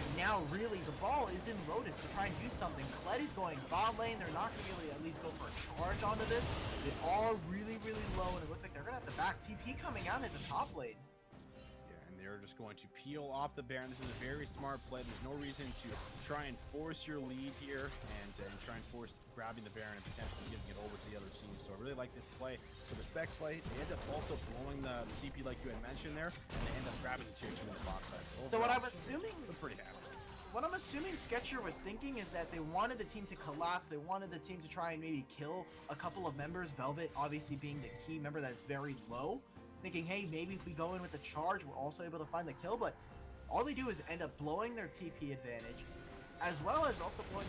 really the ball is in Lotus to try and do something. Kled is going bot lane. They're not going to be able to at least go for a charge onto this. They are really, really low, and it looks like they're going to have to back TP coming out in the top lane. Yeah, and they're just going to peel off the Baron. This is a very smart play. There's no reason to try and force your lead here and try and force grabbing the Baron and potentially giving it over to the other team. So I really like this play. For the spec play, they end up also blowing the TP like you had mentioned there, and they end up grabbing the tier 2 in the box side. So what I'm assuming, I'm pretty happy. What I'm assuming Sketcher was thinking is that they wanted the team to collapse. They wanted the team to try and maybe kill a couple of members. Velvet obviously being the key member that is very low. Thinking, hey, maybe if we go in with the charge, we're also able to find the kill. But all they do is end up blowing their TP advantage, as well as also blowing.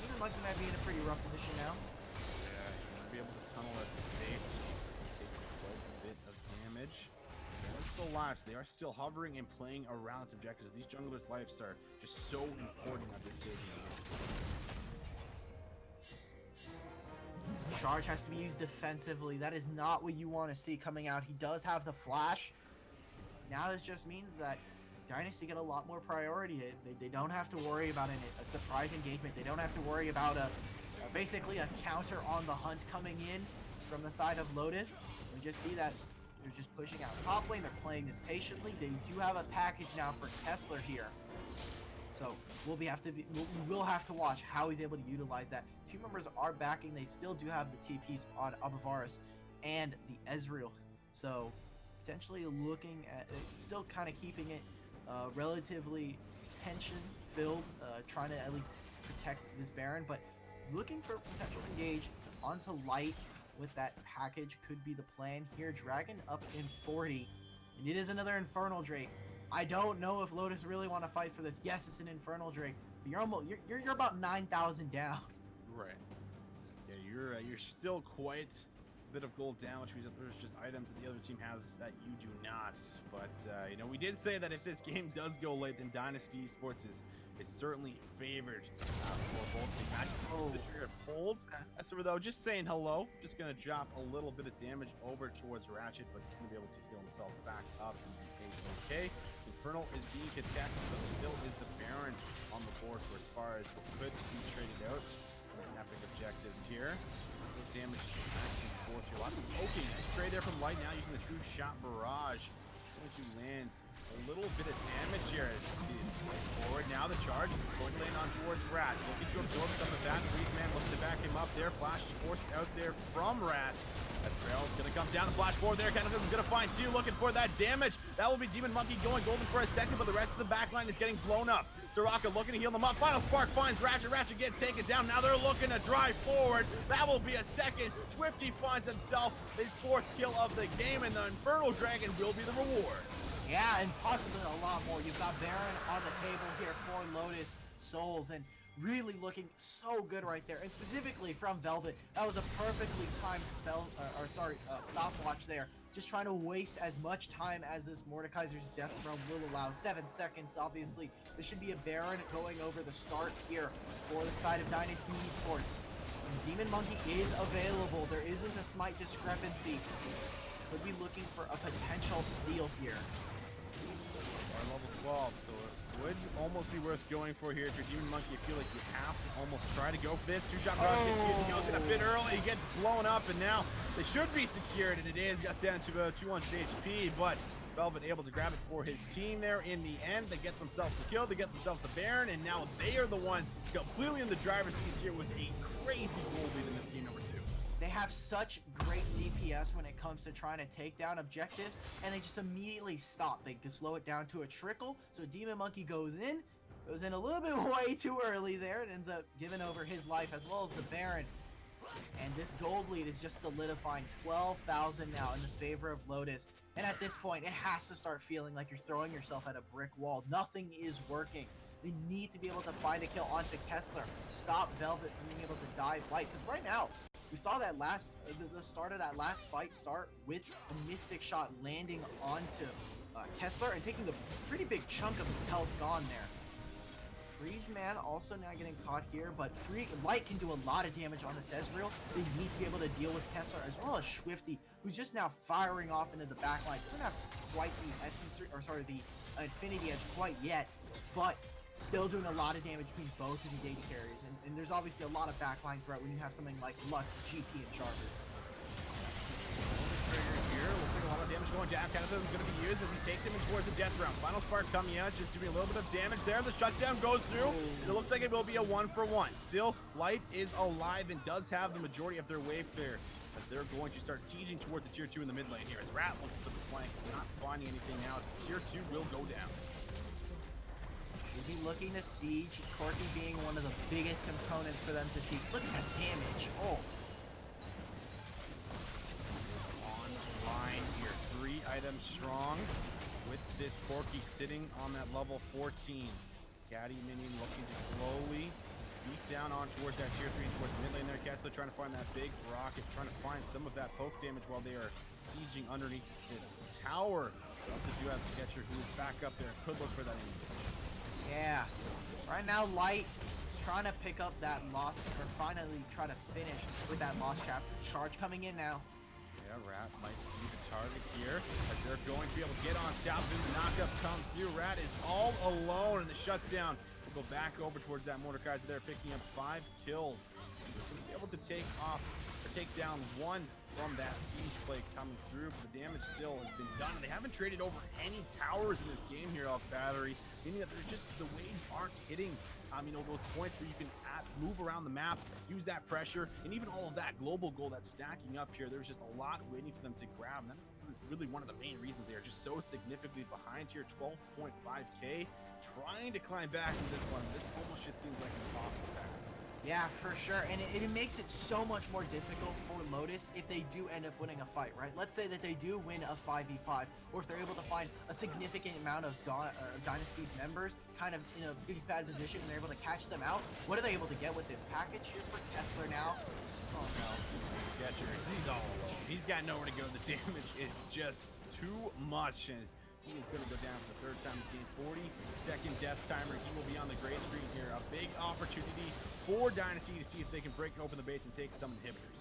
Even Monkey might be in a pretty rough position now. Yeah, he's going to be able to tunnel at the safe. Take quite a bit of damage. They're still alive. They are still hovering and playing around its objectives. These junglers' lives are just so important at this stage of the game. Charge has to be used defensively. That is not what you want to see coming out. He does have the flash. Now this just means that Dynasty get a lot more priority. They don't have to worry about a surprise engagement. They don't have to worry about basically a counter on the hunt coming in from the side of Lotus. We just see that they're just pushing out top lane. They're playing this patiently. They do have a package now for Kessler here. So we will have to watch how he's able to utilize that. Two members are backing. They still do have the TPs on Abavarus and the Ezreal. So potentially looking at still kind of keeping it relatively tension filled, trying to at least protect this Baron, but looking for potential engage onto Light with that package could be the plan here. Dragon up in 40, and it is another Infernal Drake. I don't know if Lotus really want to fight for this. Yes, it's an Infernal Drake, but you're about 9,000 down. Right. Yeah, you're still quite a bit of gold down, which means that there's just items that the other team has that you do not. But you know, we did say that if this game does go late, then Dynasty Esports is certainly favored for both the matches. The trigger pulled. Esper though, just saying hello. Just gonna drop a little bit of damage over towards Ratchet, but he's gonna be able to heal himself back up and be okay. Infernal is being contested, but still is the Baron on the board for as far as what could be traded out. Some epic objectives here. Good damage actually force here. Lots of poking. Nice trade there from Light now using the True Shot Barrage. Going to land a little bit of damage here as you see it forward. Now the charge is going to land on towards Rat. Looking to absorb some of that. Freeze Man looking to back him up there. Flash is forced out there from Rat. That trail's gonna come down the flash forward there. Kind of is gonna find two, looking for that damage. That will be Demon Monkey going golden for a second, but the rest of the backline is getting blown up. Soraka looking to heal them up. Final Spark finds Ratchet. Ratchet gets taken down. Now they're looking to drive forward. That will be a second. Swifty finds himself his 4th kill of the game, and the Infernal Dragon will be the reward. Yeah, and possibly a lot more. You've got Baron on the table here for Lotus Souls, and really looking so good right there. And specifically from Velvet, that was a perfectly timed stopwatch there. Just trying to waste as much time as this Mordekaiser's Death Throw will allow. 7 seconds, obviously. This should be a Baron going over the start here for the side of Dynasty Esports. And Demon Monkey is available. There isn't a smite discrepancy. Could be looking for a potential steal here. Or level 12, so it would almost be worth going for here. If you're Demon Monkey, you feel like you have to almost try to go for this. 2-shot rocket, he goes in a bit early, he gets blown up, and now they should be secured, and it is. Got down to about 200 HP, but Velvet able to grab it for his team there in the end. They get themselves the kill, they get themselves the Baron, and now they are the ones completely in the driver's seats here with a crazy goal lead in this game number 2. They have such great DPS when it comes to trying to take down objectives, and they just immediately stop. They can slow it down to a trickle, so Demon Monkey goes in a little bit way too early there, and ends up giving over his life as well as the Baron. And this gold lead is just solidifying 12,000 now in the favor of Lotus. And at this point, it has to start feeling like you're throwing yourself at a brick wall. Nothing is working. They need to be able to find a kill onto Kessler, stop Velvet from being able to dive Light, because right now, we saw that the start of that last fight start with a Mystic Shot landing onto Kessler and taking a pretty big chunk of his health gone there. Freeze Man also now getting caught here, but Light can do a lot of damage on this Ezreal. They need to be able to deal with Kessler as well as Swifty, who's just now firing off into the backline. Doesn't have quite the Infinity Edge quite yet, but still doing a lot of damage between both of these AD carries, and there's obviously a lot of backline threat when you have something like Lux, GP, and Charger. Trigger here, looks like a lot of damage going down. Kind of is going to be used as he takes him in towards the death round. Final Spark coming out, just doing a little bit of damage there. The shutdown goes through. It looks like it will be a 1-for-1. Still, Light is alive and does have the majority of their wave clear, as they're going to start sieging towards the tier 2 in the mid lane here. As Rat looks for the flank, not finding anything now. Tier 2 will go down. We'll be looking to siege, Corki being one of the biggest components for them to siege. Look at that damage. Oh. On line here, 3 items strong with this Corki sitting on that level 14. Caddy minion looking to slowly beat down on towards that tier 3 towards the mid lane there. Kessler trying to find that big rocket, trying to find some of that poke damage while they are sieging underneath this tower. They also do have Sketcher who is back up there, could look for that image. Yeah, right now Light is trying to pick up that lost, or finally try to finish with that lost chapter. Charge coming in now. Yeah, Rat might be the target here, as they're going to be able to get on top. The knockup comes through. Rat is all alone in the shutdown. We'll go back over towards that Mordekaiser there, picking up 5 kills. We'll be able to take down 1 from that siege play coming through, but the damage still has been done. They haven't traded over any towers in this game here off battery, meaning that there's just, the waves aren't hitting those points where you can move around the map, use that pressure, and even all of that global gold that's stacking up here. There's just a lot waiting for them to grab, and that's really one of the main reasons they are just so significantly behind here. 12.5K, trying to climb back in this one. This almost just seems like an impossible task. Yeah, for sure. And it makes it so much more difficult for Lotus if they do end up winning a fight, right? Let's say that they do win a 5v5, or if they're able to find a significant amount of Dynasty's members kind of in a pretty bad position and they're able to catch them out. What are they able to get with this package here for Kessler now? Oh no. Getcher, he's all alone. He's got nowhere to go. The damage is just too much, and he is going to go down for the third time in the game. 40-second death timer. He will be on the gray screen here. A big opportunity for Dynasty to see if they can break open the base and take some inhibitors.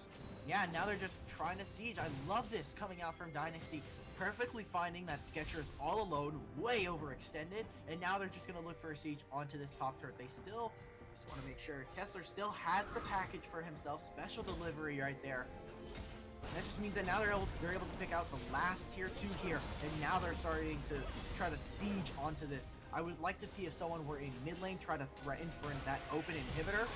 Yeah, now they're just trying to siege. I love this coming out from Dynasty. Perfectly finding that Sketcher is all alone, way overextended, and now they're just going to look for a siege onto this top turret. They still just want to make sure Kessler still has the package for himself. Special delivery right there. That just means that now they're able to pick out the last tier 2 here, and now they're starting to try to siege onto this. I would like to see if someone were in mid lane try to threaten for that open inhibitor.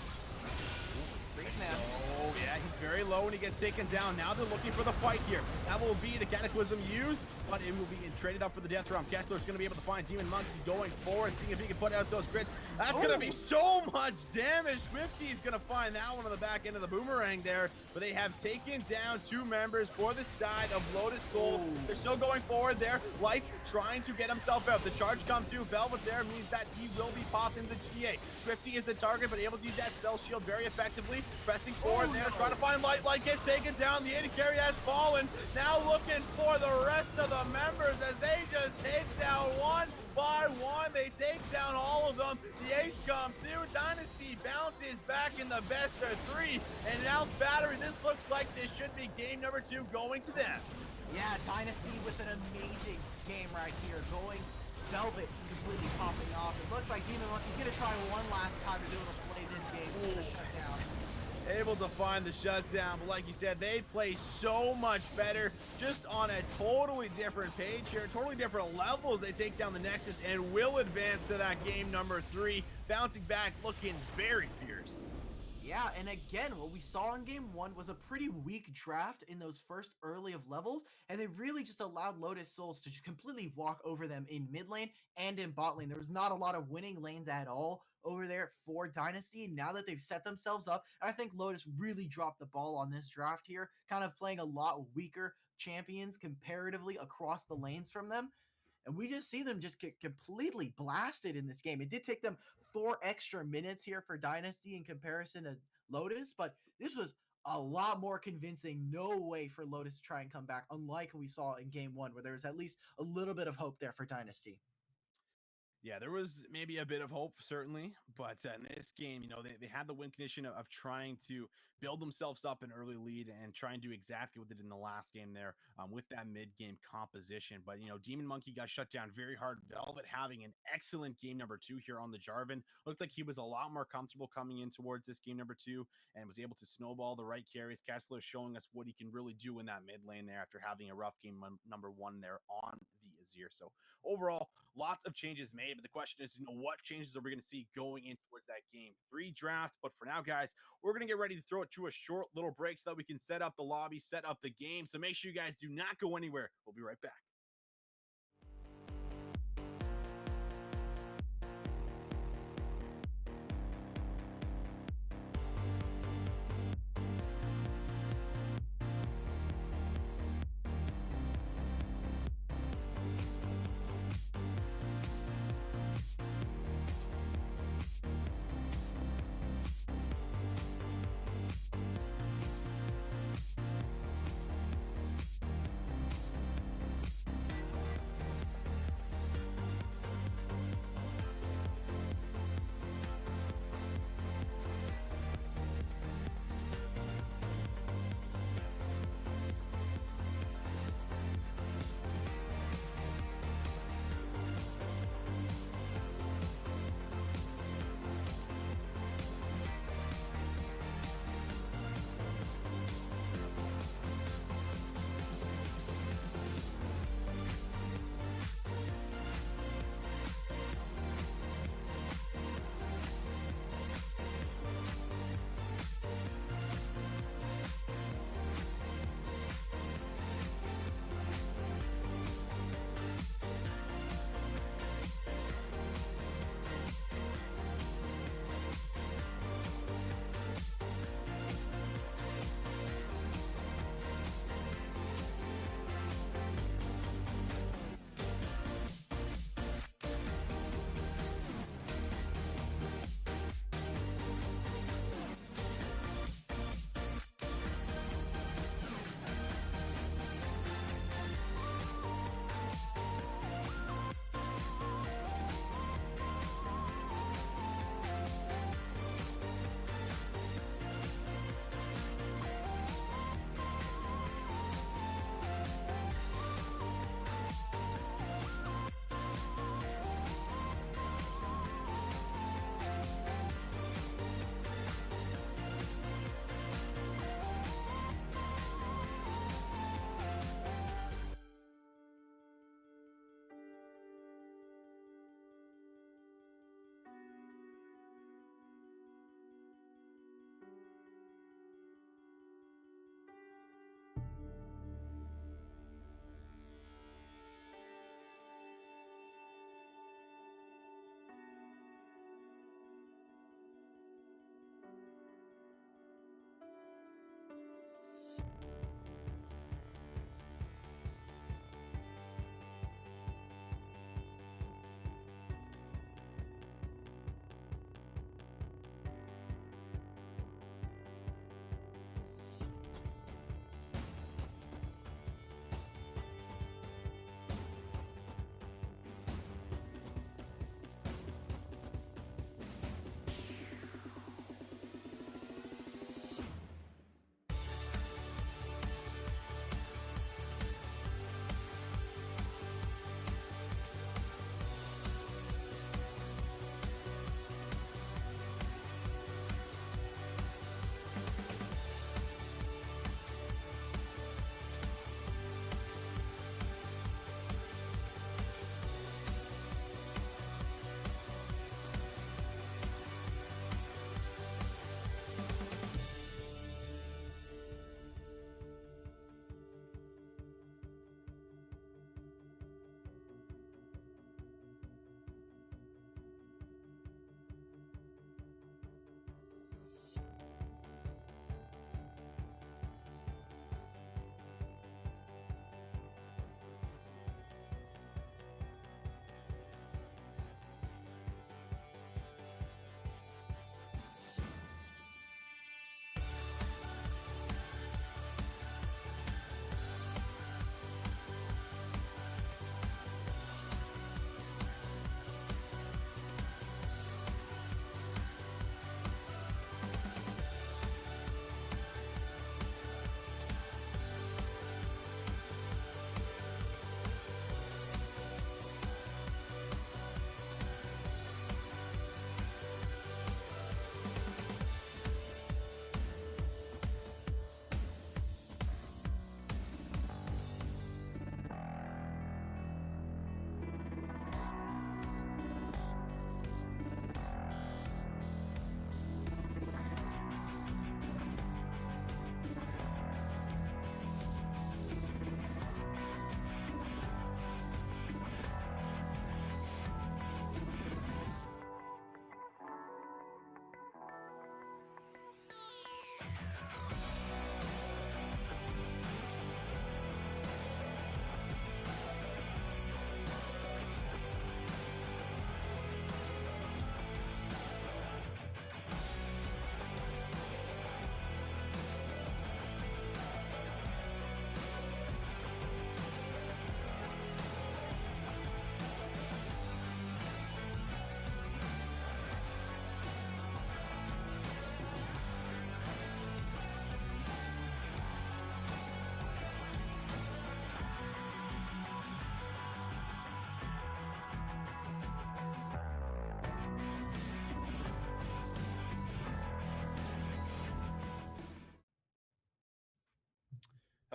Freeze man. Oh yeah, he's very low and he gets taken down. Now they're looking for the fight here. That will be the Cataclysm used, but it will be traded up for the death realm. Kessler's going to be able to find Demon Monkey going forward, seeing if he can put out those grits. That's going to be so much damage. Swifty is going to find that one on the back end of the boomerang there, but they have taken down 2 members for the side of Lotus Soul. They're still going forward there. Light trying to get himself out. The charge comes to Velvet there, means that he will be popped into the GA. Swifty is the target, but able to use that spell shield very effectively. Pressing forward there, trying to find Light. Light gets taken down. The AD carry has fallen. Now looking for the rest of the members as they just take down one by one. They take down all of them. The ace comes through. Dynasty bounces back in the best of 3. And now Battery, this looks like this should be game number 2 going to them. Yeah, Dynasty with an amazing game right here. Going Velvet completely popping off. It looks like Demon Monkey's going to try one last time to be able to play this game with the shutdown. Able to find the shutdown, but like you said, they play so much better, just on a totally different page here, totally different levels. They take down the Nexus and will advance to that game number 3, bouncing back, looking very fierce. Yeah, and again, what we saw in game 1 was a pretty weak draft in those first early of levels, and they really just allowed Lotus Souls to just completely walk over them in mid lane and in bot lane. There was not a lot of winning lanes at all over there for Dynasty. Now that they've set themselves up, and I think Lotus really dropped the ball on this draft here, kind of playing a lot weaker champions comparatively across the lanes from them. And we just see them just get completely blasted in this game. It did take them 4 extra minutes here for Dynasty in comparison to Lotus, but this was a lot more convincing. No way for Lotus to try and come back, unlike we saw in game 1, where there was at least a little bit of hope there for Dynasty. Yeah, there was maybe a bit of hope, certainly, but in this game, you know, they had the win condition of trying to build themselves up an early lead and try and do exactly what they did in the last game there with that mid-game composition. But, you know, Demon Monkey got shut down very hard. Velvet having an excellent game number 2 here on the Jarvan. Looked like he was a lot more comfortable coming in towards this game number 2 and was able to snowball the right carries. Kessler showing us what he can really do in that mid lane there after having a rough game number 1 there on the Azir. So overall, lots of changes made, but the question is, you know, what changes are we going to see going in towards that game 3 draft? But for now, guys, we're going to get ready to throw it to a short little break so that we can set up the lobby, set up the game. So make sure you guys do not go anywhere. We'll be right back.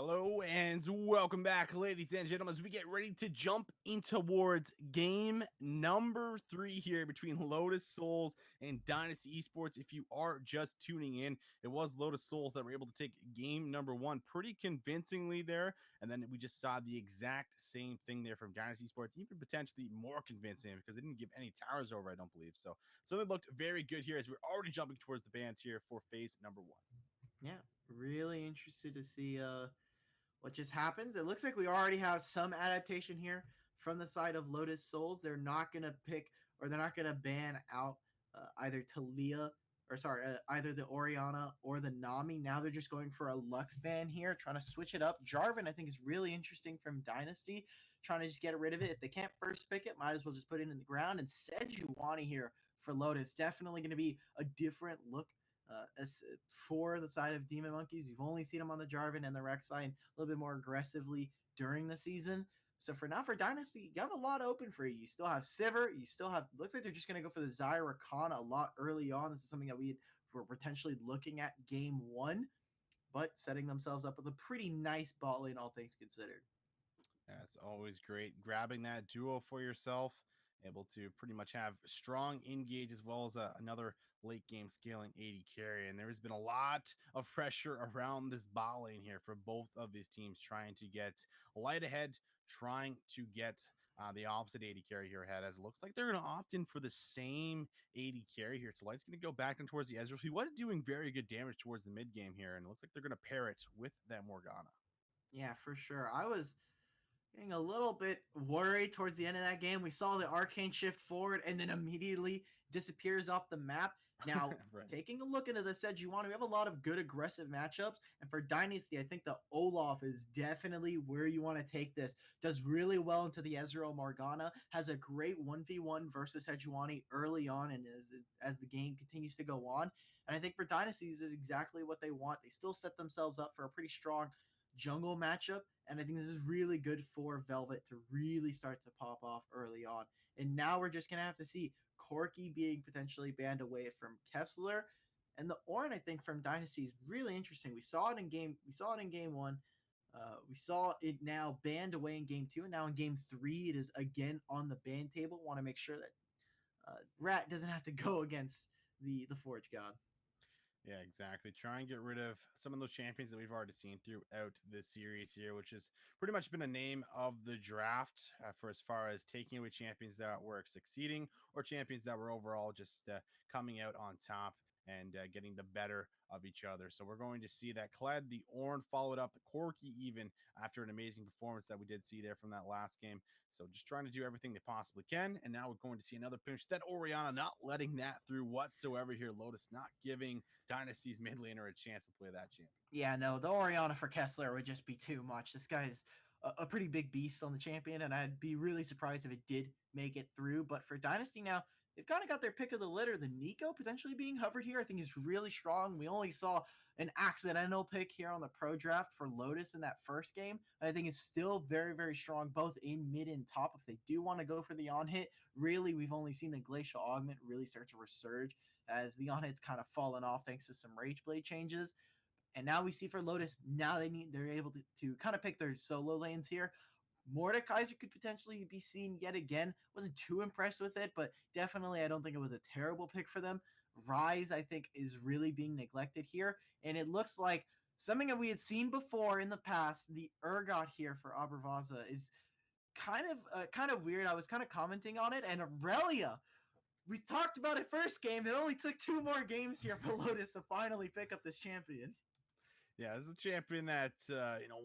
Hello and welcome back, ladies and gentlemen, as we get ready to jump in towards game number 3 here between Lotus Souls and Dynasty Esports. If you are just tuning in, it was Lotus Souls that were able to take game number 1 pretty convincingly there, and then we just saw the exact same thing there from Dynasty Esports, even potentially more convincing because they didn't give any towers over, I don't believe. So it looked very good here as we're already jumping towards the bans here for phase number 1. Yeah, really interested to see what just happens. It looks like we already have some adaptation here from the side of Lotus Souls. They're not going to pick, or they're not going to ban out either Talia, or sorry, either the Orianna or the Nami. Now they're just going for a Lux ban here, trying to switch it up. Jarvan, I think, is really interesting from Dynasty, trying to just get rid of it. If they can't first pick it, might as well just put it in the ground. And Sejuani here for Lotus, definitely going to be a different look for the side of Demon Monkeys. You've only seen them on the Jarvan and the Rek'Sai a little bit more aggressively during the season. So for now, for Dynasty, you have a lot open for you. You still have Sivir. You still have, looks like they're just going to go for the Zyra Rakan a lot early on. This is something that were potentially looking at game 1, but setting themselves up with a pretty nice bot lane, all things considered. That's always great. Grabbing that duo for yourself, able to pretty much have strong engage as well as another late game scaling 80 carry. And there has been a lot of pressure around this bot lane here for both of these teams, trying to get light ahead, trying to get the opposite 80 carry here ahead, as it looks like they're going to opt in for the same 80 carry here. So Light's going to go back and towards the Ezreal. He was doing very good damage towards the mid game here, and it looks like they're going to pair it with that Morgana. Yeah, for sure. I was getting a little bit worried towards the end of that game. We saw the Arcane shift forward and then immediately disappears off the map. Now, Right. Taking a look into the Sejuani, we have a lot of good aggressive matchups. And for Dynasty, I think the Olaf is definitely where you want to take this. Does really well into the Ezreal Morgana, has a great 1v1 versus Sejuani early on and as the game continues to go on. And I think for Dynasty, this is exactly what they want. They still set themselves up for a pretty strong jungle matchup, and I think this is really good for Velvet to really start to pop off early on. And now we're just gonna have to see Corki being potentially banned away from Kessler, and the Ornn, I think, from Dynasty is really interesting. We saw it in game 1. We saw it now banned away in game 2, and now in game 3 it is again on the ban table. Want to make sure that Rat doesn't have to go against the Forge God. Yeah, exactly. Try and get rid of some of those champions that we've already seen throughout this series here, which has pretty much been a name of the draft for as far as taking away champions that were succeeding or champions that were overall just coming out on top and getting the better of each other. So we're going to see that Kled, the Ornn, followed up Corki even after an amazing performance that we did see there from that last game. So just trying to do everything they possibly can. And now we're going to see another pinch. That Orianna not letting that through whatsoever here. Lotus not giving Dynasty's mid laner a chance to play that champion. Yeah, no, the Orianna for Kessler would just be too much. This guy's a pretty big beast on the champion, and I'd be really surprised if it did make it through. But for Dynasty now, they've kind of got their pick of the litter. The Nico potentially being hovered here, I think, is really strong. We only saw an accidental pick here on the pro draft for Lotus in that first game, and I think it's still very, very strong, both in mid and top. If they do want to go for the on-hit, really, we've only seen the Glacial Augment really start to resurge as the on-hit's kind of fallen off thanks to some Rage Blade changes. And now we see for Lotus, now they're able to kind of pick their solo lanes here. Mordekaiser could potentially be seen yet again. Wasn't too impressed with it, but definitely I don't think it was a terrible pick for them. Rise, I think, is really being neglected here. And it looks like something that we had seen before in the past, the Urgot here for Abravaza is kind of weird. I was kind of commenting on it. And Aurelia, we talked about it first game. It only took 2 more games here for Lotus to finally pick up this champion. Yeah, this is a champion that,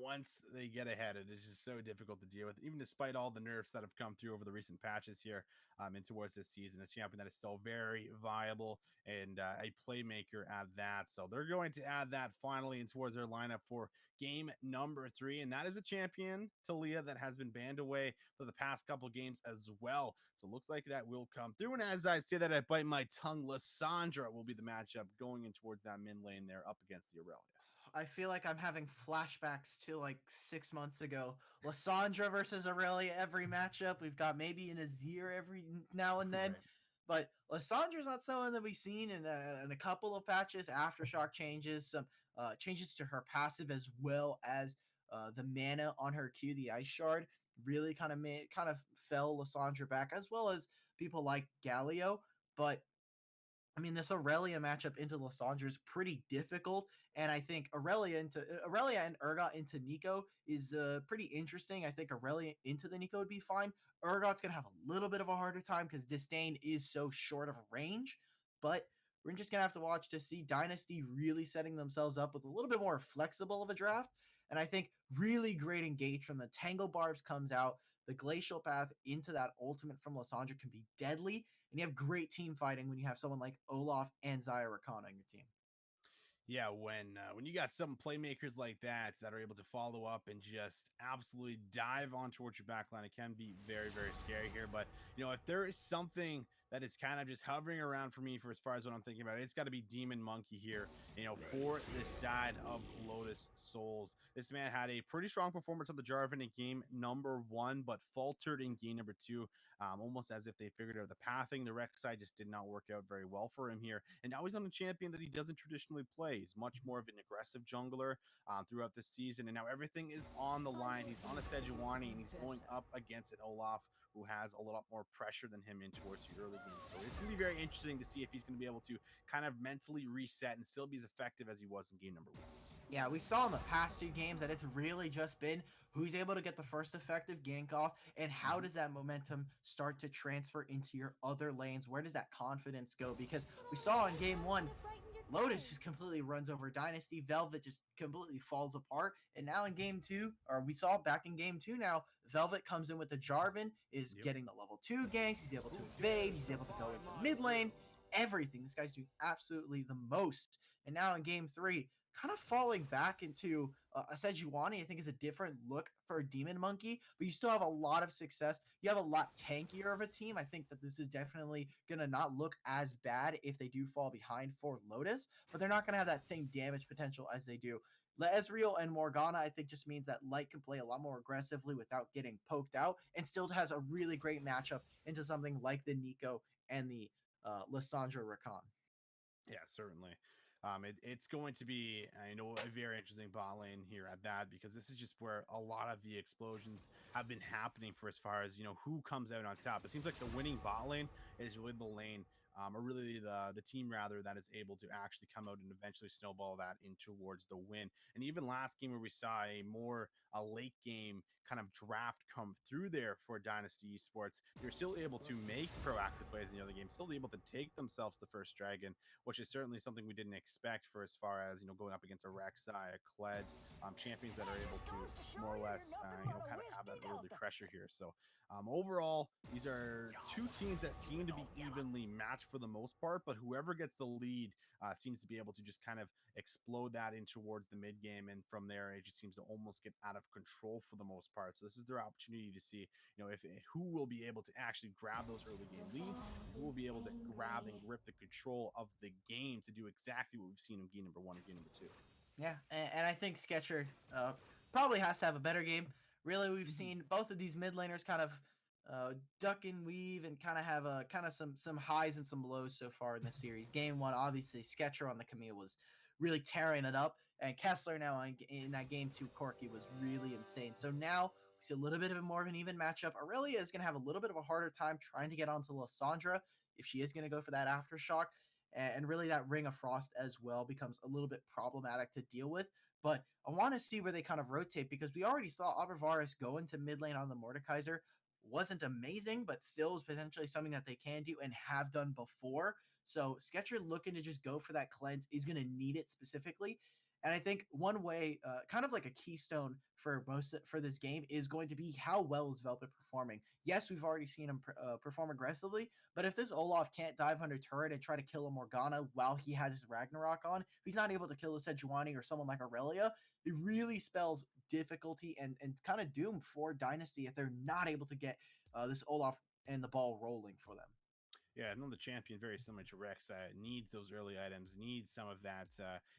once they get ahead, it is just so difficult to deal with, even despite all the nerfs that have come through over the recent patches here and towards this season. A champion that is still very viable and a playmaker at that. So they're going to add that finally in towards their lineup for game number 3. And that is a champion, Talia, that has been banned away for the past couple games as well. So it looks like that will come through. And as I say that, I bite my tongue. Lissandra will be the matchup going in towards that mid lane there up against the Aurelia. I feel like I'm having flashbacks to like 6 months ago. Lissandra versus Aurelia every matchup. We've got maybe an Azir every now and then. Right. But Lissandra's not someone that we've seen in a couple of patches, aftershock changes, some changes to her passive as well as the mana on her Q, the Ice Shard, really kind of fell Lysandra back, as well as people like Galio. But I mean, this Aurelia matchup into Lysandra is pretty difficult, and I think Aurelia and Urgot into Nico is pretty interesting. I think Aurelia into the Nico would be fine. Urgot's gonna have a little bit of a harder time because Disdain is so short of range, but we're just gonna have to watch to see Dynasty really setting themselves up with a little bit more flexible of a draft. And I think really great engage from the Tangle Barbs comes out. The Glacial Path into that ultimate from Lysandra can be deadly, and you have great team fighting when you have someone like Olaf and Xayah Rakan on your team. Yeah, when you got some playmakers like that that are able to follow up and just absolutely dive on towards your backline, it can be very, very scary here. But if there is something that is kind of just hovering around for me for as far as what I'm thinking about, it's got to be Demon Monkey here. For this side of Lotus Souls, this man had a pretty strong performance on the Jarvan in game number 1, but faltered in game number 2. Almost as if they figured out the pathing. The Rex side just did not work out very well for him here. And now he's on a champion that he doesn't traditionally play. He's much more of an aggressive jungler throughout the season. And now everything is on the line. He's on a Sejuani, and he's going up against an Olaf who has a lot more pressure than him in towards the early game. So it's going to be very interesting to see if he's going to be able to kind of mentally reset and still be as effective as he was in game number 1. Yeah, we saw in the past 2 games that it's really just been who's able to get the first effective gank off, and how does that momentum start to transfer into your other lanes? Where does that confidence go? Because we saw in game 1, Lotus just completely runs over Dynasty. Velvet just completely falls apart. And now in game 2, or we saw back in game 2 now, Velvet comes in with the Jarvan, is getting the level 2 ganks. He's able to evade. He's able to go into mid lane. Everything. This guy's doing absolutely the most. And now in game 3, kind of falling back into a Sejuani, I think is a different look for Demon Monkey, but you still have a lot of success. You have a lot tankier of a team. I think that this is definitely going to not look as bad if they do fall behind for Lotus, but they're not going to have that same damage potential as they do. Ezreal and Morgana, I think, just means that Light can play a lot more aggressively without getting poked out, and still has a really great matchup into something like the Nico and the Lysandra Rakan. Yeah, certainly. It's going to be, a very interesting bot lane here at that, because this is just where a lot of the explosions have been happening for as far as, who comes out on top. It seems like the winning bot lane is really the lane, or really the team rather, that is able to actually come out and eventually snowball that in towards the win. And even last game where we saw a late game kind of draft come through there for Dynasty Esports, they're still able to make proactive plays in the other game, still able to take themselves the first dragon, which is certainly something we didn't expect for as far as going up against a Rek'Sai, a Kled, champions that are able to more or less kind of have that early pressure here. So overall, these are 2 teams that seem to be evenly matched for the most part, but whoever gets the lead seems to be able to just kind of explode that in towards the mid game, and from there it just seems to almost get out of control for the most part. So this is their opportunity to see if who will be able to actually grab those early game leads, who will be able to grab and grip the control of the game to do exactly what we've seen in game number 1 and game number 2. Yeah, and I think Sketcher probably has to have a better game. Really, we've seen both of these mid laners kind of duck and weave and kind of have some highs and some lows so far in the series. Game 1, obviously, Sketcher on the Camille was really tearing it up, and Kessler now in that game 2, Corki was really insane. So now we see a little bit of more of an even matchup. Aurelia is going to have a little bit of a harder time trying to get onto Lysandra if she is going to go for that aftershock. And really that Ring of Frost as well becomes a little bit problematic to deal with. But I want to see where they kind of rotate, because we already saw Abervaris go into mid lane on the Mordekaiser. Wasn't amazing, but still is potentially something that they can do and have done before. So Sketcher looking to just go for that cleanse is going to need it specifically. And I think one way, kind of like a keystone for this game, is going to be how well is Velvet performing. Yes, we've already seen him perform aggressively, but if this Olaf can't dive under turret and try to kill a Morgana while he has his Ragnarok on, if he's not able to kill a Sejuani or someone like Aurelia, it really spells difficulty and kind of doom for Dynasty if they're not able to get this Olaf and the ball rolling for them. Yeah, another champion very similar to Rex needs those early items, needs some of that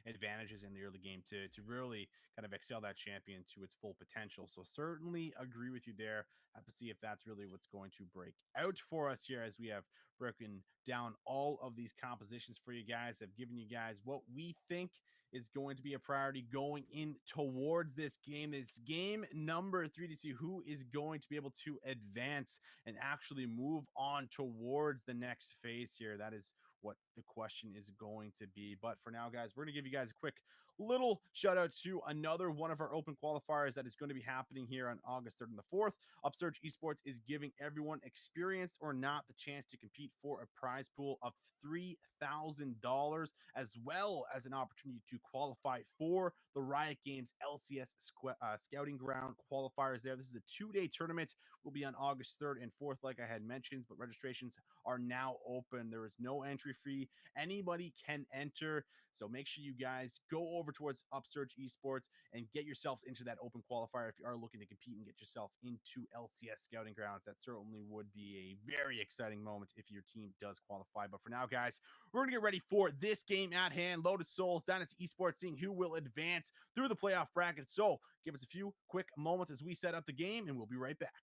advantages in the early game to really kind of excel that champion to its full potential. So certainly agree with you there. Have to see if that's really what's going to break out for us here, as we have broken down all of these compositions for you guys. I've given you guys what we think is going to be a priority going in towards this game. This game number 3 to see who is going to be able to advance and actually move on towards the next phase here. That is what the question is going to be. But for now, guys, we're going to give you guys a quick little shout out to another one of our open qualifiers that is going to be happening here on August 3rd and the 4th. Upsurge Esports is giving everyone, experienced or not, the chance to compete for a prize pool of $3,000, as well as an opportunity to qualify for the Riot Games LCS Scouting Ground qualifiers there. This is a 2-day tournament. Will be on August 3rd and 4th, like I had mentioned, but registrations are now open. There is no entry fee. Anybody can enter. So make sure you guys go over towards Upsurge Esports and get yourselves into that open qualifier if you are looking to compete and get yourself into LCS Scouting Grounds. That certainly would be a very exciting moment if your team does qualify. But for now, guys, we're going to get ready for this game at hand. Lotus Souls, Dynasty Esports, seeing who will advance through the playoff bracket. So give us a few quick moments as we set up the game, and we'll be right back.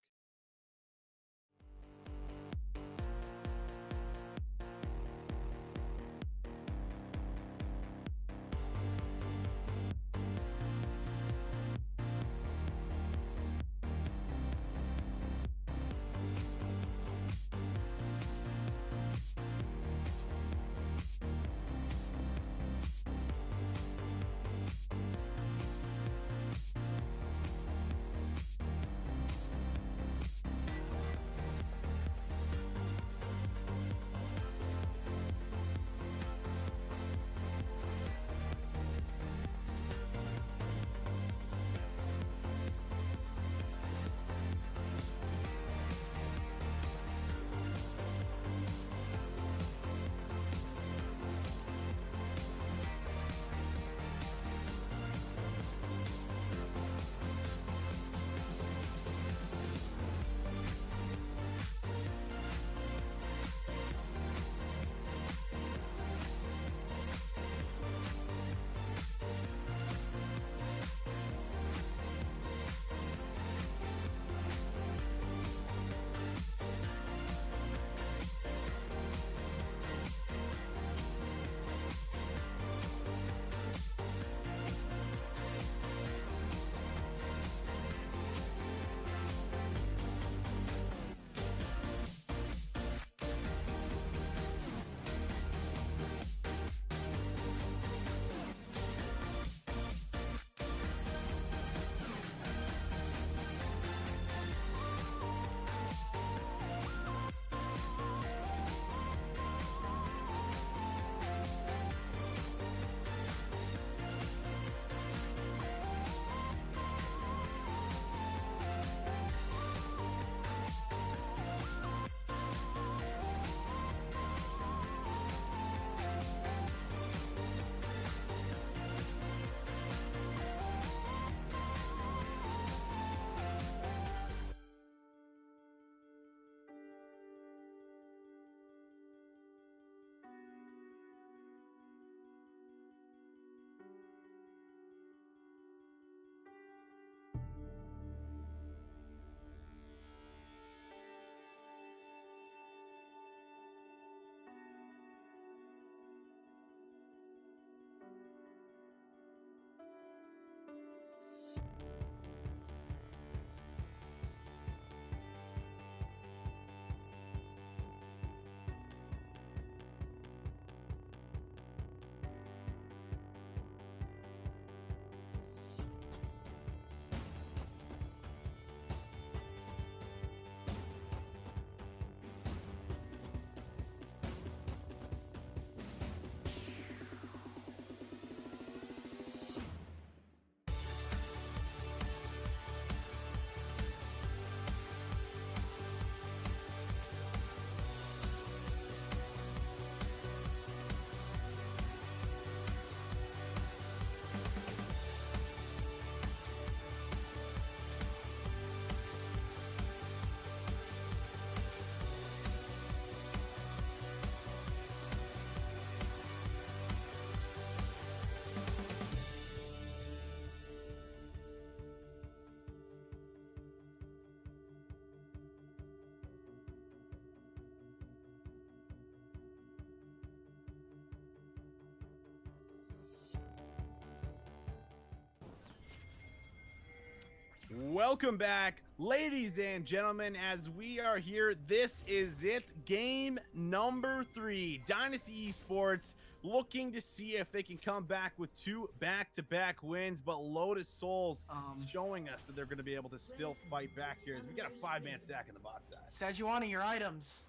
Welcome back, ladies and gentlemen, as we are here. This is it, game number 3. Dynasty Esports looking to see if they can come back with 2 back-to-back wins, but Lotus Souls showing us that they're going to be able to still fight back here as we got a 5-man stack in the bot side. Sejuani, your items.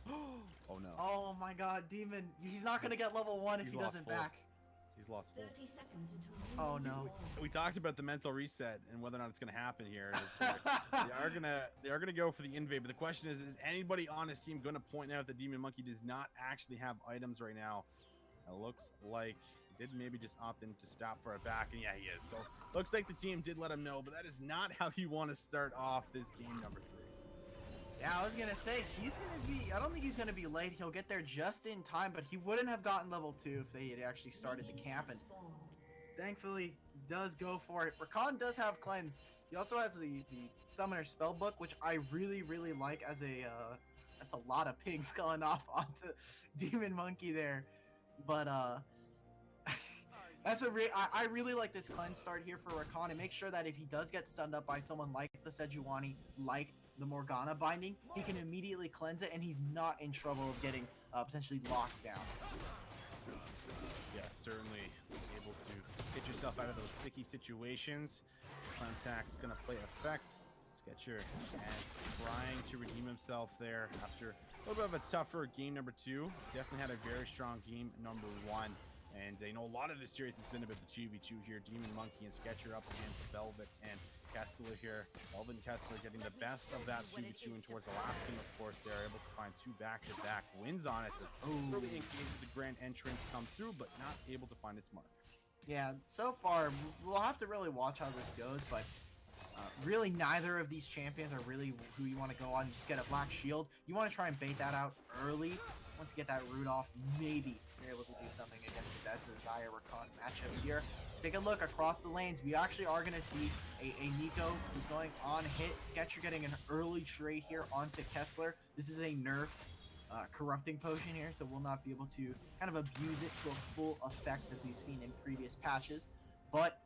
Oh no. Oh my god, Demon. He's not going to get level 1 if he doesn't back. He's lost full. 30 seconds until Oh no. We talked about the mental reset and whether or not it's going to happen here. They are gonna go for the invade, but the question is anybody on his team going to point out that Demon Monkey does not actually have items right now? It looks like he did maybe just opt in to stop for a back, and yeah, he is. So looks like the team did let him know, but that is not how you want to start off this game number 3. Yeah, I was gonna say I don't think he's gonna be late. He'll get there just in time, but he wouldn't have gotten level 2 if they had actually started the camp. And thankfully, he does go for it. Rakan does have cleanse. He also has the summoner spellbook, which I really like. As that's a lot of pigs going off onto Demon Monkey there, but I really like this cleanse start here for Rakan, and make sure that if he does get stunned up by someone like the Sejuani, like the Morgana binding, he can immediately cleanse it, and he's not in trouble of getting potentially locked down. Yeah, certainly able to get yourself out of those sticky situations. Cleanse attack's gonna play effect. Sketcher as trying to redeem himself there after a little bit of a tougher game number 2. Definitely had a very strong game number 1. And a lot of this series has been about the 2v2 here. Demon Monkey and Sketcher up against Velvet and Kessler here. Velvet and Kessler getting the best of that 2v2, and towards the last game, of course, they're able to find 2 back-to-back wins on it. As early engages the grand entrance come through, but not able to find its mark. Yeah, so far, we'll have to really watch how this goes, but really neither of these champions are really who you want to go on. Just get a black shield. You want to try and bait that out early. Once you get that root off, maybe you're able to do something against this Desire Rakan matchup here. Take a look across the lanes. We actually are going to see a Nico who's going on hit. Sketcher getting an early trade here onto Kessler. This is a nerf corrupting potion here, so we'll not be able to kind of abuse it to a full effect as we've seen in previous patches. But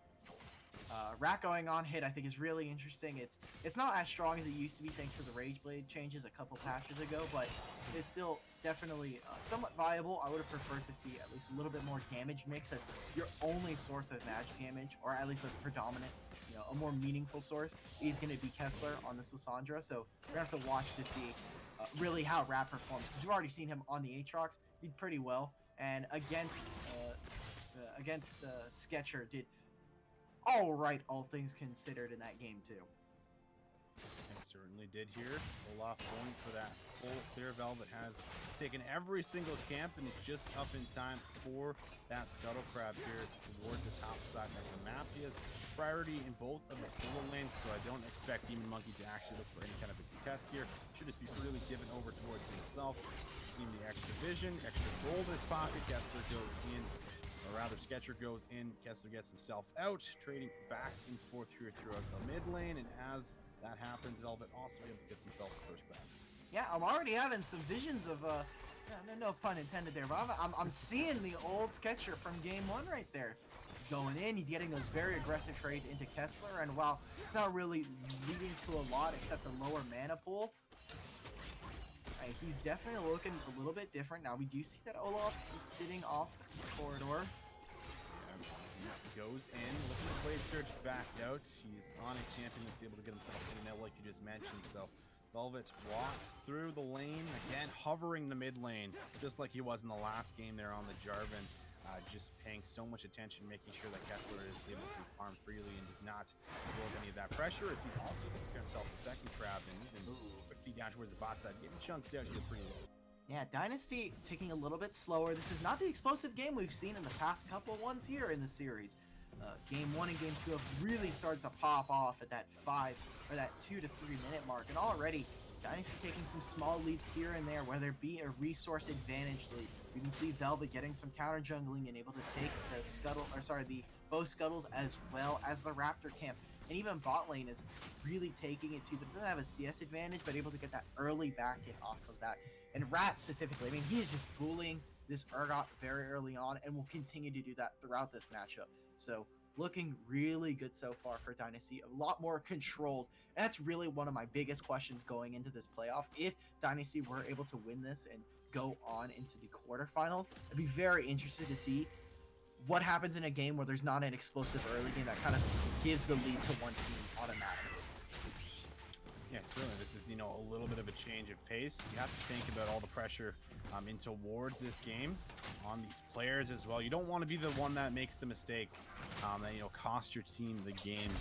Rat going on hit, I think, is really interesting. It's not as strong as it used to be thanks to the Rage Blade changes a couple patches ago, but it's still definitely somewhat viable. I would have preferred to see at least a little bit more damage mix as your only source of magic damage, or at least a predominant, a more meaningful source, is going to be Kessler on this Lissandra. So we're going to have to watch to see really how Rat performs, because you've already seen him on the Aatrox, did pretty well, and against Sketcher did all right, all things considered, in that game too. And certainly did here. Olaf going for that full clear. Velvet has taken every single camp, and it's just up in time for that Scuttle Crab here towards the top side of the map. He has priority in both of the solo lanes, so I don't expect Demon Monkey to actually look for any kind of a contest here. Should just be freely given over towards himself. Seeing the extra vision, extra gold in his pocket. Kessler goes in. Or rather, Sketcher goes in, Kessler gets himself out, trading back and forth here throughout the mid lane, and as that happens, Velvet also able to get himself the first grab. Yeah, I'm already having some visions of, no pun intended there, but I'm seeing the old Sketcher from game 1 right there. He's going in, he's getting those very aggressive trades into Kessler, and while it's not really leading to a lot except a lower mana pool, he's definitely looking a little bit different. Now, we do see that Olaf is sitting off the corridor. Goes in, looking to play Surge backed out. He's on a champion that's able to get himself in there like you just mentioned. So Velvet walks through the lane, again hovering the mid lane, just like he was in the last game there on the Jarvan. Just paying so much attention, making sure that Kessler is able to farm freely and does not absorb any of that pressure, as he's also going to himself the second crab and even quickly down towards the bot side, getting chunked out here pretty low. Yeah, Dynasty taking a little bit slower. This is not the explosive game we've seen in the past couple ones here in the series. Game 1 and Game 2 have really started to pop off at that 2 to 3 minute mark, and already Dynasty taking some small leads here and there, whether it be a resource advantage lead. You can see Velvet getting some counter jungling and able to take the bow scuttles as well as the Raptor camp. And even bot lane is really taking it to them. Doesn't have a CS advantage, but able to get that early back hit off of that. And Rat specifically, I mean, he is just bullying this Urgot very early on and will continue to do that throughout this matchup. So looking really good so far for Dynasty. A lot more controlled. And that's really one of my biggest questions going into this playoff. If Dynasty were able to win this and go on into the quarterfinals, I'd be very interested to see what happens in a game where there's not an explosive early game that kind of gives the lead to one team automatically. Yeah, certainly. This is, a little bit of a change of pace. You have to think about all the pressure in towards this game on these players as well. You don't want to be the one that makes the mistake that, cost your team the game.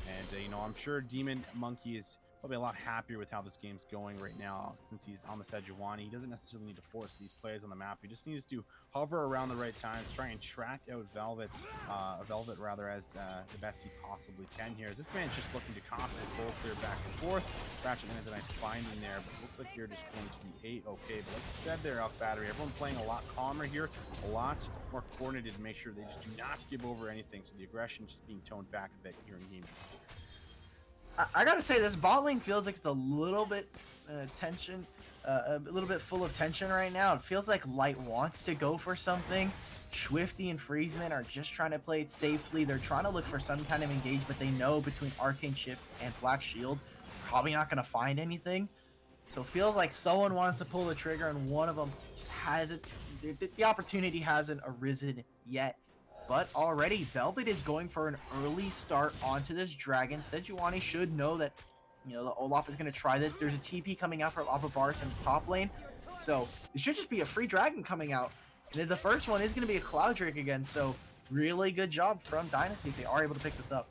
And, I'm sure Demon Monkey is probably a lot happier with how this game's going right now since he's on the Sejuani. He doesn't necessarily need to force these plays on the map. He just needs to hover around the right times, try and track out Velvet as the best he possibly can here. This man's just looking to constantly pull clear back and forth. Ratchet lands a nice finding there, but it looks like you're just going to be A-okay. But like you said there, Alpha Battery, everyone playing a lot calmer here, a lot more coordinated to make sure they just do not give over anything. So the aggression just being toned back a bit here in game. I gotta say, this bot lane feels like it's a little bit tension, a little bit full of tension right now. It feels like Light wants to go for something. Swifty and Freezeman are just trying to play it safely. They're trying to look for some kind of engage, but they know between Arcane Shift and Black Shield, probably not gonna find anything. So it feels like someone wants to pull the trigger, and one of them just hasn't. The opportunity hasn't arisen yet. But already, Velvet is going for an early start onto this dragon. Sejuani should know that, the Olaf is going to try this. There's a TP coming out from Ababaris in the top lane. So, it should just be a free dragon coming out. And then the first one is going to be a Cloud Drake again. So, really good job from Dynasty if they are able to pick this up.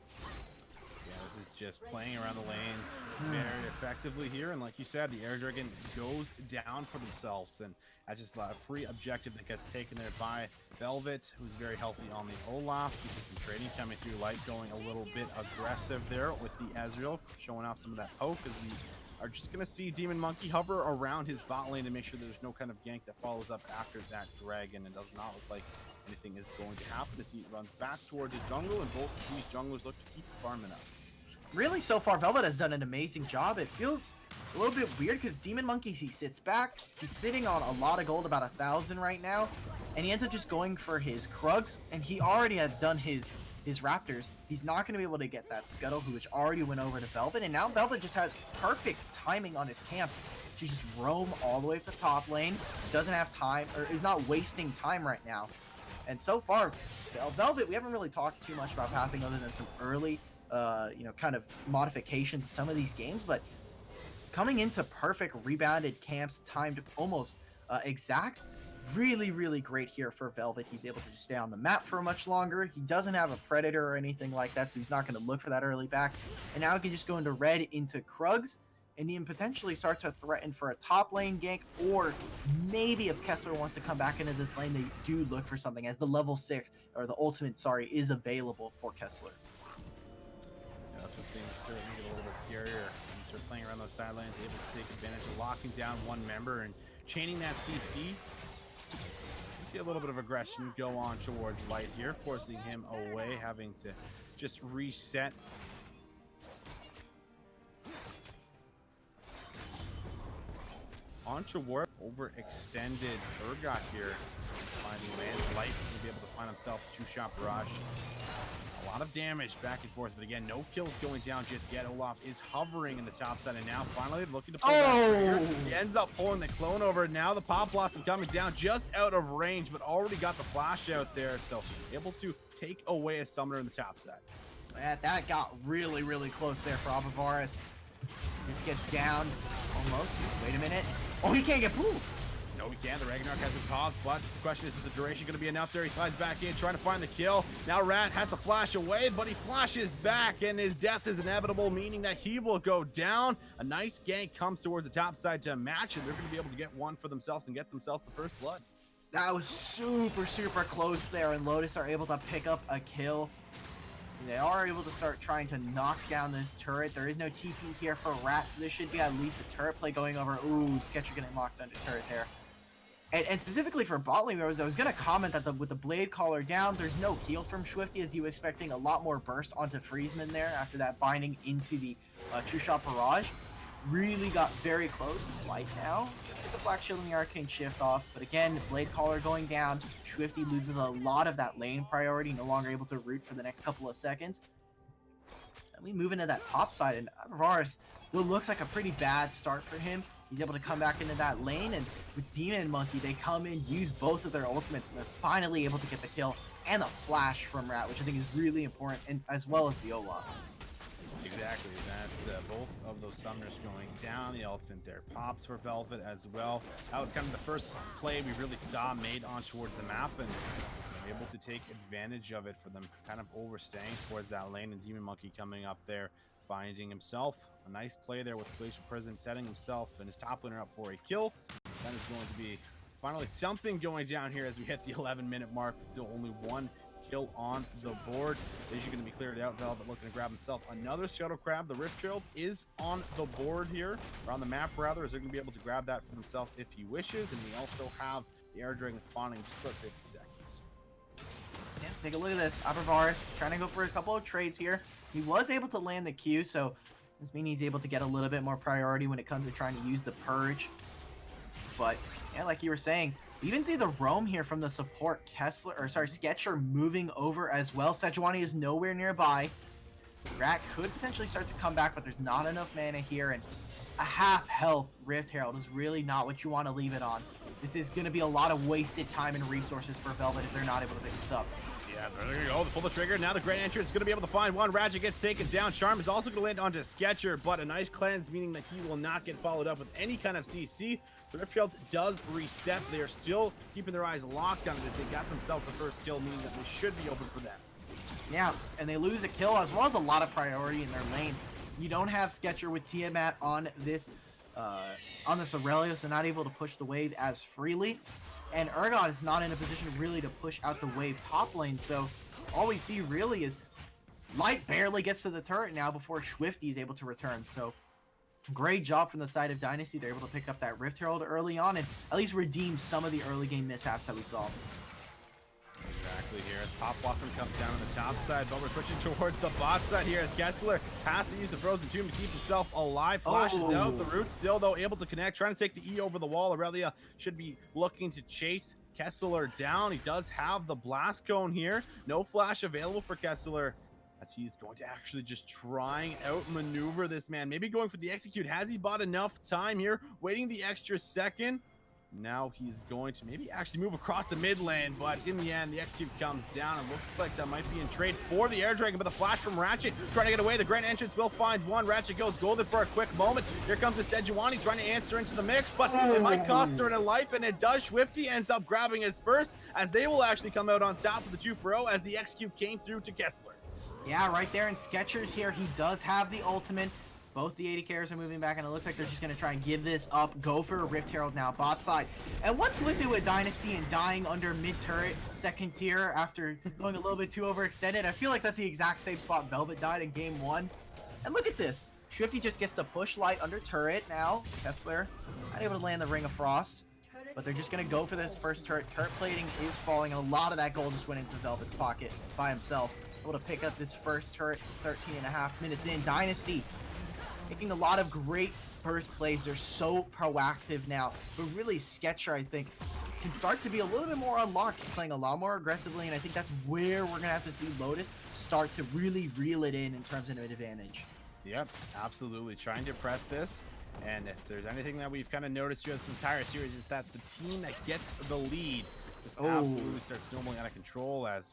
Yeah, this is just playing around the lanes very effectively here. And like you said, the Air Dragon goes down for themselves. And that's just a free objective that gets taken there by Velvet, who's very healthy on the Olaf. You see some trading coming through. Light going a little bit aggressive there with the Ezreal, showing off some of that poke, as we are just going to see Demon Monkey hover around his bot lane to make sure there's no kind of gank that follows up after that dragon. And does not look like anything is going to happen as he runs back towards his jungle, and both of these junglers look to keep farming up. Really, so far, Velvet has done an amazing job. It feels a little bit weird because Demon Monkey, he sits back. He's sitting on a lot of gold, about 1,000 right now. And he ends up just going for his Krugs. And he already has done his Raptors. He's not going to be able to get that Scuttle, which already went over to Velvet. And now Velvet just has perfect timing on his camps to just roam all the way to the top lane. Doesn't have time, or is not wasting time right now. And so far, Velvet, we haven't really talked too much about pathing other than some early kind of modifications to some of these games, but coming into perfect rebounded camps, timed almost exact, really great here for Velvet. He's able to just stay on the map for much longer. He doesn't have a Predator or anything like that, so he's not going to look for that early back. And now he can just go into red, into Krugs, and even potentially start to threaten for a top lane gank, or maybe if Kessler wants to come back into this lane, they do look for something, as the level 6, or the ultimate, is available for Kessler. That's what things certainly get a little bit scarier. When you start playing around those sidelines, able to take advantage of locking down one member and chaining that CC. You see a little bit of aggression go on towards Light here, forcing him away, having to just reset. On toward overextended Urgot here, finding land. Light's going to be able to find himself a two-shot barrage. A lot of damage back and forth, but again, no kills going down just yet. Olaf is hovering in the top side, and now finally looking to pull that trigger. He ends up pulling the clone over. Now the Pop Blossom coming down just out of range, but already got the flash out there, so able to take away a summoner in the top side. That got really close there for Ababaris. This gets down almost. Wait a minute. Oh, he can't get pulled. No, he can. The Ragnarok has been paused, but the question is the duration going to be enough there? He slides back in, trying to find the kill. Now Rat has to flash away, but he flashes back, and his death is inevitable, meaning that he will go down. A nice gank comes towards the top side to match, and they're going to be able to get one for themselves and get themselves the first blood. That was super close there, and Lotus are able to pick up a kill. They are able to start trying to knock down this turret. There is no TP here for Rat, so there should be at least a turret play going over. Ooh, Sketcher getting locked under turret there. And specifically for bot lane, I was going to comment that with the Blade Caller down, there's no heal from Swifty, as he was expecting a lot more burst onto Freezeman there after that binding into the two-shot barrage. really got very close. Light now. Get the Black Shield and the Arcane Shift off. But again, Blade Caller going down. Swifty loses a lot of that lane priority, no longer able to root for the next couple of seconds. And we move into that top side, and Abravaris, it looks like a pretty bad start for him. He's able to come back into that lane, and with Demon Monkey, they come in, use both of their ultimates, and they're finally able to get the kill and the flash from Rat, which I think is really important, and as well as the Olaf. Exactly, that's both of those summoners going down. The ultimate there pops for Velvet as well. That was kind of the first play we really saw made on towards the map, and able to take advantage of it for them kind of overstaying towards that lane, and Demon Monkey coming up there, finding himself a nice play there with Glacial Prison, setting himself and his top laner up for a kill. That is going to be finally something going down here as we hit the 11-minute mark. Still only one kill on the board. Is going to be cleared out. Velvet looking to grab himself another Shadow Crab. The Rift Herald is on the board here, or on the map rather, as they're going to be able to grab that for themselves if he wishes. And we also have the Air Dragon spawning in just about 50 seconds. Yeah, take a look at this. Abravaris trying to go for a couple of trades here. He was able to land the Q, so this means he's able to get a little bit more priority when it comes to trying to use the Purge. But yeah, like you were saying, we even see the roam here from the support. Sketcher moving over as well. Sejuani is nowhere nearby. Rat could potentially start to come back, but there's not enough mana here, and a half health Rift Herald is really not what you want to leave it on. This is going to be a lot of wasted time and resources for Velvet if they're not able to pick this up. Yeah, there you go. Pull the trigger. Now the Grand Entrance is going to be able to find one. Ratchet gets taken down. Charm is also going to land onto Sketcher, but a nice cleanse, meaning that he will not get followed up with any kind of CC. The Rift Herald does reset. They are still keeping their eyes locked on it as they got themselves the first kill, meaning that they should be open for them. Yeah, and they lose a kill as well as a lot of priority in their lanes. You don't have Sketcher with Tiamat on this Aurelio, so not able to push the wave as freely. And Urgot is not in a position really to push out the wave top lane, so all we see really is Light barely gets to the turret now before Swifty is able to return. So great job from the side of Dynasty. They're able to pick up that Rift Herald early on and at least redeem some of the early game mishaps that we saw. Exactly here as Pop Blossom comes down on the top side, but we're switching towards the bot side here as Kessler has to use the Frozen Tomb to keep himself alive. Flashes out the root, still though able to connect, trying to take the E over the wall. Aurelia should be looking to chase Kessler down. He does have the Blast Cone here. No flash available for Kessler as he's going to actually just trying out maneuver this man. Maybe going for the execute. Has he bought enough time here? Waiting the extra second. Now he's going to maybe actually move across the mid lane, but in the end, the execute comes down. It looks like that might be in trade for the Air Dragon, but the flash from Ratchet trying to get away. The Grand Entrance will find one. Ratchet goes golden for a quick moment. Here comes the Sejuani trying to answer into the mix, but it might cost her a life, and it does. Swifty ends up grabbing his first, as they will actually come out on top of the 2-for-0 as the execute came through to Kessler. Yeah, right there in Sketcher's here. He does have the ultimate. Both the AD carries are moving back, and it looks like they're just going to try and give this up. Go for a Rift Herald now, bot side. And what's with it with Dynasty and dying under mid-turret, second tier, after going a little bit too overextended? I feel like that's the exact same spot Velvet died in game 1. And look at this. Swifty just gets to push Light under turret now. Kessler not able to land the Ring of Frost, but they're just going to go for this first turret. Turret plating is falling, and a lot of that gold just went into Velvet's pocket by himself. Able to pick up this first turret 13.5 minutes in. Dynasty making a lot of great first plays. They're so proactive now, but really Sketcher, I think, can start to be a little bit more unlocked. He's playing a lot more aggressively, and I think that's where we're gonna have to see Lotus start to really reel it in terms of an advantage. Yep, absolutely. Trying to press this, and if there's anything that we've kind of noticed throughout this entire series, is that the team that gets the lead just absolutely starts snowballing out of control, as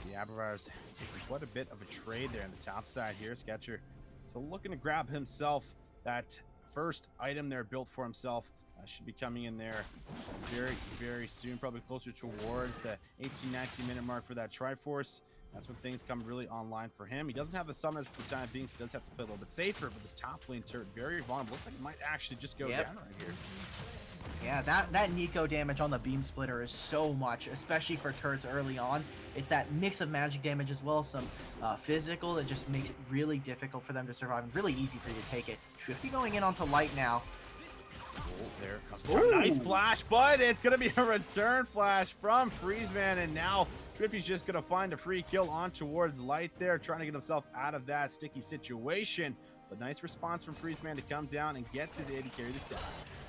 the Abravaris taking quite a bit of a trade there on the top side here. Sketcher so looking to grab himself that first item there built for himself. Should be coming in there very, very soon, probably closer towards the 18-19 minute mark for that Triforce. That's when things come really online for him. He doesn't have the summoners for the time being, so he does have to play a little bit safer, but this top lane turret, very vulnerable. Looks like it might actually just go down right here. Yeah, that Nico damage on the Beam Splitter is so much, especially for turrets early on. It's that mix of magic damage as well as some physical that just makes it really difficult for them to survive. Really easy for you to take it. Swifty going in onto Light now. Oh, there comes a nice flash, but it's going to be a return flash from Freezeman, and now Swifty's just going to find a free kill on towards Light there, trying to get himself out of that sticky situation. But nice response from Freezeman to come down and gets his AD carry to set.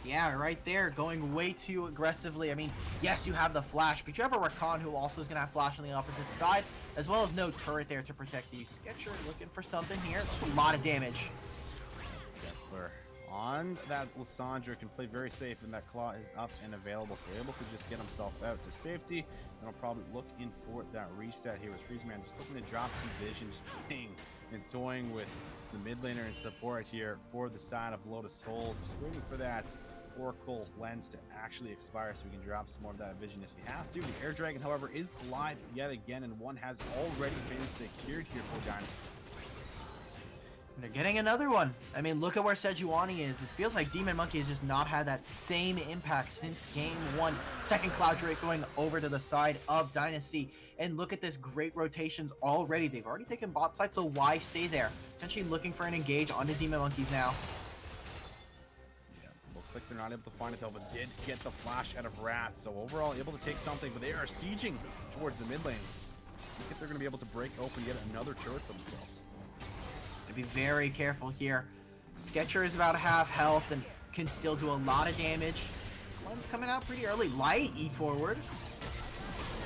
Yeah, right there, going way too aggressively. I mean, yes, you have the flash, but you have a Rakan who also is going to have flash on the opposite side, as well as no turret there to protect you. Sketcher looking for something here. It's a lot of damage. Kessler on that Lissandra can play very safe, and that claw is up and available, so able to just get himself out to safety. And I'll probably look in for that reset here with Freezeman just looking to drop some vision, just playing and toying with the mid laner and support here for the side of Lotus Souls, just waiting for that Oracle lens to actually expire so we can drop some more of that vision if he has to. The Air Dragon, however, is alive yet again, and one has already been secured here for Dynasty. They're getting another one. I mean, look at where Sejuani is. It feels like Demon Monkey has just not had that same impact since game 1. Second Cloud Drake going over to the side of Dynasty. And look at this, great rotations already. They've already taken bot side, so why stay there? Potentially looking for an engage onto Demon Monkeys now. Yeah, looks like they're not able to find it though, but did get the flash out of Rat. So overall able to take something, but they are sieging towards the mid lane. I think they're going to be able to break open yet another turret for themselves. Be very careful here. Sketcher is about half health and can still do a lot of damage. One's coming out pretty early. Light E forward.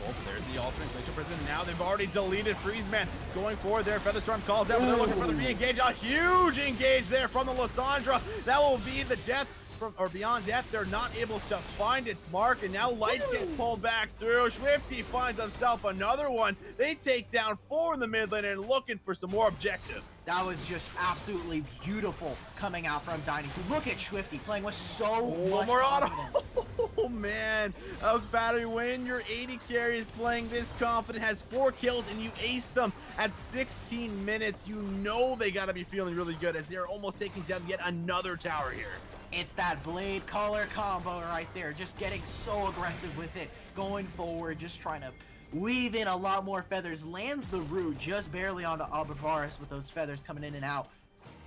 Oh, there's the alternate Glacial Prison. Now they've already deleted Freezeman. Going forward there, Featherstorm calls down, but they're looking for the re-engage. A huge engage there from the Lissandra. That will be the death from, or beyond death. They're not able to find its mark, and now Light gets pulled back through. Swifty finds himself another one. They take down 4 in the mid lane and looking for some more objectives. That was just absolutely beautiful coming out from Dynasty. Look at Swifty playing with so much more auto. confidence. Oh man, that was battery. When your 80 carry is playing this confident, has 4 kills, and you ace them at 16 minutes, you know they gotta be feeling really good as they're almost taking down yet another tower here. It's that blade color combo right there, just getting so aggressive with it, going forward, just trying to weave in a lot more feathers, lands the root just barely onto Abravaris with those feathers coming in and out.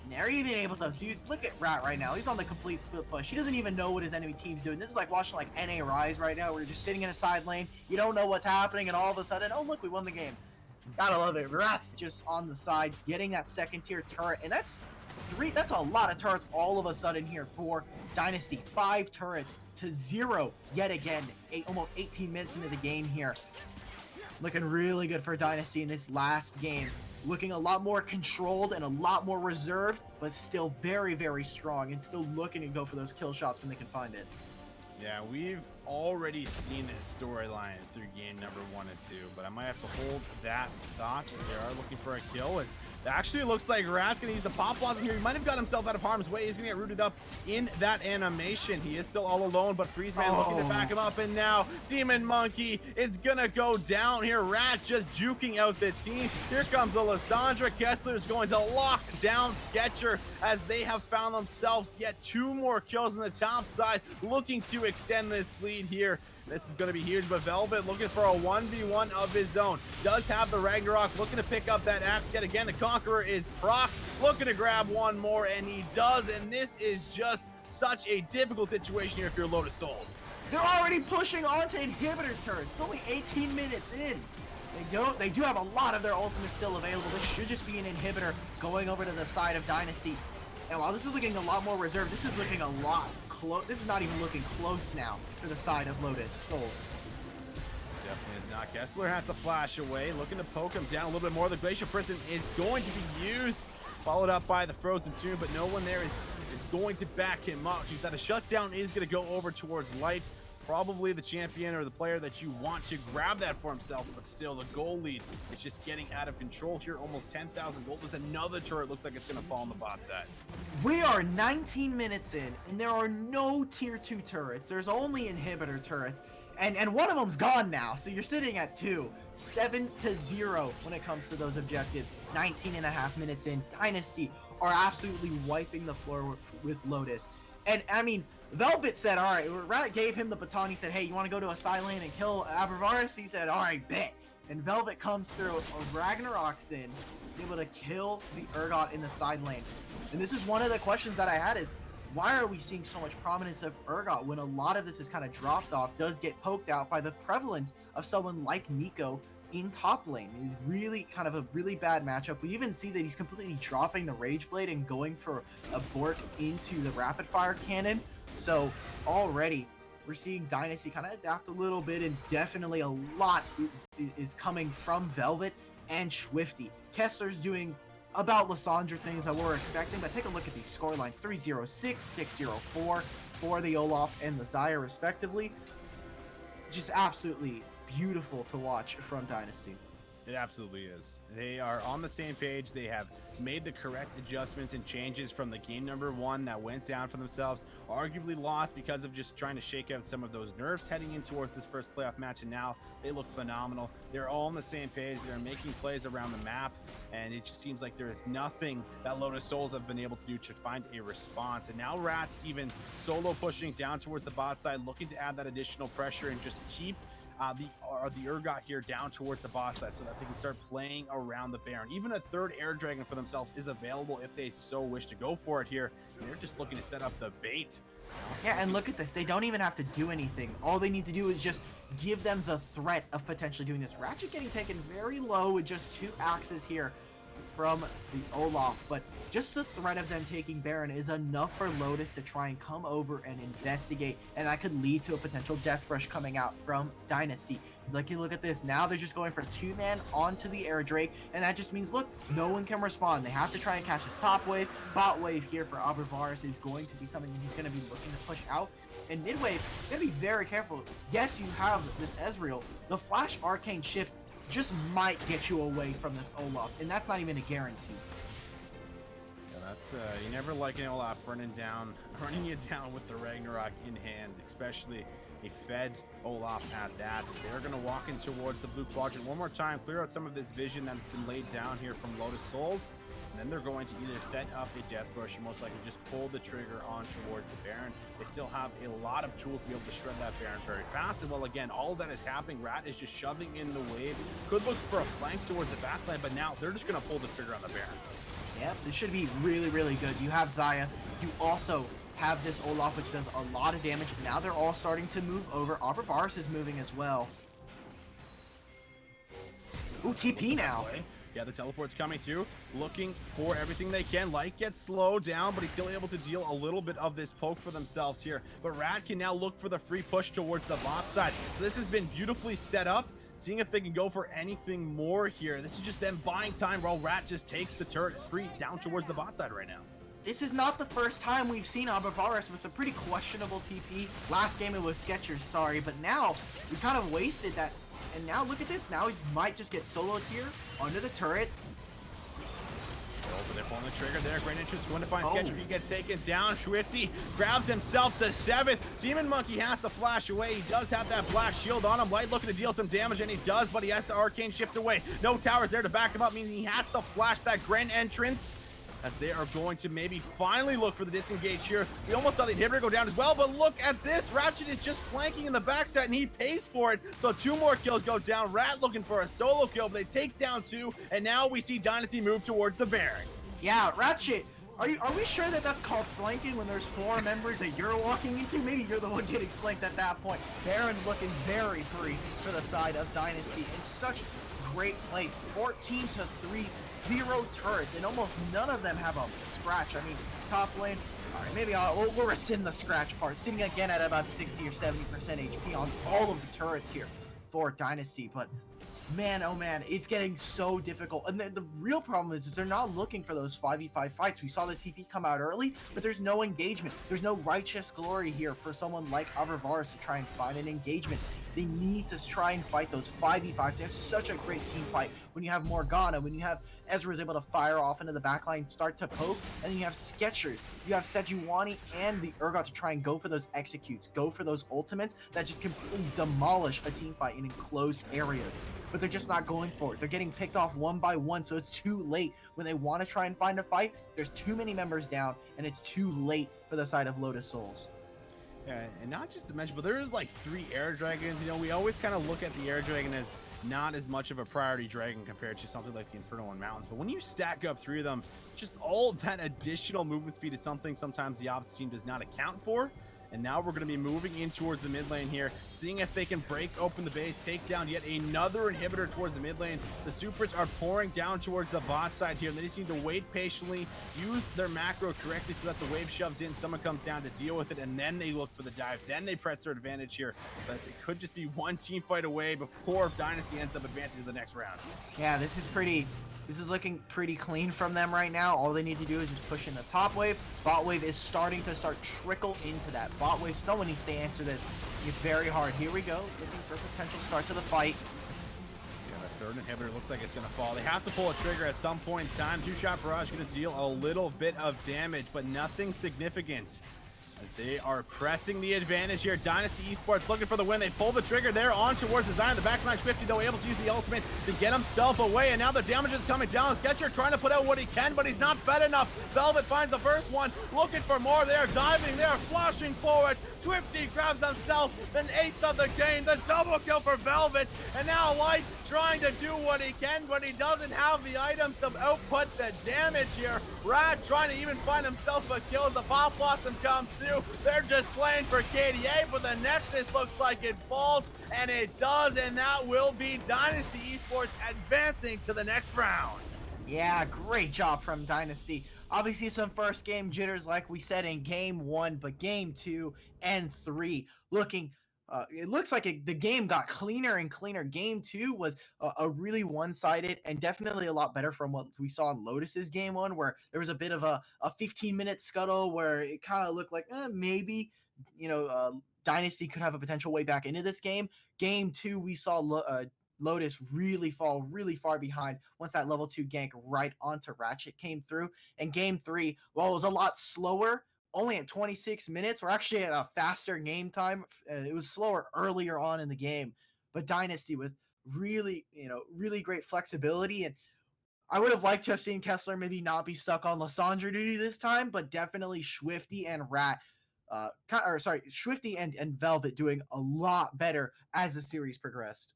And they're even able to, dude, look at Rat right now. He's on the complete split push. He doesn't even know what his enemy team's doing. This is like watching like NA Rise right now, where you're just sitting in a side lane, you don't know what's happening, and all of a sudden, oh look, we won the game. Gotta love it. Rat's just on the side, getting that second tier turret, and that's a lot of turrets all of a sudden here for Dynasty. 5 turrets to 0 yet again, almost 18 minutes into the game here. Looking really good for Dynasty in this last game. Looking a lot more controlled and a lot more reserved, but still very, very strong and still looking to go for those kill shots when they can find it. Yeah, we've already seen this storyline through game number 1 and 2, but I might have to hold that thought. They are looking for a kill. It actually looks like Rat's going to use the pop blossom here. He might have got himself out of harm's way. He's going to get rooted up in that animation. He is still all alone, but Freezeman looking to back him up, and now Demon Monkey is going to go down here. Rat just juking out the team. Here comes the Lissandra. Kessler is going to lock down Sketcher as they have found themselves yet 2 more kills on the top side, looking to extend this lead here. This is going to be huge, but Velvet looking for a 1v1 of his own. Does have the Ragnarok, looking to pick up that axe yet again. The Conqueror is proc, looking to grab one more, and he does, and this is just such a difficult situation here if you're Lotus Souls. They're already pushing onto inhibitor turrets. It's only 18 minutes in. They do have a lot of their ultimates still available. This should just be an inhibitor going over to the side of Dynasty. And while this is looking a lot more reserved, this is looking a lot close. This is not even looking close now for the side of Lotus Souls. Definitely is not. Kessler has to flash away, looking to poke him down a little bit more. The Glacial Prison is going to be used, followed up by the Frozen Tomb, but no one there is going to back him up. She's that a shutdown is going to go over towards Light. Probably the champion or the player that you want to grab that for himself, but still the goal lead is just getting out of control here. Almost 10,000 gold. There's another turret. Looks like it's going to fall on the bot side. We are 19 minutes in, and there are no tier 2 turrets. There's only inhibitor turrets, and one of them's gone now. So you're sitting at 2, 7-0 when it comes to those objectives. 19.5 minutes in, Dynasty are absolutely wiping the floor with Lotus. And I mean, Velvet said, all right, Rat gave him the baton. He said, hey, you want to go to a side lane and kill Abravaris? He said, all right, bet. And Velvet comes through, Ragnarok's in, able to kill the Urgot in the side lane. And this is one of the questions that I had is, why are we seeing so much prominence of Urgot when a lot of this is kind of dropped off, does get poked out by the prevalence of someone like Nico in top lane. He's really kind of a really bad matchup. We even see that he's completely dropping the Rage Blade and going for a Bork into the Rapid Fire Cannon. So already we're seeing Dynasty kind of adapt a little bit, and definitely a lot is coming from Velvet and Swifty. Kessler's doing about Lissandra things that we're expecting, but take a look at these score lines: 306, 604 for the Olaf and the Xayah respectively. Just absolutely beautiful to watch from Dynasty. It absolutely is. They are on the same page. They have made the correct adjustments and changes from the game number 1 that went down for themselves, arguably lost because of just trying to shake out some of those nerves heading in towards this first playoff match, and now they look phenomenal. They're all on the same page. They're making plays around the map, and it just seems like there is nothing that Lotus Souls have been able to do to find a response. And now Rat's even solo pushing down towards the bot side, looking to add that additional pressure and just keep the Urgot here down towards the boss side so that they can start playing around the Baron. Even a third Air Dragon for themselves is available if they so wish to go for it here. And they're just looking to set up the bait. Yeah, and look at this. They don't even have to do anything. All they need to do is just give them the threat of potentially doing this. Ratchet getting taken very low with just 2 axes here from the Olaf, but just the threat of them taking Baron is enough for Lotus to try and come over and investigate, and that could lead to a potential death rush coming out from Dynasty. Like, you look at this, now they're just going for 2-man onto the Air Drake, and that just means, look, no one can respond. They have to try and catch this top wave. Bot wave here for Abravaris is going to be something he's going to be looking to push out. And mid wave, you gotta be very careful. Yes, you have this Ezreal. The Flash Arcane Shift just might get you away from this Olaf, and that's not even a guarantee. Yeah, that's you never like an Olaf running you down with the Ragnarok in hand, especially a fed Olaf at that. They're going to walk in towards the blue quadrant one more time, clear out some of this vision that's been laid down here from Lotus Souls, and then they're going to either set up a death rush or most likely just pull the trigger on towards the Baron. They still have a lot of tools to be able to shred that Baron very fast, and well, again, all of that is happening. Rat is just shoving in the wave. Could look for a flank towards the backline, but now they're just going to pull the trigger on the Baron. Yep, this should be really, really good. You have Xayah. You also have this Olaf, which does a lot of damage. Now they're all starting to move over. Abravaris is moving as well. Ooh, TP now. Yeah, the teleport's coming through, looking for everything they can. Light gets slowed down, but he's still able to deal a little bit of this poke for themselves here. But Rat can now look for the free push towards the bot side. So this has been beautifully set up, seeing if they can go for anything more here. This is just them buying time while Rat just takes the turret free down towards the bot side right now. This is not the first time we've seen Abravaris with a pretty questionable TP. Last game it was Skechers, sorry, but now we kind of wasted that. And now look at this. Now he might just get soloed here under the turret. Oh, but they're pulling the trigger there. Great entrance going to find Sketcher. He gets taken down. Swifty grabs himself the 7th. Demon Monkey has to flash away. He does have that black shield on him. Light looking to deal some damage, and he does, but he has to arcane shift away. No towers there to back him up, meaning he has to flash that grand entrance, as they are going to maybe finally look for the disengage here. We almost saw the inhibitor go down as well, but look at this. Ratchet is just flanking in the backside, and he pays for it. So 2 more kills go down. Rat looking for a solo kill, but they take down 2, and now we see Dynasty move towards the Baron. Yeah, Ratchet, are we sure that that's called flanking when there's 4 members that you're walking into? Maybe you're the one getting flanked at that point. Baron looking very free for the side of Dynasty, and such great play. 14 to 3. 0 turrets, and almost none of them have a scratch. I mean, top lane, all right, maybe we'll rescind the scratch part. Sitting again at about 60 or 70% HP on all of the turrets here for Dynasty, but man, oh man, it's getting so difficult. And the real problem is they're not looking for those 5v5 fights. We saw the TP come out early, but there's no engagement. There's no righteous glory here for someone like Abravaris to try and find an engagement. They need to try and fight those 5v5s. They have such a great team fight when you have Morgana, when you have Ezra's able to fire off into the backline, start to poke, and then you have Skechers, you have Sejuani and the Urgot to try and go for those executes, go for those ultimates that just completely demolish a team fight in enclosed areas. But they're just not going for it. They're getting picked off one by one, so it's too late. When they want to try and find a fight, there's too many members down, and it's too late for the side of Lotus Souls. Yeah, and not just to mention, but there is like 3 air dragons. You know, we always kind of look at the air dragon as not as much of a priority dragon compared to something like the Infernal and Mountains. But when you stack up 3 of them, just all of that additional movement speed is something sometimes the opposite team does not account for. And now we're going to be moving in towards the mid lane here, seeing if they can break open the base, take down yet another inhibitor towards the mid lane. The supers are pouring down towards the bot side here. They just need to wait patiently, use their macro correctly so that the wave shoves in, someone comes down to deal with it, and then they look for the dive. Then they press their advantage here. But it could just be one team fight away before Dynasty ends up advancing to the next round. Yeah, this is looking pretty clean from them right now. All they need to do is just push in the top wave. Bot wave is starting to trickle into that. Bot wave, someone needs to answer this. It's very hard. Here we go, looking for a potential start to the fight. Yeah, the third inhibitor looks like it's going to fall. They have to pull a trigger at some point in time. Two-shot barrage going to deal a little bit of damage, but nothing significant. As they are pressing the advantage here. Dynasty Esports looking for the win. They pull the trigger there on towards the Zion. The backline 50 though, able to use the ultimate to get himself away. And now the damage is coming down. Sketcher trying to put out what he can, but he's not fed enough. Velvet finds the first one. Looking for more. They are diving. They are flashing forward. Swifty grabs himself an 8th of the game. The double kill for Velvet. And now Light trying to do what he can, but he doesn't have the items to output the damage here. Rad trying to even find himself a kill as the Pop Blossom comes through. They're just playing for KDA, but the Nexus looks like it falls, and it does, and that will be Dynasty Esports advancing to the next round. Yeah, great job from Dynasty. Obviously some first game jitters like we said in game 1, but game 2 and 3 looking it looks like the game got cleaner and cleaner. Game 2 was a really one-sided and definitely a lot better from what we saw in Lotus's game 1, where there was a bit of a 15-minute scuttle where it kind of looked like maybe, Dynasty could have a potential way back into this game. Game 2, we saw Lotus really fall really far behind once that level 2 gank right onto Ratchet came through. And game 3, while it was a lot slower, only at 26 minutes. We're actually at a faster game time. It was slower earlier on in the game, but Dynasty with really great flexibility. And I would have liked to have seen Kessler maybe not be stuck on Lysandra duty this time, but definitely Swifty and Swifty and Velvet doing a lot better as the series progressed.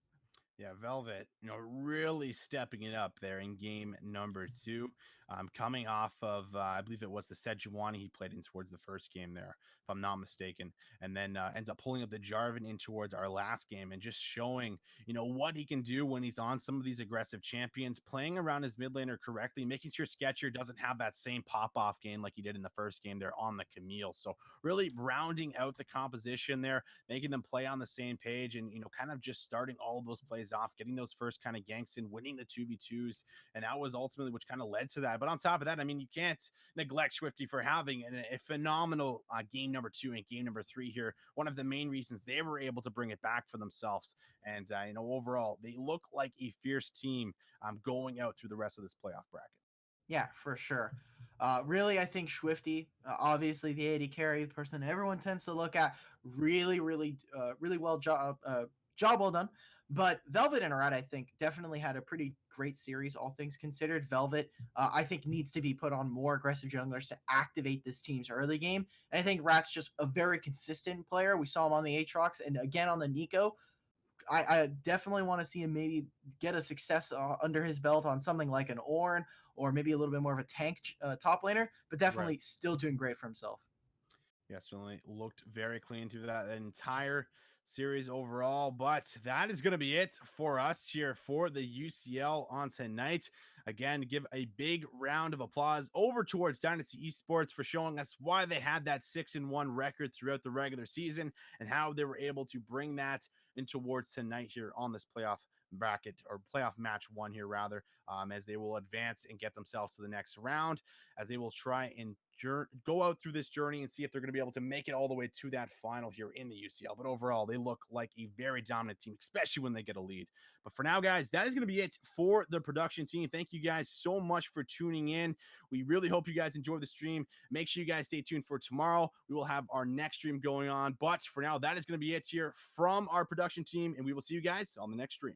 Yeah, Velvet, really stepping it up there in game number 2. Coming off of, I believe it was the Sejuani he played in towards the first game there, if I'm not mistaken. And then ends up pulling up the Jarvan in towards our last game and just showing, what he can do when he's on some of these aggressive champions, playing around his mid laner correctly, making sure Sketcher doesn't have that same pop-off game like he did in the first game there on the Camille. So really rounding out the composition there, making them play on the same page and, kind of just starting all of those plays off, getting those first kind of ganks in, winning the 2v2s. And that was ultimately which kind of led to that. But on top of that, you can't neglect Swifty for having a phenomenal game number 2 and game number 3 here. One of the main reasons they were able to bring it back for themselves. And, overall, they look like a fierce team going out through the rest of this playoff bracket. Yeah, for sure. Really, I think Swifty, obviously the AD carry, the person everyone tends to look at, really well job well done. But Velvet and Arad, I think, definitely had a pretty great series, all things considered. Velvet, I think, needs to be put on more aggressive junglers to activate this team's early game. And I think Rat's just a very consistent player. We saw him on the Aatrox and again on the Nico. I definitely want to see him maybe get a success under his belt on something like an Ornn or maybe a little bit more of a tank top laner, but definitely still doing great for himself. Yeah, certainly looked very clean through that entire series overall. But that is going to be it for us here for the UCL on tonight. Again, give a big round of applause over towards Dynasty Esports for showing us why they had that 6-1 record throughout the regular season and how they were able to bring that in towards tonight here on this playoff bracket, or playoff match 1 here rather, as they will advance and get themselves to the next round, as they will try and go out through this journey and see if they're going to be able to make it all the way to that final here in the UCL. But overall, they look like a very dominant team, especially when they get a lead. But for now, guys, that is going to be it for the production team. Thank you guys so much for tuning in. We really hope you guys enjoy the stream. Make sure you guys stay tuned for tomorrow. We will have our next stream going on. But for now, that is going to be it here from our production team, and we will see you guys on the next stream.